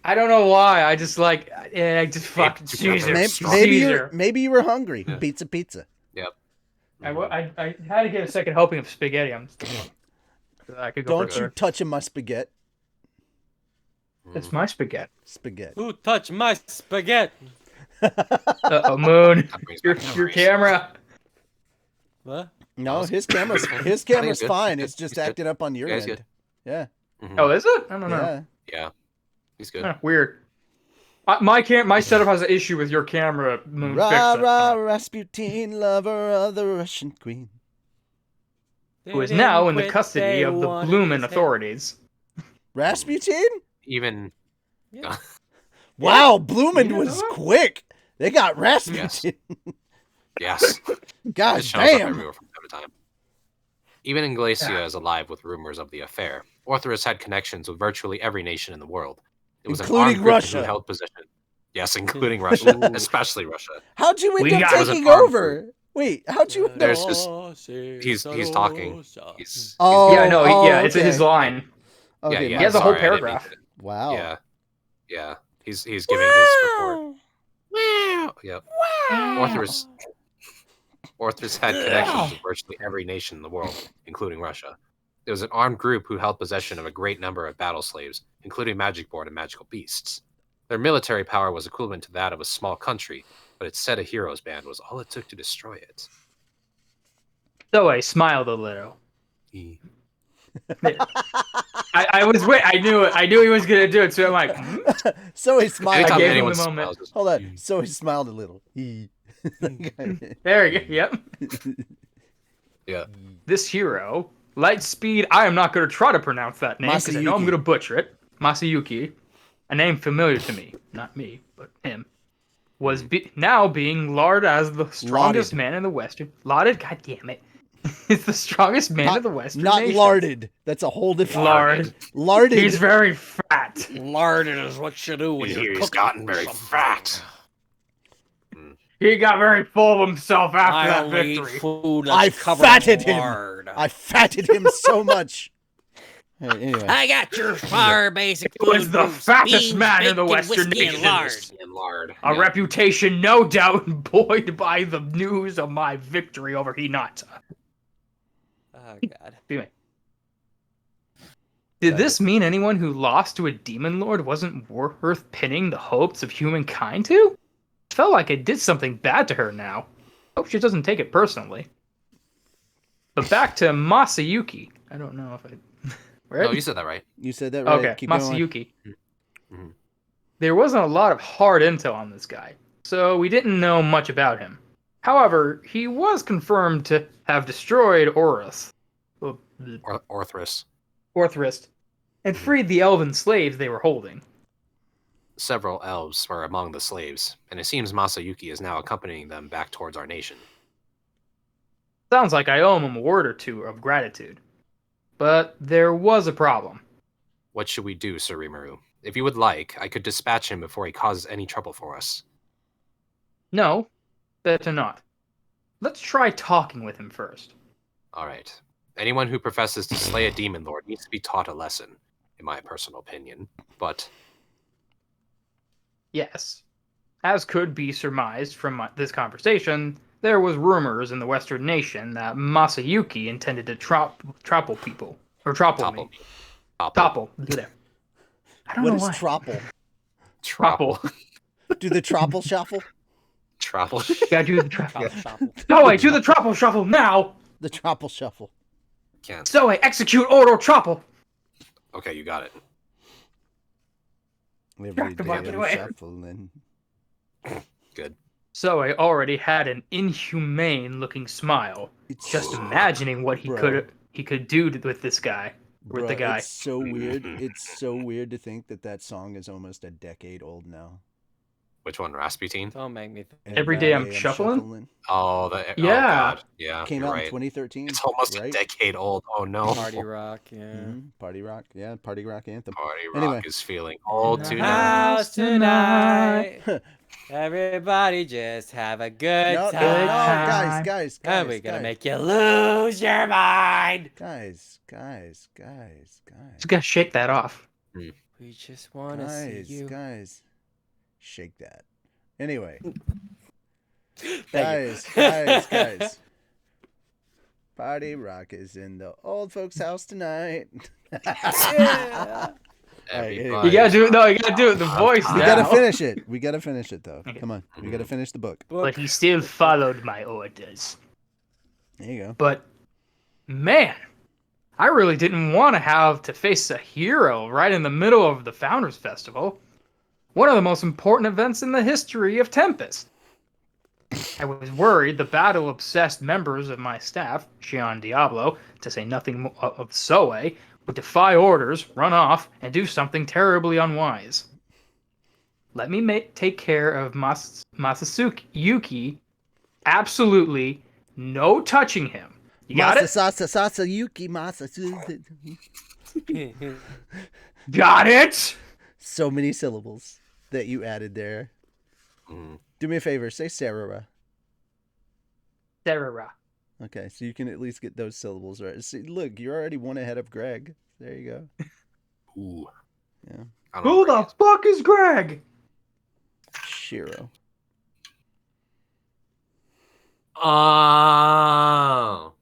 I don't know why. I just fucking Caesar. Maybe you were hungry. Yeah. Pizza. Yep. I had to get a second helping of spaghetti. I could go Don't for you touch my spaghetti. It's my spaghetti. Spaghetti. Who touched my spaghetti? Moon. That brings Your back your memories. camera. What? No, his camera's He's good. fine. He's It's good. just He's good. acting up on your Yeah, he's end. good. Yeah. Mhm. Oh, is it? I don't know. Yeah. Yeah. He's good. Huh, weird. My setup has an issue with your camera. Moon. Fix Rah it. rah Rasputin, lover of the Russian queen. Who is now in the custody of the Bloomin' authorities. Rasputin? Even Wow, Bloomin' You was know? quick. They got Rasputin. yes. God This shows up damn. everywhere from time to time. Even Inglacia is alive with rumors of the affair. Orthrus had connections with virtually every nation in the world. It was Including an armed group Russia. who held position. Yes, including Russia, especially Russia. How'd you We end up got- taking was an armed over? Wait, how'd you? There's just- He's talking. He's Oh, Yeah, no, oh, yeah, it's okay. his line. Okay, yeah, He has a whole sorry, I didn't mean paragraph. to- Wow. Yeah. He's giving his report. Wow. Yep. Orthros had connections with virtually every nation in the world, including Russia. It was an armed group who held possession of a great number of battle slaves, including magic-born and magical beasts. Their military power was equivalent to that of a small country, but its set of heroes band was all it took to destroy it. So I smiled a little. E. I was wait. I knew he was gonna do it. So I'm like, So he smiled. Anytime I gave him anyone the moment. smiles, it's, Hold on. So he smiled a little. there you go. Yep. Yeah. This hero, Lightspeed. I am not gonna try to pronounce that name because I know I'm Masayuki. gonna butcher it. Masayuki, a name familiar to me, not me, but him, was now being lauded as the strongest Lauded. man in the Western. Lauded. God damn it. He's the strongest man in the Western Not nations. larded. That's a whole different. Lard. Larded. He's very fat. Larded is what you do when He's you're cooking gotten very something. fat. He got very full of himself after I that only eat victory. food that's I covered fatted in him. lard. I fatted him so much. Hey, anyway. I got your fire basic He was food the groups, fattest beans, man in the bacon, Western whiskey, and nations. lard. And lard. A Yeah. reputation no doubt buoyed by the news of my victory over Hinata. Oh God. Did this mean anyone who lost to a demon lord wasn't worth pinning the hopes of humankind to? Felt like I did something bad to her now. Hope she doesn't take it personally. But back to Masayuki. I don't know if I... Right? No, you said that right. You said that right. Okay, Keep going. Masayuki. Mhm. There wasn't a lot of hard intel on this guy, so we didn't know much about him. However, he was confirmed to have destroyed Orthros, Orthros. and freed the elven slaves they were holding. Several elves were among the slaves, and it seems Masayuki is now accompanying them back towards our nation. Sounds like I owe him a word or two of gratitude. But there was a problem. What should we do, Sir Rimuru? If you would like, I could dispatch him before he causes any trouble for us. No, better not. Let's try talking with him first. All right. Anyone who professes to slay a demon lord needs to be taught a lesson, in my personal opinion. But Yes. As could be surmised from this conversation, there was rumors in the Western nation that Masayuki intended to topple people. Or topple me. Topple. There. I don't What know is why. tropple? Topple. Do the tropple shuffle? Travel. Gotta do the tropple. No, wait, do the topple shuffle now! The tropple shuffle. Can't. So I execute order topple. Okay, you got it. Every Back the day bucket I'm away. shuffling. Good. So I already had an inhumane looking smile, It's just imagining what he Bro. could do with this guy. With the Bruh, guy. It's so weird. It's so weird to think that song is almost a decade old now. Which one, Rasputin? Don't make me. Every day I'm shuffling? Oh, Yeah. Oh God. Yeah, Came you're out in right. 2013. It's almost right? a decade old. Oh no. Party rock. Yeah. Party rock. Yeah, party rock anthem. Party rock Anyway. is feeling old In the tonight. House tonight. Everybody just have a good No, time. guys. And we're gonna make you lose your mind. Guys. Just gotta shake that off. We just wanna see you. Guys. Shake that. Anyway. Thank guys. Party rock is in the old folks' house tonight. Yeah. Everybody. You gotta do it. No, you gotta do it. The voice. We now. gotta finish it. We gotta finish it though. Okay. Come on. We gotta finish the book. But he still followed my orders. There you go. But man, I really didn't want to have to face a hero right in the middle of the Founders Festival. One of the most important events in the history of Tempest. I was worried the battle-obsessed members of my staff, Xion Diablo, to say nothing of Soe, would defy orders, run off, and do something terribly unwise. Let me take care of Masayuki. Absolutely no touching him. You got it? Masayuki. Got it? So many syllables that you added there. Mm. Do me a favor. Say Sarah. Sarah. Okay, so you can at least get those syllables right. See, look, you're already one ahead of Greg. There you go. Ooh. Yeah. I don't know Who where he the is. fuck is Greg? Shiro. Oh.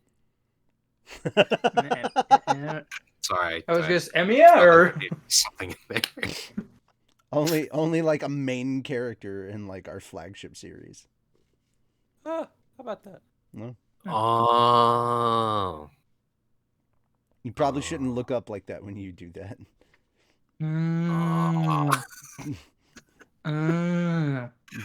Sorry. I was just Emiya or something in there. Only like a main character in like our flagship series. How about that? No, Oh. you probably shouldn't look up like that when you do that.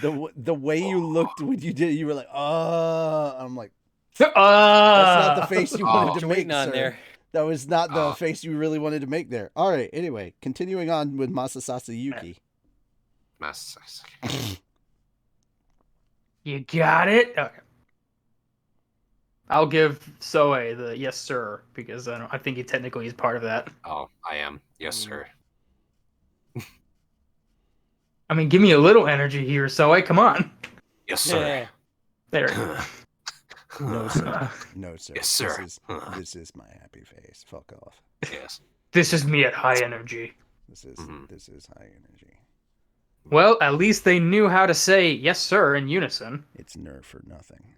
The way you looked when you did it, you were like, I'm like, that's not the face you wanted to You're make, waiting on sir. there. That was not the face you really wanted to make there. All right. Anyway, continuing on with Masasasa Yuki. You got it? Okay. I'll give Soe the yes, sir, because I think he technically is part of that. Oh, I am. Yes, sir. I mean, give me a little energy here, Soe. Come on. Yes, sir. There. No, sir. No, sir. Yes, sir. This is my happy face. Fuck off. Yes. This is me at high energy. This is high energy. Well, at least they knew how to say yes, sir in unison. It's nerf for nothing.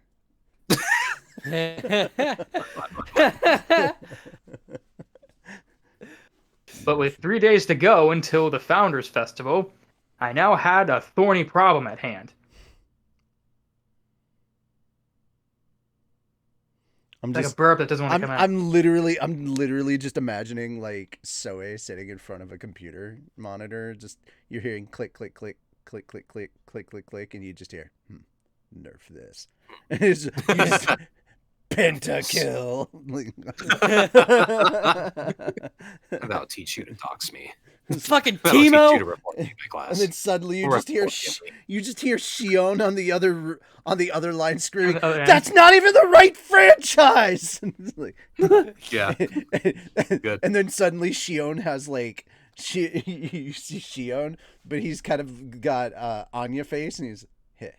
But with 3 days to go until the Founders Festival, I now had a thorny problem at hand. It's like a burp that doesn't want to come out. I'm literally just imagining like Soe sitting in front of a computer monitor. Just you're hearing click, click, click, click, click, click, click, click, click, and you just hear nerf this. And it's just pentakill. That'll teach you to dox me. Fucking That'll teach you Timo. to report me in my class. And then suddenly you Or just hear report me. Shion on the other line screaming, Oh, yeah. "That's not even the right franchise!" It's like, Yeah. Good. And then suddenly Shion has like you see Shion, but he's kind of got Anya face, and he's hey.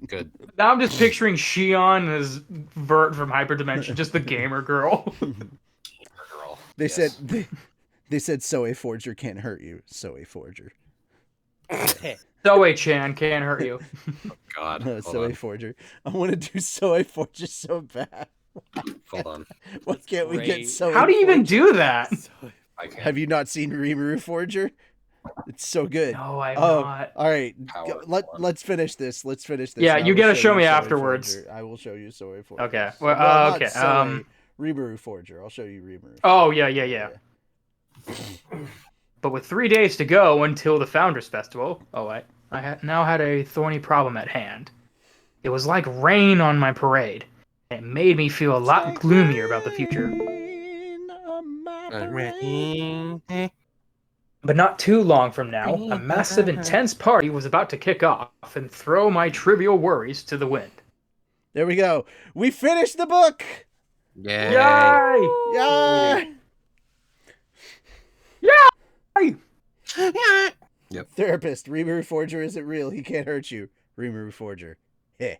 Good. Now I'm just picturing Shion as Vert from Hyperdimension, just the gamer girl. Girl. They Yes. said Soe Forger can't hurt you. Soe Forger. Soe-chan can't hurt you. God. No, Hold Soe on. Forger. I want to do Soe Forger so bad. Hold on. Why can't we get Great. Soe How do you even Forger? do that? I can't. Have you not seen Rimuru Forger? It's so good. No, I'm Oh, not. all right. Power Let's finish this. Let's finish this. Yeah, and I you will gotta show me Soe afterwards. Forger. I will show you Soe Forger. Okay. Well, not okay. Soe, Rimuru Forger. I'll show you Rimuru. Oh, yeah. But with 3 days to go until the Founders Festival, I now had a thorny problem at hand. It was like rain on my parade. It made me feel a lot gloomier about the future. But not too long from now, a massive, intense party was about to kick off and throw my trivial worries to the wind. There we go. We finished the book. Yay. Yay! Yay! Yay! Therapist, Rimuru Forger isn't real. He can't hurt you. Rimuru Forger. Heh.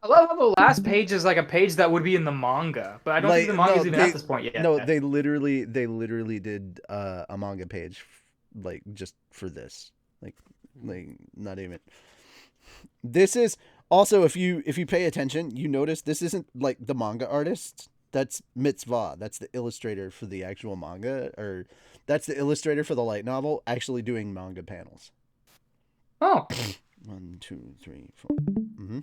I love how the last page is like a page that would be in the manga, but I don't think the manga's even at this point yet. No, they literally did a manga page, like just for this, like not even. This is also if you pay attention, you notice this isn't like the manga artist. That's Mitzvah. That's the illustrator for the actual manga, or that's the illustrator for the light novel, actually doing manga panels. Oh. 1, 2, 3, 4. Mm-hmm.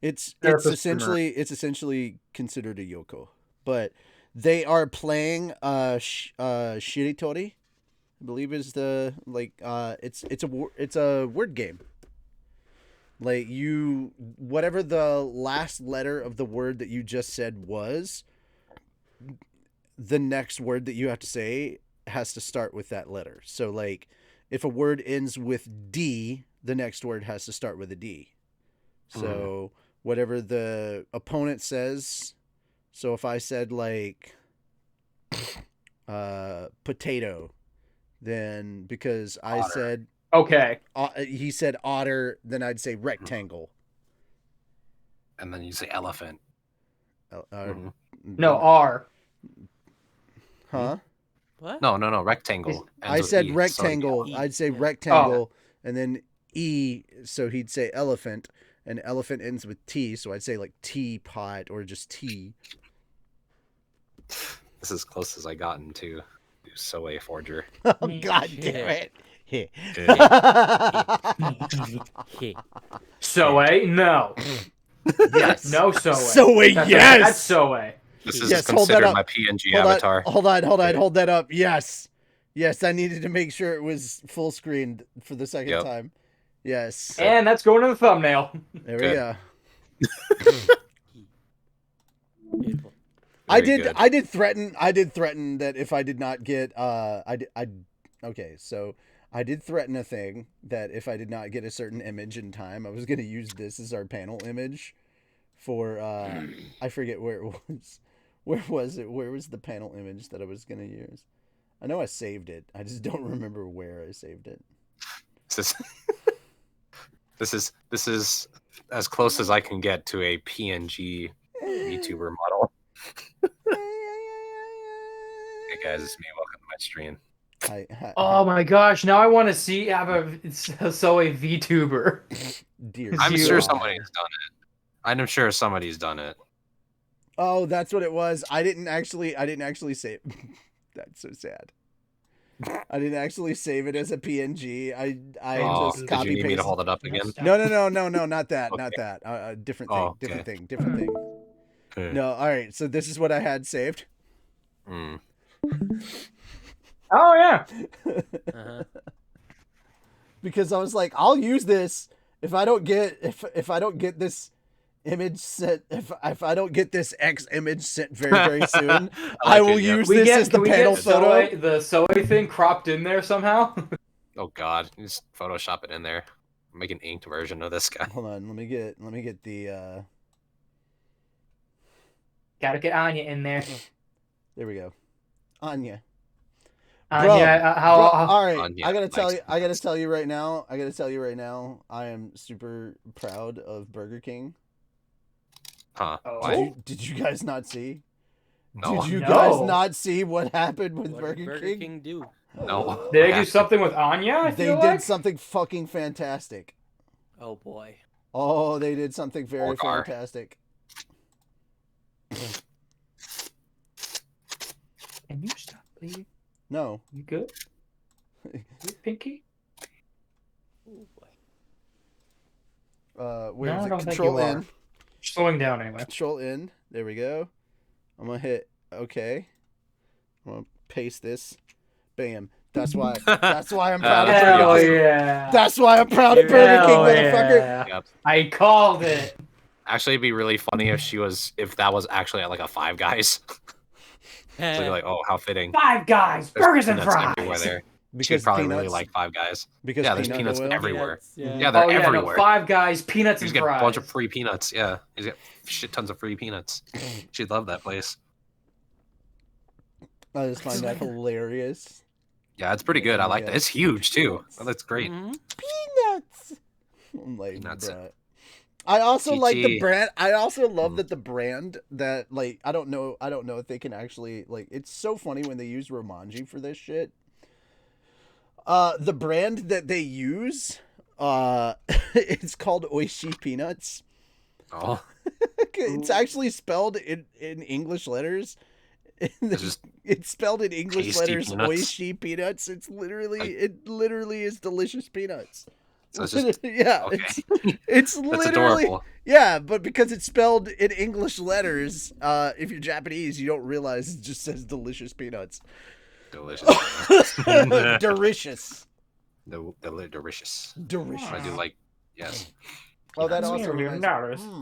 It's Therapist essentially considered a yoko, but they are playing Shiritori, I believe is the it's a word game. Like whatever the last letter of the word that you just said was, the next word that you have to say has to start with that letter. So like if a word ends with D, the next word has to start with a D. So whatever the opponent says, so if I said like potato, then because I Otter. said Okay. he said otter, then I'd say rectangle. And then you say elephant. No, R. Huh? What? No, rectangle. I ends with said E, so rectangle. E. I'd say Yeah. rectangle, and then E. So he'd say elephant, and elephant ends with T. So I'd say like teapot or just tea. this is as close as I gotten to Soe Forger. Oh God damn it! Soe? No. Yes. No Soe. Soe, That's yes! That's Soe. This is Yes, hold that considered up. my PNG Hold avatar. on, hold that up. Yes. Yes, I needed to make sure it was full screened for the second Yep. time. Yes. And that's going to the thumbnail. There we Good. go. Beautiful. I Very good. did threaten that if I did not get okay, so I did threaten a thing that if I did not get a certain image in time, I was going to use this as our panel image for I forget where it was. Where was it? Where was the panel image that I was going to use? I know I saved it. I just don't remember where I saved it. This is as close as I can get to a PNG VTuber model. Hey guys, it's me. Welcome to my stream. Oh my gosh! Now I want to have a Soe VTuber. Dear I'm You- sure God. somebody's done it. I'm sure somebody's done it. Oh, that's what it was. I didn't actually save. That's so sad. I didn't actually save it as a PNG. I just did copy you need me to pasted. hold it up again? No, not that, not Okay. that. Different Oh, thing, okay. different thing. Okay. No, all right. So this is what I had saved. Mm. Oh yeah. Uh-huh. Because I was like, I'll use this if I don't get if I don't get this image sent if I don't get this X image sent very soon, I will use this as the panel photo. The Soe thing cropped in there somehow? Oh god, you just Photoshop it in there. Make an inked version of this guy. Hold on, let me get the Gotta get Anya in there. there we go. Anya. Anya, all right. Anya I gotta likes tell you right now. I am super proud of Burger King. Huh? Oh. Why? Did you guys not see? No. Did you No. guys not see what happened with What Burger, did Burger King? King do? No. Did I they do have to. something with Anya? I They feel did like? something fucking fantastic. Oh boy. Oh, they did something very Orgar. fantastic. Can you stop bleeding? No. You good? You Pinky? Oh boy. Where No, is I it? don't think Control you are. N. Slowing down anyway. Control N. There we go. I'm gonna hit OK. I'm gonna paste this. Bam. That's why I'm proud of That's Burger pretty Hell awesome. King. yeah. That's why I'm proud of Burger King, Hell motherfucker. yeah. Yep. I called it. Actually, it'd be really funny if that was actually at like a Five Guys. So you're like, oh, how fitting. Five Guys, There's burgers and peanuts fries. everywhere there. She'd Because probably peanuts. really like Five Guys. Because Yeah, there's peanut peanuts oil. everywhere. Peanuts, Yeah, they're Oh yeah, no, everywhere. Five Guys, peanuts You and just get fries. a bunch of free peanuts. Yeah, you just get shit tons of free peanuts. She'd love that place. I just find that hilarious. Yeah, it's pretty good. I like Yeah. that. It's huge too. Oh, that's great. Mhm. Peanuts. I'm like, Peanuts. bruh. I also like the TT. brand. I also love Mm. that the brand that like I don't know if they can actually like. It's so funny when they use Romanji for this shit. The brand that they use, it's called Oishi Peanuts. Oh, It's actually spelled in English letters. it's just It's spelled in English tasty letters. peanuts. Oishi Peanuts. It literally is delicious peanuts. so it's just Yeah, okay. it's That's literally adorable. yeah, but because it's spelled in English letters, if you're Japanese, you don't realize it just says delicious peanuts. Delicious. Delicious. Delicious. Delicious. I do like yes. Oh, that Peanuts. also Yeah, reminds notice.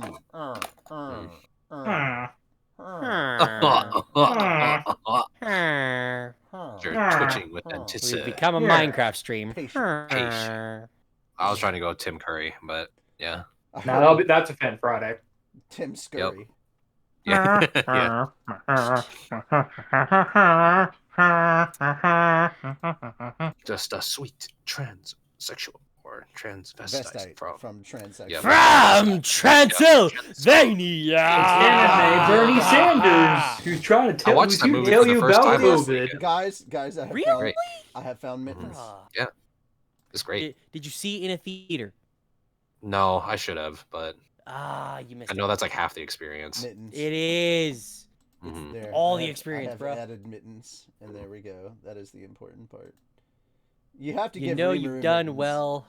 You're twitching with We've anticipation. become a Yeah. Minecraft stream. Patient. I was trying to go Tim Curry, but yeah. No, that's a Fan Friday. Tim Scurry. Yeah. yeah. Just a sweet transsexual or or transvestite from transsexual. Yeah. From Transylvania. Anime Bernie Sanders, who's trying to I watched that movie for tell the you first about time last COVID. weekend. Guys, Really? I have found mittens. Ah. Yeah, it's great. Did you see it in a theater? No, I should have, but You missed I know that's like half the experience. Mittens. it. It is. It's Mhm. there. All I the have- experience, I have bro. added mittens, and there we go. That is the important part. You have to You give know Rimuru you've done mittens. well.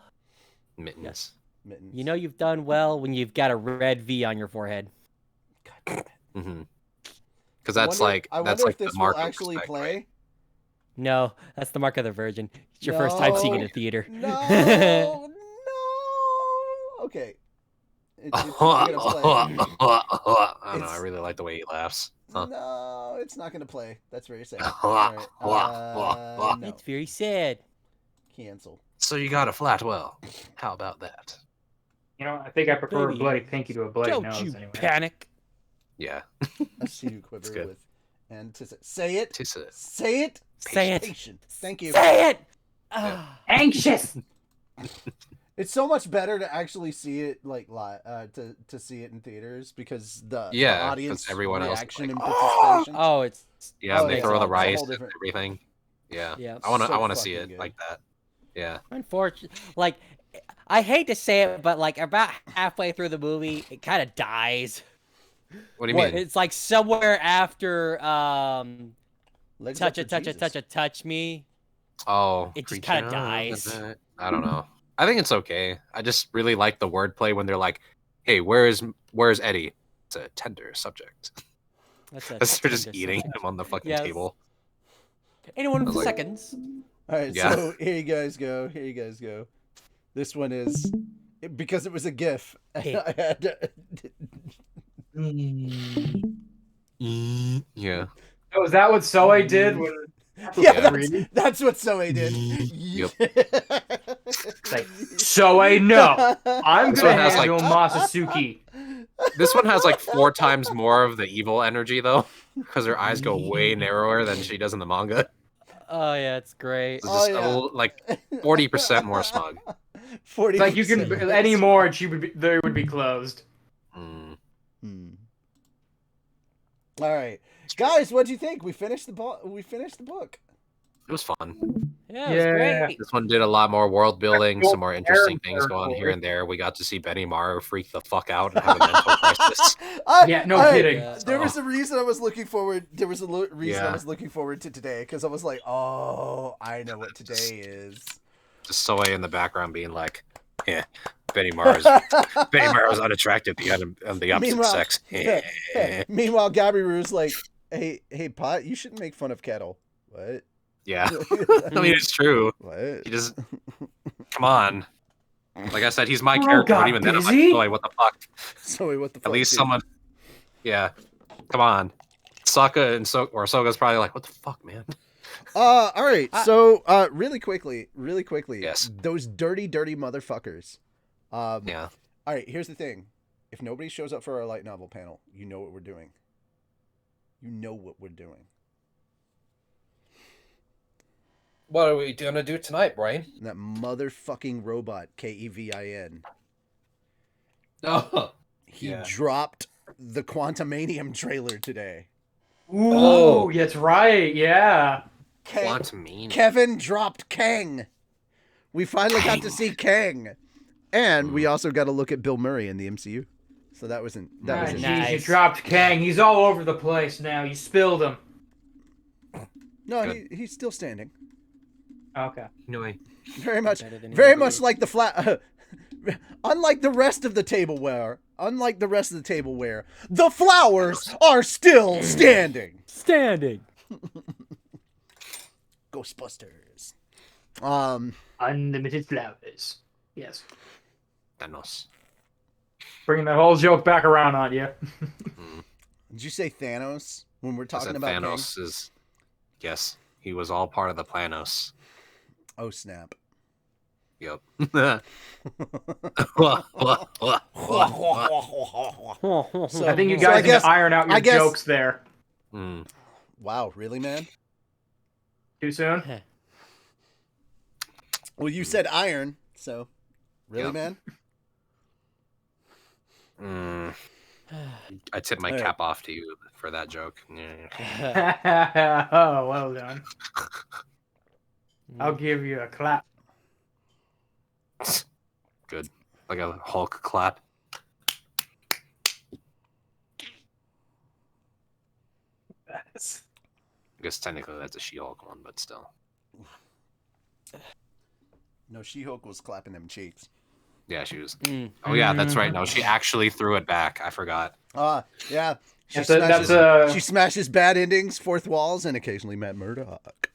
Mittens. Mittens. You know you've done well when you've got a red V on your forehead. God damn it. Mm-hmm. Because that's I that's wonder like if this the mark will of actually respect, play. right? No, that's the mark of the Virgin. It's your first time seeing it in No. a theater. No, no. Okay. It's not gonna play. I don't know. I It's- really like the way he laughs. Huh. No, it's not gonna play. That's very sad. All right. No. It's very sad. Cancel. So you got a flat well. How about that? You know, I think I prefer Baby, a bloody pinky to a bloody Don't nose. you Anyway. panic. Yeah. I see you quiver good. with say it. Tis a- Say it. Say it. Patient. Thank you. Say it. Ah. Anxious. It's so much better to actually see it like live, to see it in theaters because the Yeah, 'cause audience everyone else is reaction like, and participation. Oh, it's Yeah, Oh, and they yeah, throw the it's a whole rice and different- everything. Yeah. yeah. I wanna So see fucking it good. like that. Yeah. Unfortunate. Like, I hate to say it, but like about halfway through the movie, it kind of dies. What do you What? mean? It's like somewhere after Legs touch up it, for touch it, Jesus. touch it, touch me. Oh, It just creature kinda of dies. the night. I don't know. I think it's okay. I just really like the wordplay when they're like, "Hey, where's Eddie?" It's a tender subject. That's a As they're just tender eating subject. him on the fucking Yes. table. Anyone I was with like- seconds. All right, Yeah. so here you guys go. Here you guys go. This one is because it was a GIF. Hey. I had to, Yeah. Oh, is that what Soe did when? yeah, Reading? that's what Soe did. Yep. Like, Soe, no. I'm This gonna one has, like- handle Masasuki. This one has like 4 times more of the evil energy though, because her eyes go way narrower than she does in the manga. Oh yeah, it's great. It's Oh, just yeah. like 40% more smug. 40. Like you can any more, and they would be closed. Mm. All right, guys, what do you think? We finished the book. It was fun. Yeah, it was great. This one did a lot more world building, some more interesting things character going here for it. and there. We got to see Benny Maru freak the fuck out and have a mental crisis. Yeah, no kidding. There was a reason I was looking forward. There was a reason I Yeah. was looking forward to today because I was like, oh, I know what today is. Just Soe in the background being like, "Yeah, Benny Maru's unattractive on the opposite Meanwhile- sex." Meanwhile, Gabiru's like, hey, Pot, you shouldn't make fun of Kettle. What? Yeah, I mean it's true. What? He just come on. Like I said, he's my Bro character, got but even then, I'm like, busy? "Boy, what the fuck?" Sorry, what the fuck? At least dude? someone, yeah, come on. Sokka and Soga's probably like, "What the fuck, man?" All right. So, really quickly. Yes. Those dirty motherfuckers. Yeah. All right. Here's the thing. If nobody shows up for our light novel panel, you know what we're doing. What are we gonna do tonight, Brian? That motherfucking robot, Kevin. Oh, He Yeah. dropped the Quantumanium trailer today. Ooh, Oh. that's right. Yeah. Quantumania. Kevin dropped Kang. We finally got to see Kang, and we also got to look at Bill Murray in the MCU. So that was Nice. it. Nice. You dropped Kang. He's all over the place now. You spilled him. No, Good. he's still standing. Okay. No, Very much Better than very he much like the flat. Unlike the rest of the tableware, the flowers are still standing. Standing. Ghostbusters. Unlimited flowers. Yes. Thanos. Bringing that whole joke back around on you. Did you say Thanos when we're I talking said about Thanos is. Yes, he was all part of the Planos. Kang? Oh snap! Yep. So, I think you so I guys need guess- to iron out your I guess- jokes there. Mm. Wow, really, man? Too soon? Well, you said iron, so Really, Yep. man? I tip my All right. cap off to you for that joke. Yeah. Oh, well done. I'll give you a clap. Good. Like a Hulk clap. That's- I guess technically that's a She-Hulk one, but still. No, She-Hulk was clapping them cheeks. Yeah, she was. Mm. Oh yeah, that's right. No, she actually threw it back. I forgot. Yeah. She That's smashes, a she smashes bad endings, fourth walls, and occasionally Matt Murdock.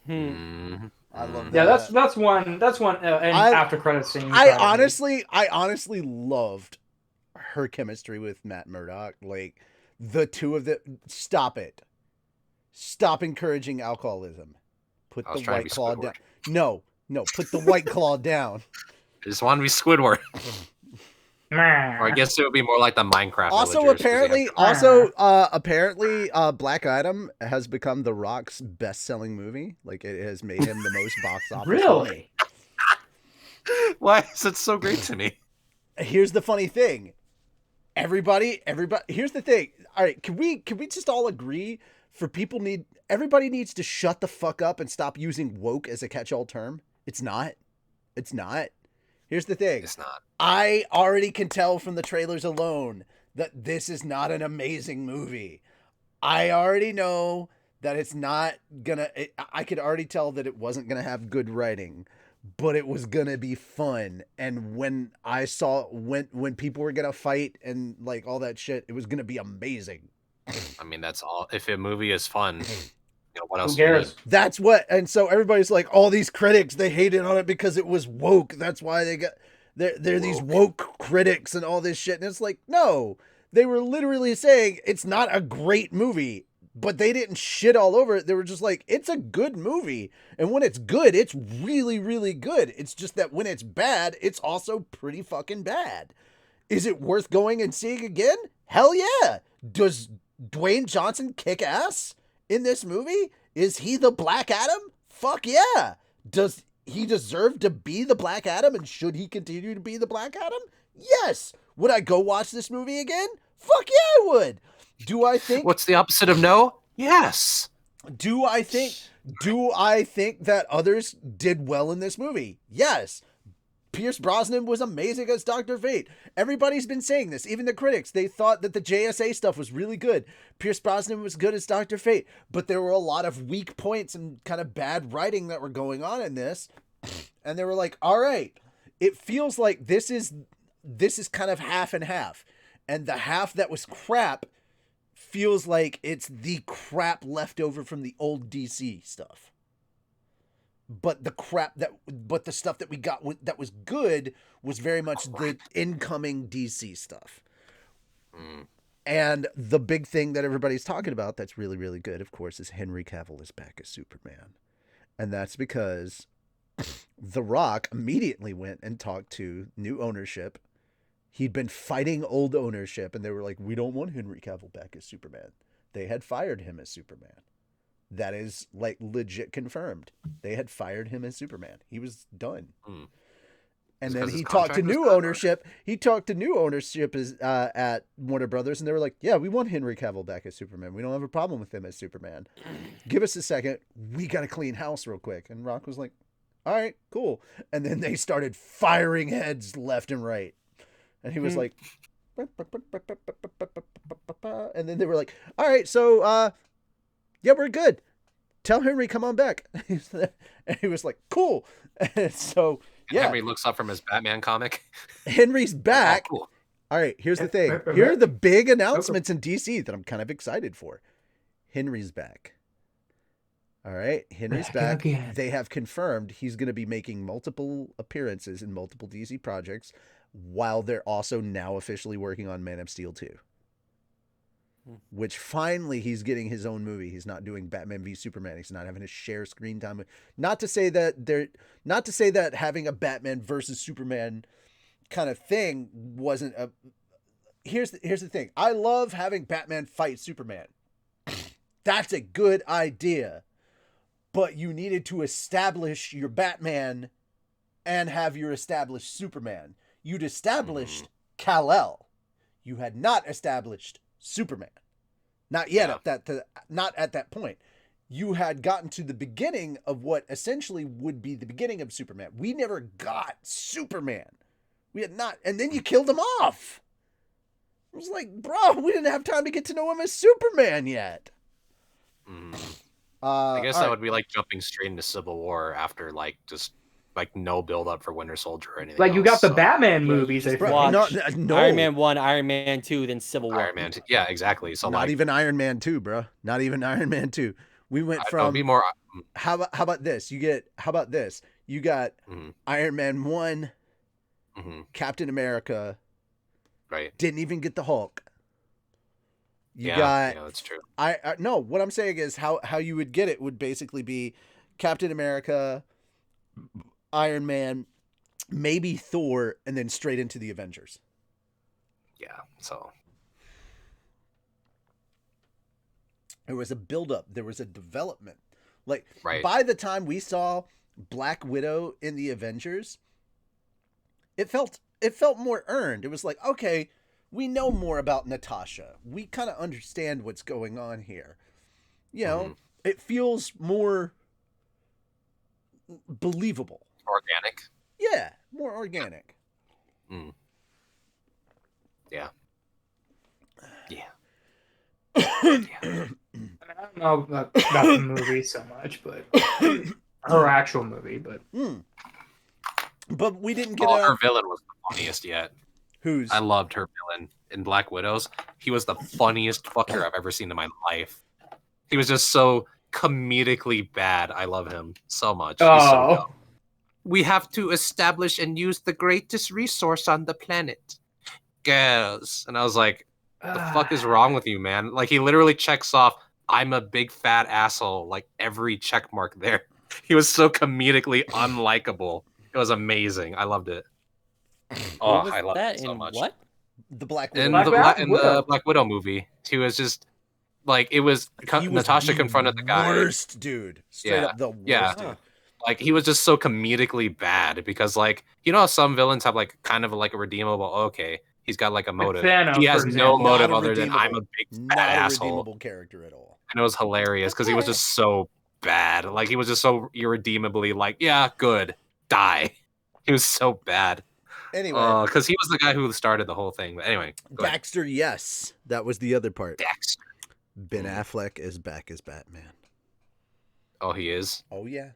Mhm. I love yeah. that. That's one. That's one. An I- after credit scene. I probably. honestly loved her chemistry with Matt Murdock. Like, the two of them. Stop it. Stop encouraging alcoholism. Put I was the trying to White be Claw Squidward. down. No, put the White Claw down. I just want to be Squidward. Or I guess it would be more like the Minecraft Also, villagers, 'cause they have- apparently, Black Adam has become The Rock's best-selling movie. Like, it has made him the most box office. Really? Why is it so great to me? Here's the funny thing. Everybody. Here's the thing. All right, can we just all agree? Everybody needs to shut the fuck up and stop using woke as a catch-all term. It's not. Here's the thing. It's not. I already can tell from the trailers alone that this is not an amazing movie. I already know that it's not gonna. I could already tell that it wasn't gonna have good writing, but it was gonna be fun. And when I saw when people were gonna fight and like all that shit, it was gonna be amazing. I mean, that's all. If a movie is fun, what else Who do you need? cares? That's what. And so everybody's like, all these critics, they hated on it because it was woke. That's why they got. They're these woke critics and all this shit. And it's like, no, they were literally saying it's not a great movie, but they didn't shit all over it. They were just like, it's a good movie. And when it's good, it's really, really good. It's just that when it's bad, it's also pretty fucking bad. Is it worth going and seeing again? Hell yeah. Does Dwayne Johnson kick ass in this movie? Is he the Black Adam? Fuck yeah. Does he deserve to be the Black Adam, and should he continue to be the Black Adam? Yes. Would I go watch this movie again? Fuck yeah, I would. Do I think What's the opposite of no? Yes. do I think that others did well in this movie? Yes. Pierce Brosnan was amazing as Dr. Fate. Everybody's been saying this, even the critics. They thought that the JSA stuff was really good. Pierce Brosnan was good as Dr. Fate, but there were a lot of weak points and kind of bad writing that were going on in this. And they were like, all right, it feels like this is kind of half and half. And the half that was crap feels like it's the crap left over from the old DC stuff. But the stuff that we got that was good was very much the incoming DC stuff. And the big thing that everybody's talking about that's really, really good, of course, is Henry Cavill is back as Superman. And that's because The Rock immediately went and talked to new ownership. He'd been fighting old ownership, and they were like, we don't want Henry Cavill back as Superman. They had fired him as Superman. That is like legit confirmed. They had fired him as Superman. He was done. And then he talked to new ownership. He talked to new ownership at Warner Brothers, and they were like, yeah, we want Henry Cavill back as Superman. We don't have a problem with him as Superman. Give us a second. We got to clean house real quick. And Rock was like, all right, cool. And then they started firing heads left and right. And he was like, and then they were like, all right, so, yeah, we're good. Tell Henry, come on back. And he was like, cool. And so, yeah. Henry looks up from his Batman comic. Henry's back. Oh, cool. All right, here's the thing. Here are the big announcements in DC that I'm kind of excited for. Henry's back. All right, Henry's back. They have confirmed he's going to be making multiple appearances in multiple DC projects while they're also now officially working on Man of Steel 2. Which finally he's getting his own movie. He's not doing Batman v Superman. He's not having to share screen time. Not to say that having a Batman versus Superman kind of thing wasn't a. Here's the thing. I love having Batman fight Superman. That's a good idea, but you needed to establish your Batman and have your established Superman. You'd established Kal-El. You had not established Superman. Not yet not at that point. You had gotten to the beginning of what essentially would be the beginning of Superman. We never got Superman. We had not, and then you killed him off. I was like, bro, we didn't have time to get to know him as Superman yet. I guess that would be like jumping straight into Civil War after like just like no build up for Winter Soldier or anything. Like you got else, the so- Batman movies, I Bro, think. no, Iron Man 1, Iron Man 2, then Civil War. Iron Man. Yeah, exactly. So not like, even Iron Man 2, bro. Not even Iron Man 2. We went it'll from be more. how about this? How about this? You got Mhm. Iron Man 1, Mhm. Captain America, Right. didn't even get the Hulk. You Yeah, got that's true. I no, what I'm saying is how you would get it would basically be Captain America, Iron Man, maybe Thor, and then straight into the Avengers. Yeah. So There was a build-up. There was a development. Like, Right. by the time we saw Black Widow in the Avengers, it felt more earned. It was like, okay, we know more about Natasha. We kind of understand what's going on here. You know, it feels more believable. organic. Yeah, more organic. Yeah. Yeah. I don't know about the movie so much, but her actual movie. But But we didn't get Her villain was the funniest yet. who's I loved her villain in Black Widows. He was the funniest fucker I've ever seen in my life. He was just so comedically bad. I love him so much. He's so dumb. We have to establish and use the greatest resource on the planet. Girls. And I was like, the fuck is wrong with you, man? Like, he literally checks off, I'm a big fat asshole, like every check mark there. He was so comedically unlikable. It was amazing. I loved it. Oh, What was I loved that it so in much. what? the Black In Widow? the Black Widow movie, he was just like it was. He was Natasha the confronted the guy. worst dude. Straight up the worst Yeah. dude. Like he was just so comedically bad because like you know how some villains have like kind of like a redeemable. Okay, he's got like a motive. Thanos, He has for no example. motive Not a other than I'm a redeemable- big Not fat a asshole. redeemable character at all. And it was hilarious because he was just so bad. Like he was just so irredeemably like, yeah, good, die. He was so bad. Anyway, Because he was the guy who started the whole thing. But anyway, go ahead. Baxter, yes, that was the other part. Dexter. Ben Affleck is back as Batman. Oh, he is. Oh yeah.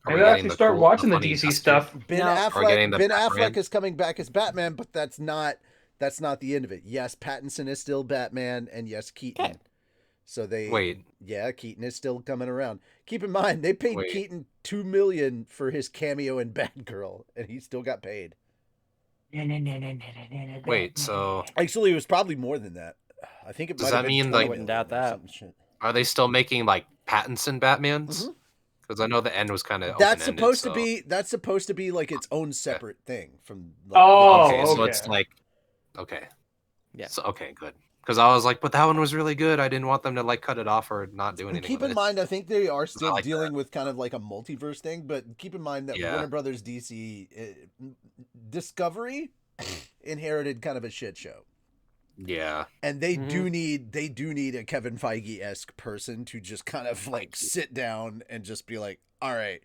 Are we maybe I getting actually the start cool- watching the funny DC Dustin? stuff. Ben No. Or getting Affleck. the Ben Batman? Affleck is coming back as Batman, but that's not the end of it. Yes, Pattinson is still Batman, and yes, Keaton. Okay. So they Wait. Yeah, Keaton is still coming around. Keep in mind they paid Wait. Keaton $2 million for his cameo in Batgirl, and he still got paid. Wait, so Actually, it was probably more than that. I think it Does might that have been mean, 20 like- I wouldn't million doubt or that. some shit. are they still making like Pattinson Batmans? Mhm. Because I know the end was kind of That's supposed to be like its own separate thing from. Like, Oh, Okay, so okay. it's like okay, Yeah. so okay, good. Because I was like, but that one was really good. I didn't want them to like cut it off or not do And anything. keep with in it. mind, I think they are still like dealing with kind of like a multiverse thing, but keep in mind that Yeah. Warner Brothers DC Discovery inherited kind of a shit show. Yeah, And they do need a Kevin Feige-esque person to just kind of like sit down and just be like, all right,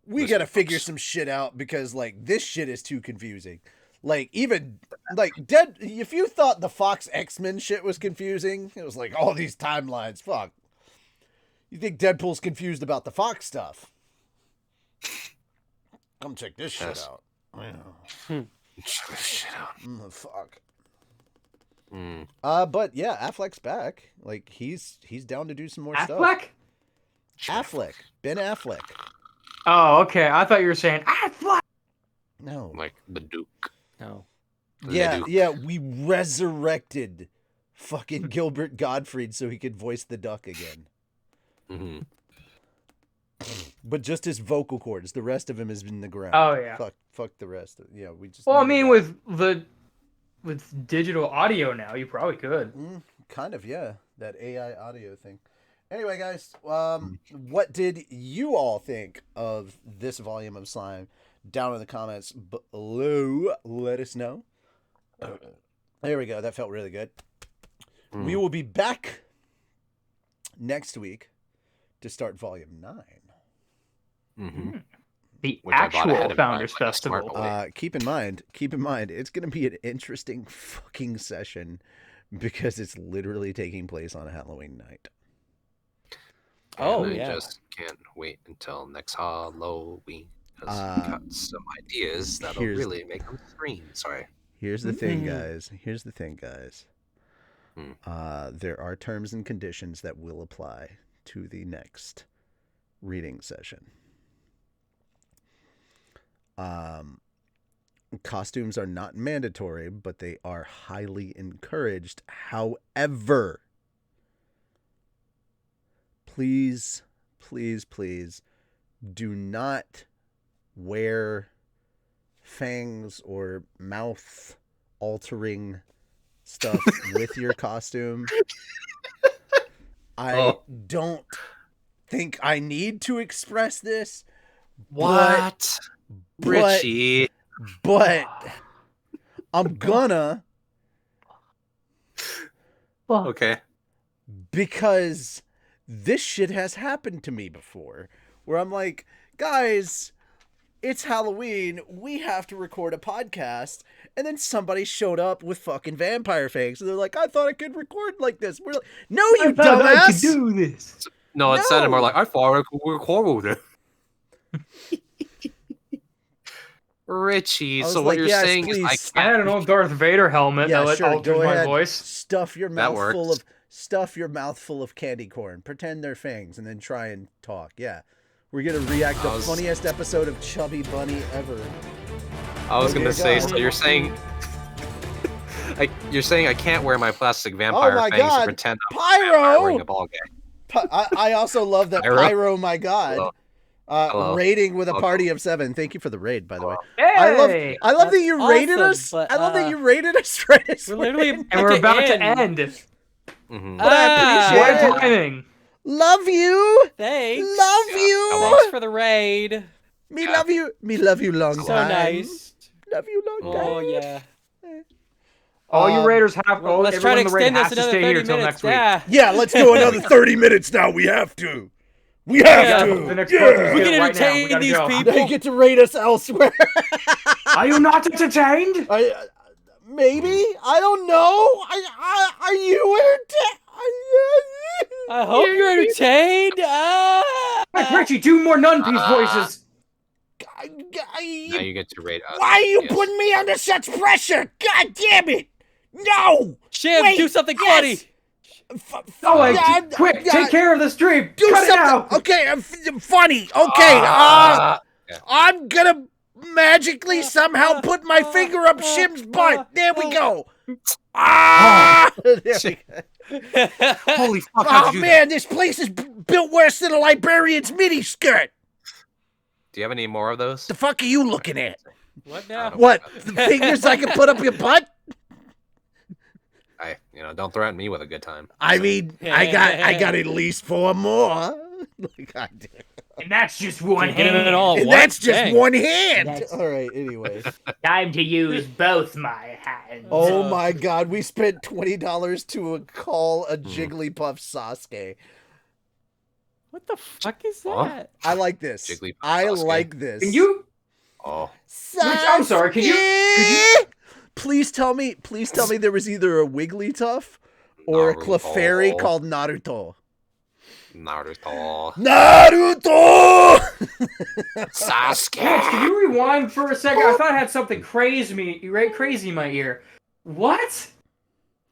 we Listen, got to figure folks. some shit out because like this shit is too confusing. Like even like if you thought the Fox X-Men shit was confusing, it was like all these timelines, fuck. You think Deadpool's confused about the Fox stuff? Come check this shit Yes. out. I know. shit out. Fuck. Mm. But yeah, Affleck's back. Like he's down to do some more stuff. Affleck? Affleck. Ben Affleck. Oh, okay. I thought you were saying Affleck. No. Like the Duke. No. Yeah, Duke. yeah, we resurrected fucking Gilbert Gottfried so he could voice the Duck again. hmm But just his vocal cords. The rest of him is in the ground. Oh, yeah. Fuck the rest. Yeah, we just Well, I needed mean, that. with digital audio now, you probably could. Kind of, yeah. That AI audio thing. Anyway, guys, what did you all think of this volume of Slime? down in the comments below. Let us know. There we go. That felt really good. We will be back next week to start Volume 9. Mm-hmm. The Which I bought ahead actual of Founders time, like a smart Festival. boy. Keep in mind, it's going to be an interesting fucking session because it's literally taking place on a Halloween night. Oh, And I yeah. just can't wait until next Halloween. Because I've got some ideas that'll here's- really make them scream. Sorry. Here's the thing, Mhm. guys. There are terms and conditions that will apply to the next reading session. Costumes are not mandatory, but they are highly encouraged. However, please do not wear fangs or mouth altering stuff with your costume. I don't think I need to express this. What? Richie. But I'm gonna, Okay. because this shit has happened to me before, where I'm like, guys, it's Halloween, we have to record a podcast, and then somebody showed up with fucking vampire fangs, and they're like, I thought I could record like this. We're like, no, you dumbass! I could do this. No, it sounded more No. like I thought I could record with it. Richie, I was so what like, you're yes, saying please. is I had an old Darth Vader helmet Yeah, that sure, alters go my ahead. voice. Stuff your That mouth works. full of candy corn. Pretend they're fangs, and then try and talk. Yeah. We're gonna react the funniest episode of Chubby Bunny ever. I was Okay, gonna say, go. so you're saying you're saying I can't wear my plastic vampire my fangs God. to pretend I'm a vampire wearing Pyro! a ball game. I also love that Pyro? Pyro, my God. Hello. Hello. Rating with a Welcome. party of 7. Thank you for the raid, by the way. Hey! I love that That's you rated awesome, us. but, I love that you rated us right as We're literally in. And we're about to end. Mhm. But I appreciate What it. timing? Love you. Thanks. Love Yeah. you. Thanks for the raid. Me love you. Me love you long So time. nice. Love you long time. Oh yeah. All you Raiders have. Well, let's try everyone to in the raid extend has this to another stay 30 here till minutes. next week. Yeah. Yeah, let's go another 30 minutes now. We have to. We have Yeah, to. the next Yeah. person's We here can right now. We entertain gotta these go. people. They get to rate us elsewhere. Are you not entertained? Maybe. I don't know. Are you entertained? I hope you're entertained. Hey, Richie, do more Nun Piece voices. Now you get to rate us. Why are you Yes. putting me under such pressure? God damn it! No! Shim, Wait, do something yes! funny. Oh, wait, Yeah, quick, yeah. take care of the stream. Do Cut it out. something. Okay, funny. Okay, Yeah. I'm gonna magically somehow put my finger up Shim's butt. There we go. There we go. Holy fuck! How'd Oh you do that? man, this place is built worse than a librarian's miniskirt. Do you have any more of those? The fuck are you looking at? What now? What? The fingers I can put up your butt? Don't threaten me with a good time. I mean, I got at least 4 more. God damn. And that's just one Can't get it hand. at all. And What? that's just Dang. one hand. That's- All right, anyway. Time to use both my hands. Oh my god, we spent $20 to call a Jigglypuff Sasuke. What the fuck is Huh? that? I like this. Jigglypuff I Sasuke. like this. Can you? Oh, I'm sorry, could you- Please tell me there was either a Wigglytuff or a Naruto. Clefairy called Naruto. Naruto. Naruto! Sasuke. Can you rewind for a second? I thought I had something crazy in my ear. What?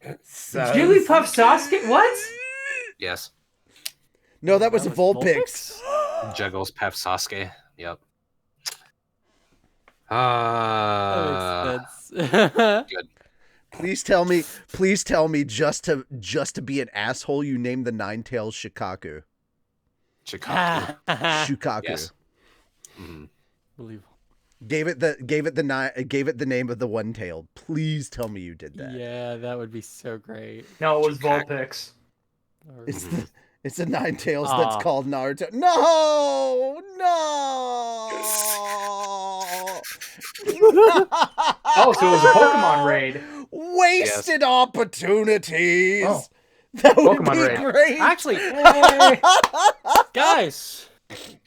Jigglypuff Sasuke? What? Yes. No, that was a That was Vulpix. Juggles Pep Sasuke. Yep. That makes sense. Good. Please tell me just to be an asshole you named the Ninetales Shikaku. Chikaku. Shukaku. Yes. Mhm. Believable. Gave it the name of the one-tailed. Please tell me you did that. Yeah, that would be so great. No, it was Vulpix. Or- It's a Ninetales Aw. that's called Naruto. No! Oh, so it was a Pokemon raid. Wasted opportunities. Oh. That would Pokemon be raid. great. Actually, Hey, guys,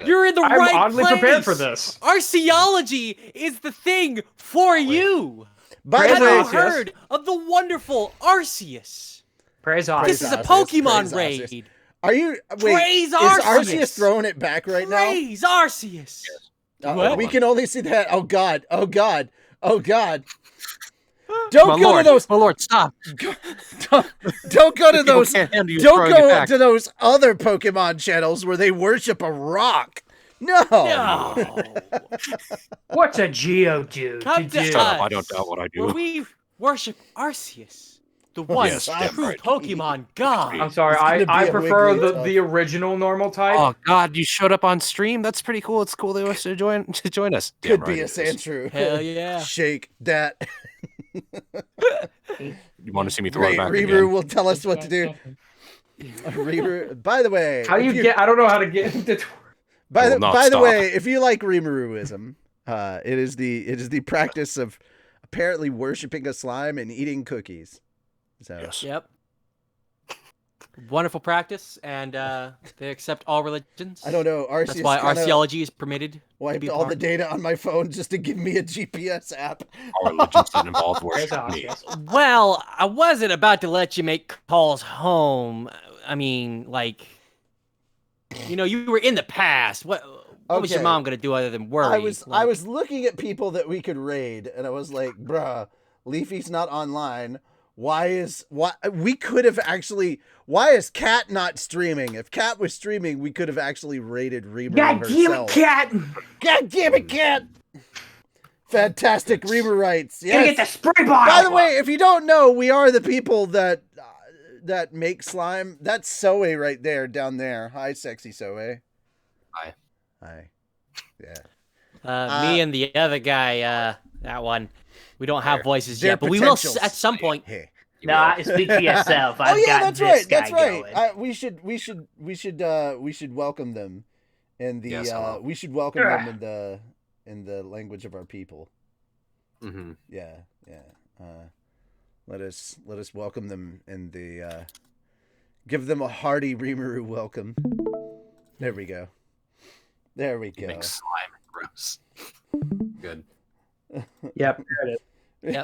you're in the I'm right oddly place. prepared for this. Archaeology is the thing for you. By Praise the way, Have you Arceus. heard of the wonderful Arceus? Praise This is a Arceus, Pokemon praise Arceus. raid. are you? Wait, Praise is Arceus Arceus. throwing it back right now? Praise Arceus. What? We can only see that. Oh God! Oh God! Oh God! Don't My go lord, to those. my lord, stop. Don't go to People those. can't handle you Don't throwing it go back. to those other Pokemon channels where they worship a rock. No. No. What's a Geodude Come to to do? Shut up, I us, don't doubt what I do. where we worship Arceus, the one Yes, damn true right. Pokemon God. I'm sorry, It's gonna be I a prefer Wigglytuff. the original normal type. Oh God, you showed up on stream. That's pretty cool. It's cool they to join us. Damn Could right be a it is. Sandshrew. Hell yeah. Shake that. You want to see me throw it Great. back Reaver again? will tell us what to do. Reaver. By the way, How do if you get? I don't know how to get into. By I the will not by the stop. way, if you like Rimaruism, it is the practice of apparently worshiping a slime and eating cookies. So Yes. Yep. Wonderful practice, and they accept all religions. I don't know. Arceus That's why kinda archaeology is permitted to wiped be a all part. the data on my phone just to give me a GPS app. All religions that involve Praise worship me. Arceus. Well, I wasn't about to let you make calls home. I mean, like, you were in the past. What was your Okay. mom gonna do other than worry? I was Like, looking at people that we could raid, and I was like, bruh, Leafy's not online. Why we could have actually? Why is Cat not streaming? If Cat was streaming, we could have actually raided Rimaru God damn it, herself. cat! God damn it, Cat! Fantastic Reamer rights. Gonna get the Yes. spray bottle. By the way, if you don't know, we are the people that make slime. That's Soe right there, down there. Hi, sexy Soe. Hi. Hi. Yeah. me and the other guy, that one, we don't have voices Their yet, but we will potentials. at some point. Hey. You No, will. speak for yourself. Oh I've yeah, got that's this right. guy That's right. going. We should welcome them in the Yes, hello. we should welcome them in the language of our people. Mm-hmm. Yeah. Let us welcome them in the give them a hearty Rimuru welcome. There we go. There we go. Make slime gross. Good. Yep, there it is.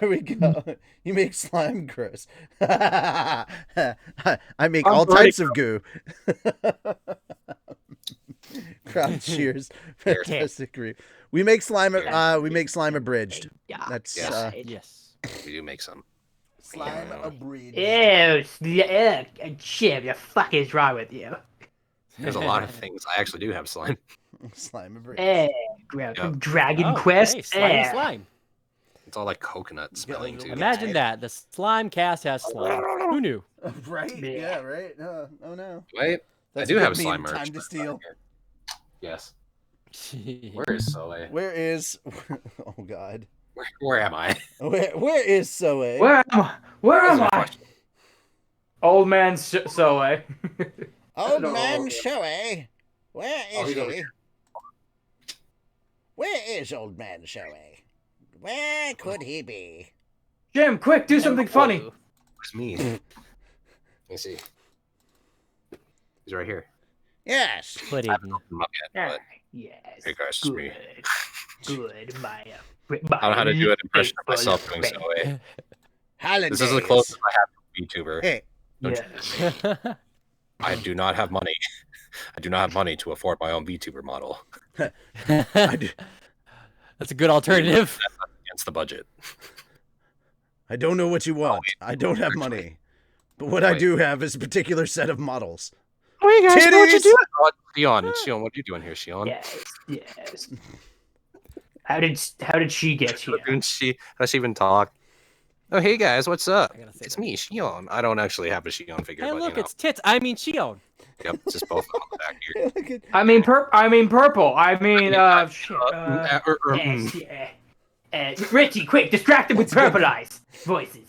There we go. You make slime gross. I make I'm all pretty types of goo. Crowd cheers. Fantastic. We make slime. We make slime abridged. Yeah. That's Yes. Yes. We do make some. slime abridged. Ew, Chip, the fuck is wrong with you? There's a lot of things. I actually do have slime. Slime abridged. Gross. Yeah. Dragon Oh, Quest. hey, slimy Eh. slime. It's all like coconut smelling too. Imagine that. The slime cast has slime. Who knew? Right? Yeah. Right. Oh no. Wait, That's I do a good have slime meme. merch. Time to steal. Yes. Where is Soe? Where is? Oh God. Where am I? Where is Soe? Where am I? Where That's am a I? question. Old man Soe. Old No. man Shoei. Where Oh, is he's over he? here. Where is old man Shoei? Where could he be? Jim, quick, do something funny. Where's me? Let me see. He's right here. Yes. Put it in. Not yet, but Yes. hey guys, it's me. Good, my. I don't know how to do an impression of myself doing faithful Soe. Holidays. This is the closest I have to a VTuber. Hey, Don't Yes. I do not have money. I do not have money to afford my own VTuber model. I, do, That's a good alternative. Against the budget. I don't know what you want. I don't have money. But what I do have is a particular set of models. Hey guys, what you Titties! doing? Oh, Shion, what are you doing here, Shion? Yes. How did she get here? Does she even talk? Oh, hey guys, what's up? I gotta say It's that. me, Shion. I don't actually have a Shion figure, Hey, but look, you know. it's tits. I mean, Shion. Yep, it's just both on the back here. Look at- I mean purple. I mean shit. Yes, yeah. Richie, quick, distract him with purple eyes. Voices.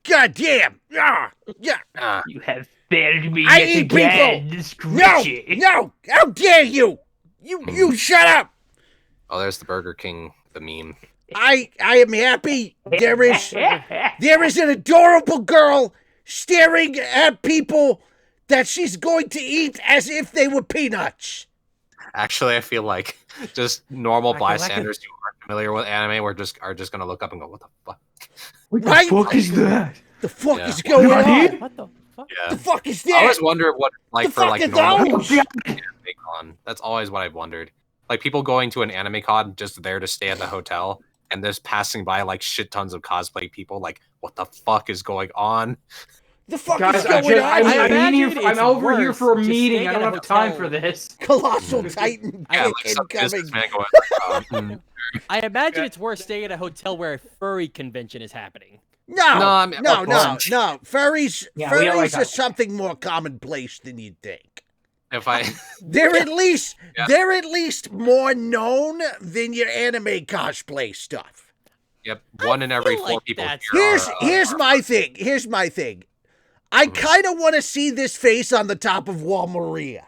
God damn! Yeah! You have failed me I yet eat again, No! Scritchy. No! How dare you! You shut up! Oh, there's the Burger King, the meme. I am happy. There is an adorable girl staring at people that she's going to eat as if they were peanuts. Actually, I feel like just normal Wacky, wacky. bystanders who aren't familiar with anime are just gonna look up and go, "What the fuck?" What the Right? fuck is that? The fuck Yeah. is going Bloody? on? What the fuck? Yeah, The fuck is I that? always wonder what like The for fuck like is normal those? anime con. That's always what I've wondered. Like people going to an anime con just there to stay at the hotel and just passing by like shit tons of cosplay people. Like, what the fuck is going on? The fuck Guys, is going on? I imagine I'm it's over here worse for a just meeting. staying I at don't a have time hotel. for this. Colossal Titan Yeah, like kick some incoming. businessman going. I imagine it's worse staying at a hotel where a furry convention is happening. No, I mean, no. well, Furries, Yeah, we don't like furries are that. something more commonplace than you'd think. If I They're at least Yeah. they're at least more known than your anime cosplay stuff. yep, one in every feel 4 like people that's- here Here's are- my thing. Here's my thing. I kind of want to see this face on the top of Wall Maria.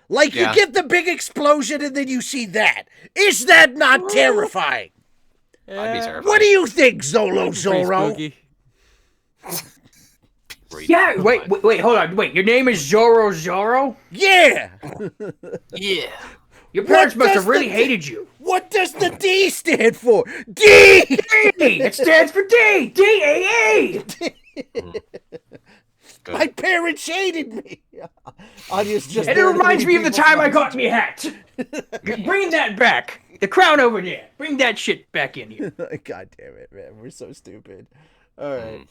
Like Yeah. you get the big explosion and then you see that. Is that not terrifying? I'd be terrified. What do you think, Zolo Pretty Zoro? spooky. Yeah, Wait, hold on. Wait, your name is Zoro? Yeah. Yeah. Your parents What must does have really the- hated you. What does the D stand for? D. D! It stands for D! D-A-A! Good. My parents hated me. Anya's just. And it there to reminds read me of the people's time I minds. got me a hat. Bring that back. The crown over there. Bring that shit back in here. God damn it, man. We're so stupid. All right.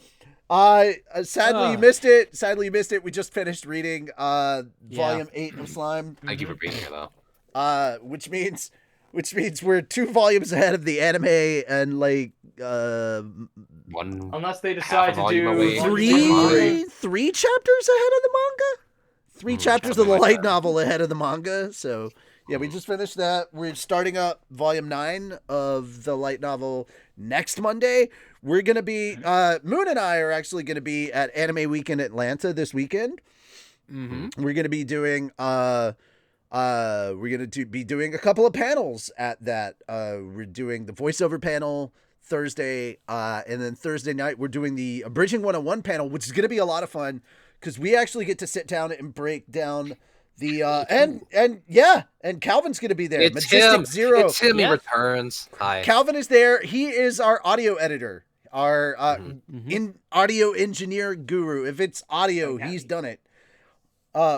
Sadly you Ugh. missed it. Sadly you missed it. We just finished reading volume 8 of Slime. Thank you for being here, though. Which means we're 2 volumes ahead of the anime and like One. Unless they decide Half a to do volume away. three chapters ahead of the manga? 3 chapters of the something like light that. novel ahead of the manga. So yeah, we just finished that. We're starting up volume 9 of the light novel next Monday. We're gonna be Moon and I are actually gonna be at Anime Week in Atlanta this weekend. We're gonna be doing be doing a couple of panels at that. We're doing the voiceover panel Thursday, and then Thursday night we're doing the Bridging 101 panel, which is gonna be a lot of fun because we actually get to sit down and break down the and Calvin's gonna be there. It's Majestic him. Zero. It's him. Yeah. He returns. Hi. Calvin is there. He is our audio editor, our in audio engineer guru. If it's audio, he's done it.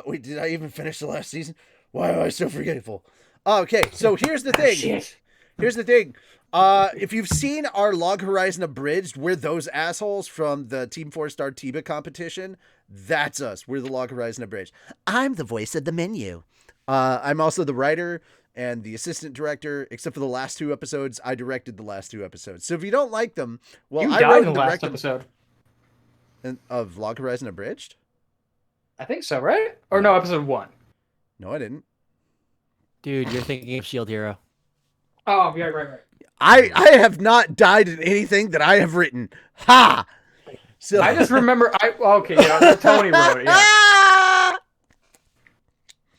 Wait, did I even finish the last season? Why am I so forgetful? Okay, so here's the thing. Shit. Here's the thing. If you've seen our Log Horizon Abridged, we're those assholes from the Team 4-Star Tiba competition. That's us. We're the Log Horizon Abridged. I'm the voice of the menu. I'm also the writer and the assistant director, except for the last 2 episodes. I directed the last 2 episodes. So if you don't like them, well, You I died wrote in and the last directed episode. of Log Horizon Abridged. I think so, right? Or no, episode 1. No, I didn't. Dude, you're thinking of Shield Hero. Oh, yeah, right. I have not died in anything that I have written. Ha! So I just remember. Okay, yeah, Tony wrote it. Yeah,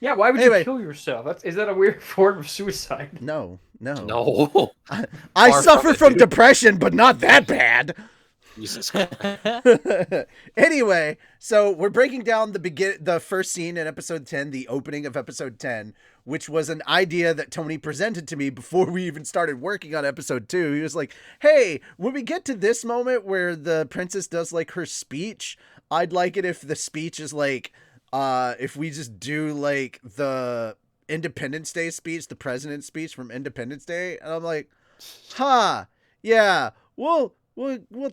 yeah. Why would Anyway. you kill yourself? Is that a weird form of suicide? No. No. I Far suffer from it, from dude. depression, but not that bad. Jesus. Anyway, so we're breaking down the first scene in episode 10, the opening of episode 10, which was an idea that Tony presented to me before we even started working on episode 2. He was like, hey, when we get to this moment where the princess does like her speech, I'd like it if the speech is like, if we just do like the Independence Day speech, the president's speech from Independence Day. And I'm like, yeah, we'll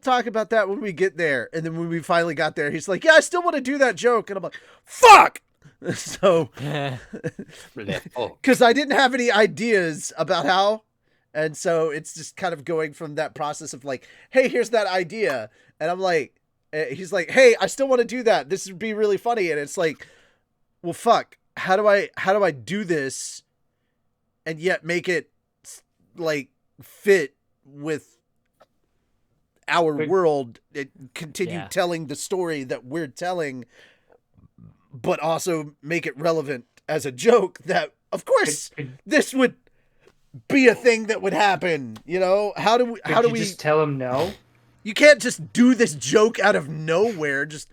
talk about that when we get there. And then when we finally got there, he's like, yeah, I still want to do that joke. And I'm like, fuck! So, Oh. because I didn't have any ideas about how. And so it's just kind of going from that process of like, hey, here's that idea. And I'm like, he's like, hey, I still want to do that. This would be really funny. And it's like, well, fuck. How do I do this and yet make it like fit with our But- world, it continue Yeah. telling the story that we're telling, but also make it relevant as a joke that, of course, this would be a thing that would happen. You know, how do we just tell him no? you can't just do this joke out of nowhere, just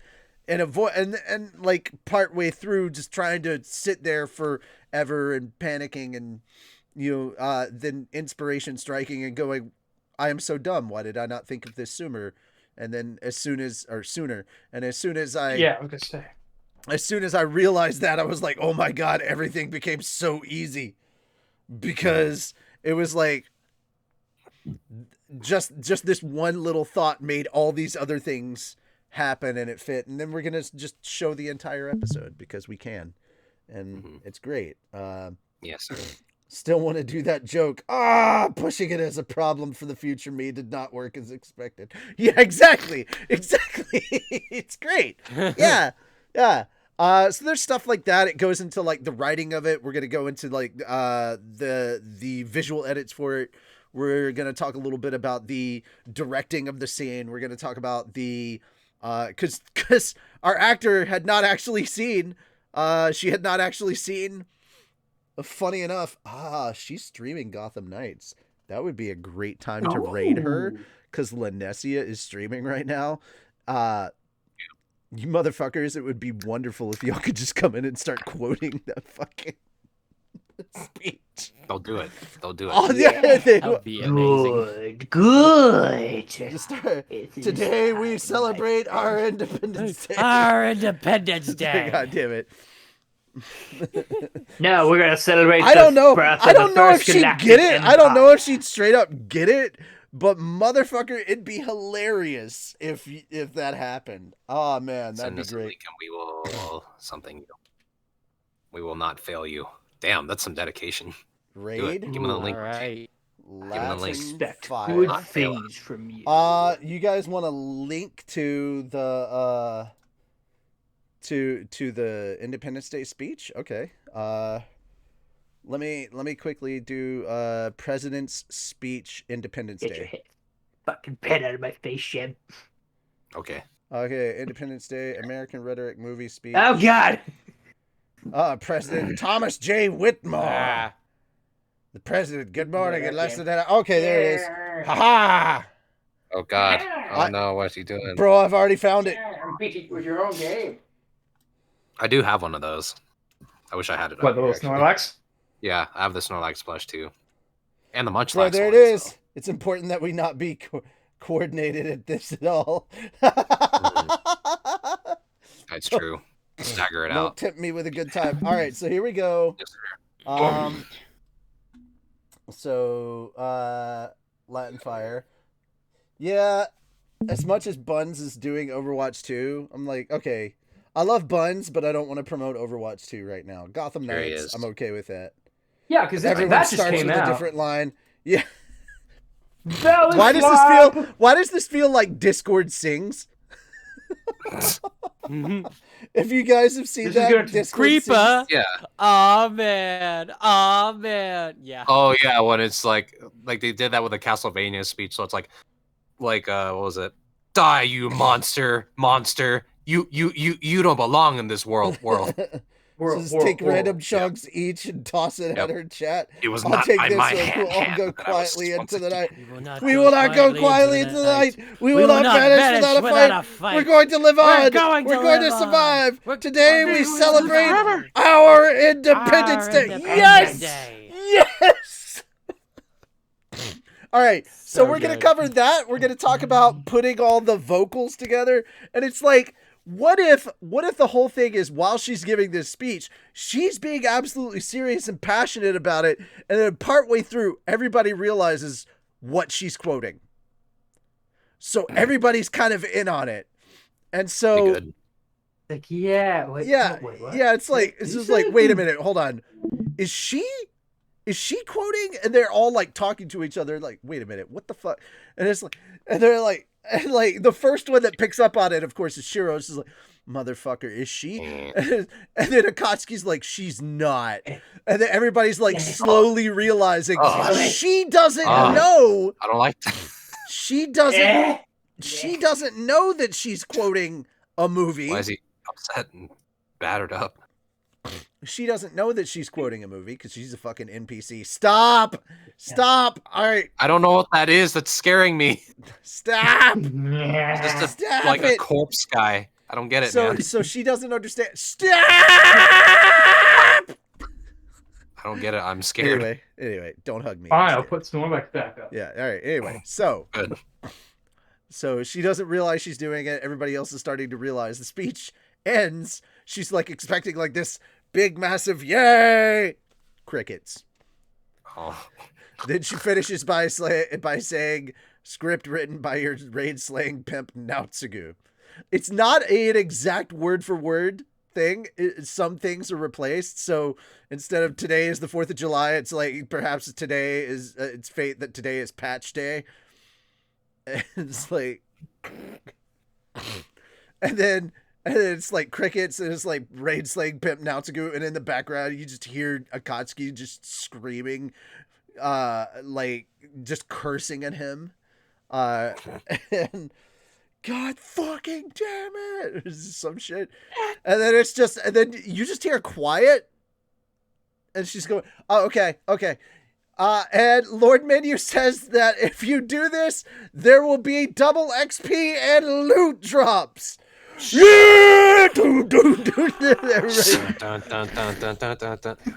and avoid and like part way through just trying to sit there forever and panicking and then inspiration striking and going, I am so dumb. Why did I not think of this sooner? And then sooner, and as soon as I Yeah, I was gonna say. as soon as I realized that, I was like, oh my God, everything became so easy because it was like just this one little thought made all these other things happen and it fit. And then we're going to just show the entire episode because we can. And it's great. Yes, sir. Still want to do that joke. Pushing it as a problem for the future me did not work as expected. Yeah, exactly. It's great. Yeah. So there's stuff like that. It goes into like the writing of it. We're gonna go into like the visual edits for it. We're gonna talk a little bit about the directing of the scene. We're gonna talk about the because our actor had not actually seen. She had not actually seen. Funny enough, she's streaming Gotham Knights. That would be a great time to raid her because Lanessia is streaming right now. You motherfuckers, it would be wonderful if y'all could just come in and start quoting that fucking speech. They'll do it. Oh, yeah, they That would be amazing. Good. just today we celebrate our Independence Day. Our Independence Day. God damn it. No, we're gonna celebrate. I don't know. birth I of don't the know if first she'd galactic get it. I don't know empire. if she'd straight up get it. But motherfucker, it'd be hilarious if that happened. Oh man, that'd Send be us a great. link and we will something. We will not fail you. Damn, that's some dedication. Raid. Give me the link. All right. Latin Expect fire. good Not fail things from you. You guys want a link to the to the Independence Day speech? Okay. Let me quickly do President's Speech Independence Get your Day. head fucking pen out of my face, Shem. Okay. Okay, Independence Day, American Rhetoric Movie Speech. Oh God. President Thomas J. Whitmore. The president. Good morning. In less than that. Okay, there it is. Ha ha! Oh God. Oh I- no, what's he doing? Bro, I've already found it. I'm beating with your own game. I do have one of those. I wish I had it. What, up the here, little actually. Snorlax? Yeah, I have the Snorlax plush too, and the Munchlax. Bro, there it one, is. so. It's important that we not be coordinated at this at all. That's true. Stagger it Don't out. tempt me with a good time. All right, so here we go. Yes, sir. Latin Fire. Yeah, as much as Buns is doing Overwatch 2, I'm like, okay, I love Buns, but I don't want to promote Overwatch 2 right now. Gotham There he Knights, is. I'm okay with that. Yeah, because Everyone that just starts came with a out. different line. Yeah. Belly Why does flop. this feel? Why does this feel like Discord sings? If you guys have seen This is that, gonna- Discord Creeper. Yeah. Oh man. Oh man. Yeah. Oh yeah, when it's like they did that with the Castlevania speech, so it's like what was it? Die, you monster! You don't belong in this world. So just take random chunks each and toss it at Yep. her chat. It was I'll not take by this my one. hand. We'll all go that I was quietly into the supposed night. to We will not go quietly into the night. We will not vanish without a fight. We're going to live on. We're going to survive. Today we celebrate our Independence Day. Yes. Yes. All right. So we're going to cover that. We're going to talk about putting all the vocals together. And it's like, what if the whole thing is while she's giving this speech, she's being absolutely serious and passionate about it, and then partway through, everybody realizes what she's quoting. So everybody's kind of in on it. And Be so good. Like, yeah. Wait, yeah, wait, what? yeah, it's just like, wait a minute, hold on. Is she quoting? And they're all like talking to each other, like, wait a minute, what the fuck? And it's like, and they're like, and like the first one that picks up on it, of course, is Shiro. She's like, motherfucker, is she? And then Akatsuki's like, she's not. And then everybody's like slowly realizing Oh. she doesn't Oh. know. I don't like that. She doesn't. she doesn't know that she's quoting a movie. Why is he upset and battered up? She doesn't know that she's quoting a movie because she's a fucking NPC. Stop! Stop! All right, I don't know what that is. That's scaring me. stop! It's just Stop like a it! corpse guy. I don't get it, So, man. so she doesn't understand. Stop! I don't get it. I'm scared. Anyway, don't hug me. Fine, I'll put Snorlax back up. Yeah. All right. Anyway, so Good. she doesn't realize she's doing it. Everybody else is starting to realize. The speech ends. She's like expecting like this big, massive yay. Crickets. Oh. Then she finishes by saying, "Script written by your raid slaying pimp Nautsugu." It's not an exact word for word thing. Some things are replaced. So instead of today is the 4th of July, it's like perhaps today is it's fate that today is patch day. And it's like, and then it's like crickets, and it's like raid slaying pimp Nautsugu, and in the background you just hear Akatsuki just screaming, like just cursing at him, and God fucking damn it, it's some shit, and then and then you just hear quiet, and she's going, oh, okay. And Lord Menu says that if you do this, there will be double XP and loot drops. Yeah!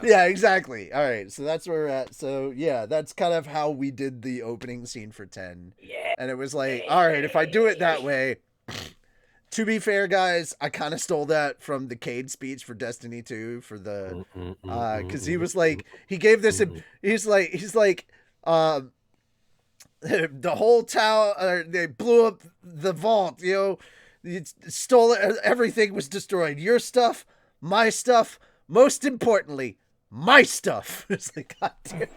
Yeah, exactly. All right, so that's where we're at. So yeah, that's kind of how we did the opening scene for 10. Yeah. And it was like, all right, if I do it that way. To be fair, guys, I kind of stole that from the Cade speech for Destiny 2 for the, because he was like, he gave this, he's like, the whole town, they blew up the vault, you know, it stole it, everything was destroyed. Your stuff, my stuff, most importantly, my stuff. It's like, God damn.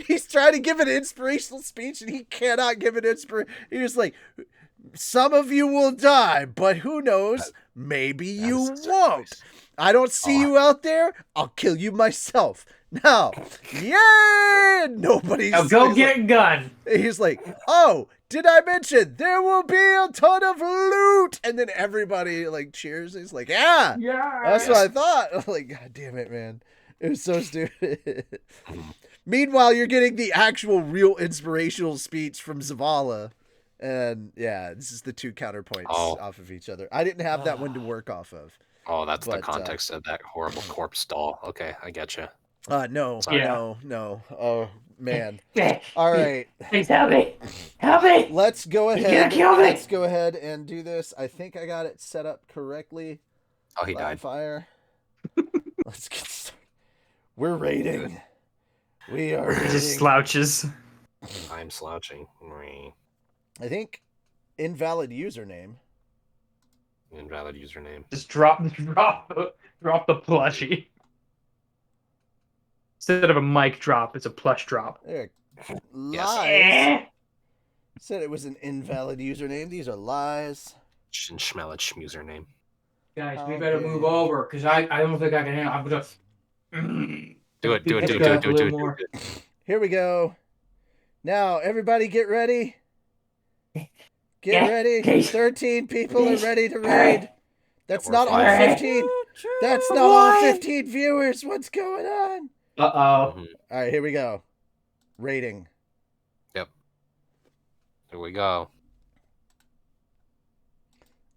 He's trying to give an inspirational speech and he cannot give an inspiration. He's like, some of you will die, but who knows? Maybe you won't. I don't see you out there. I'll kill you myself. Now, yeah, nobody's. Now go get a gun. He's like, oh, did I mention there will be a ton of loot? And then everybody like cheers. He's like, yeah, that's what I thought. I'm like, God damn it, man. It was so stupid. Meanwhile, you're getting the actual real inspirational speech from Zavala. And yeah, this is the two counterpoints off of each other. I didn't have that one to work off of. Oh, that's the context of that horrible corpse doll. Okay, I get you. No. Oh, man. Yeah. All right. Please help me. Help me. Let's go You're ahead. gonna kill me. Let's go ahead and do this. I think I got it set up correctly. Oh, he died. Fire. Let's get started. We're raiding. We are He raiding. just slouches. I'm slouching. I think invalid username. Invalid username. Just drop the plushie. Instead of a mic drop, it's a plush drop. There. Yes. Lies. Said it was an invalid username. These are lies. Schmelich username. Guys, we better move over because I don't think I can handle. I'm just. Do it. Here we go. Now, everybody get ready. Get ready. 13 people are ready to raid. That's not all 15. That's not all 15 viewers. What's going on? Uh-oh. All right, here we go. Rating. Yep. Here we go.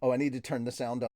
Oh, I need to turn the sound up.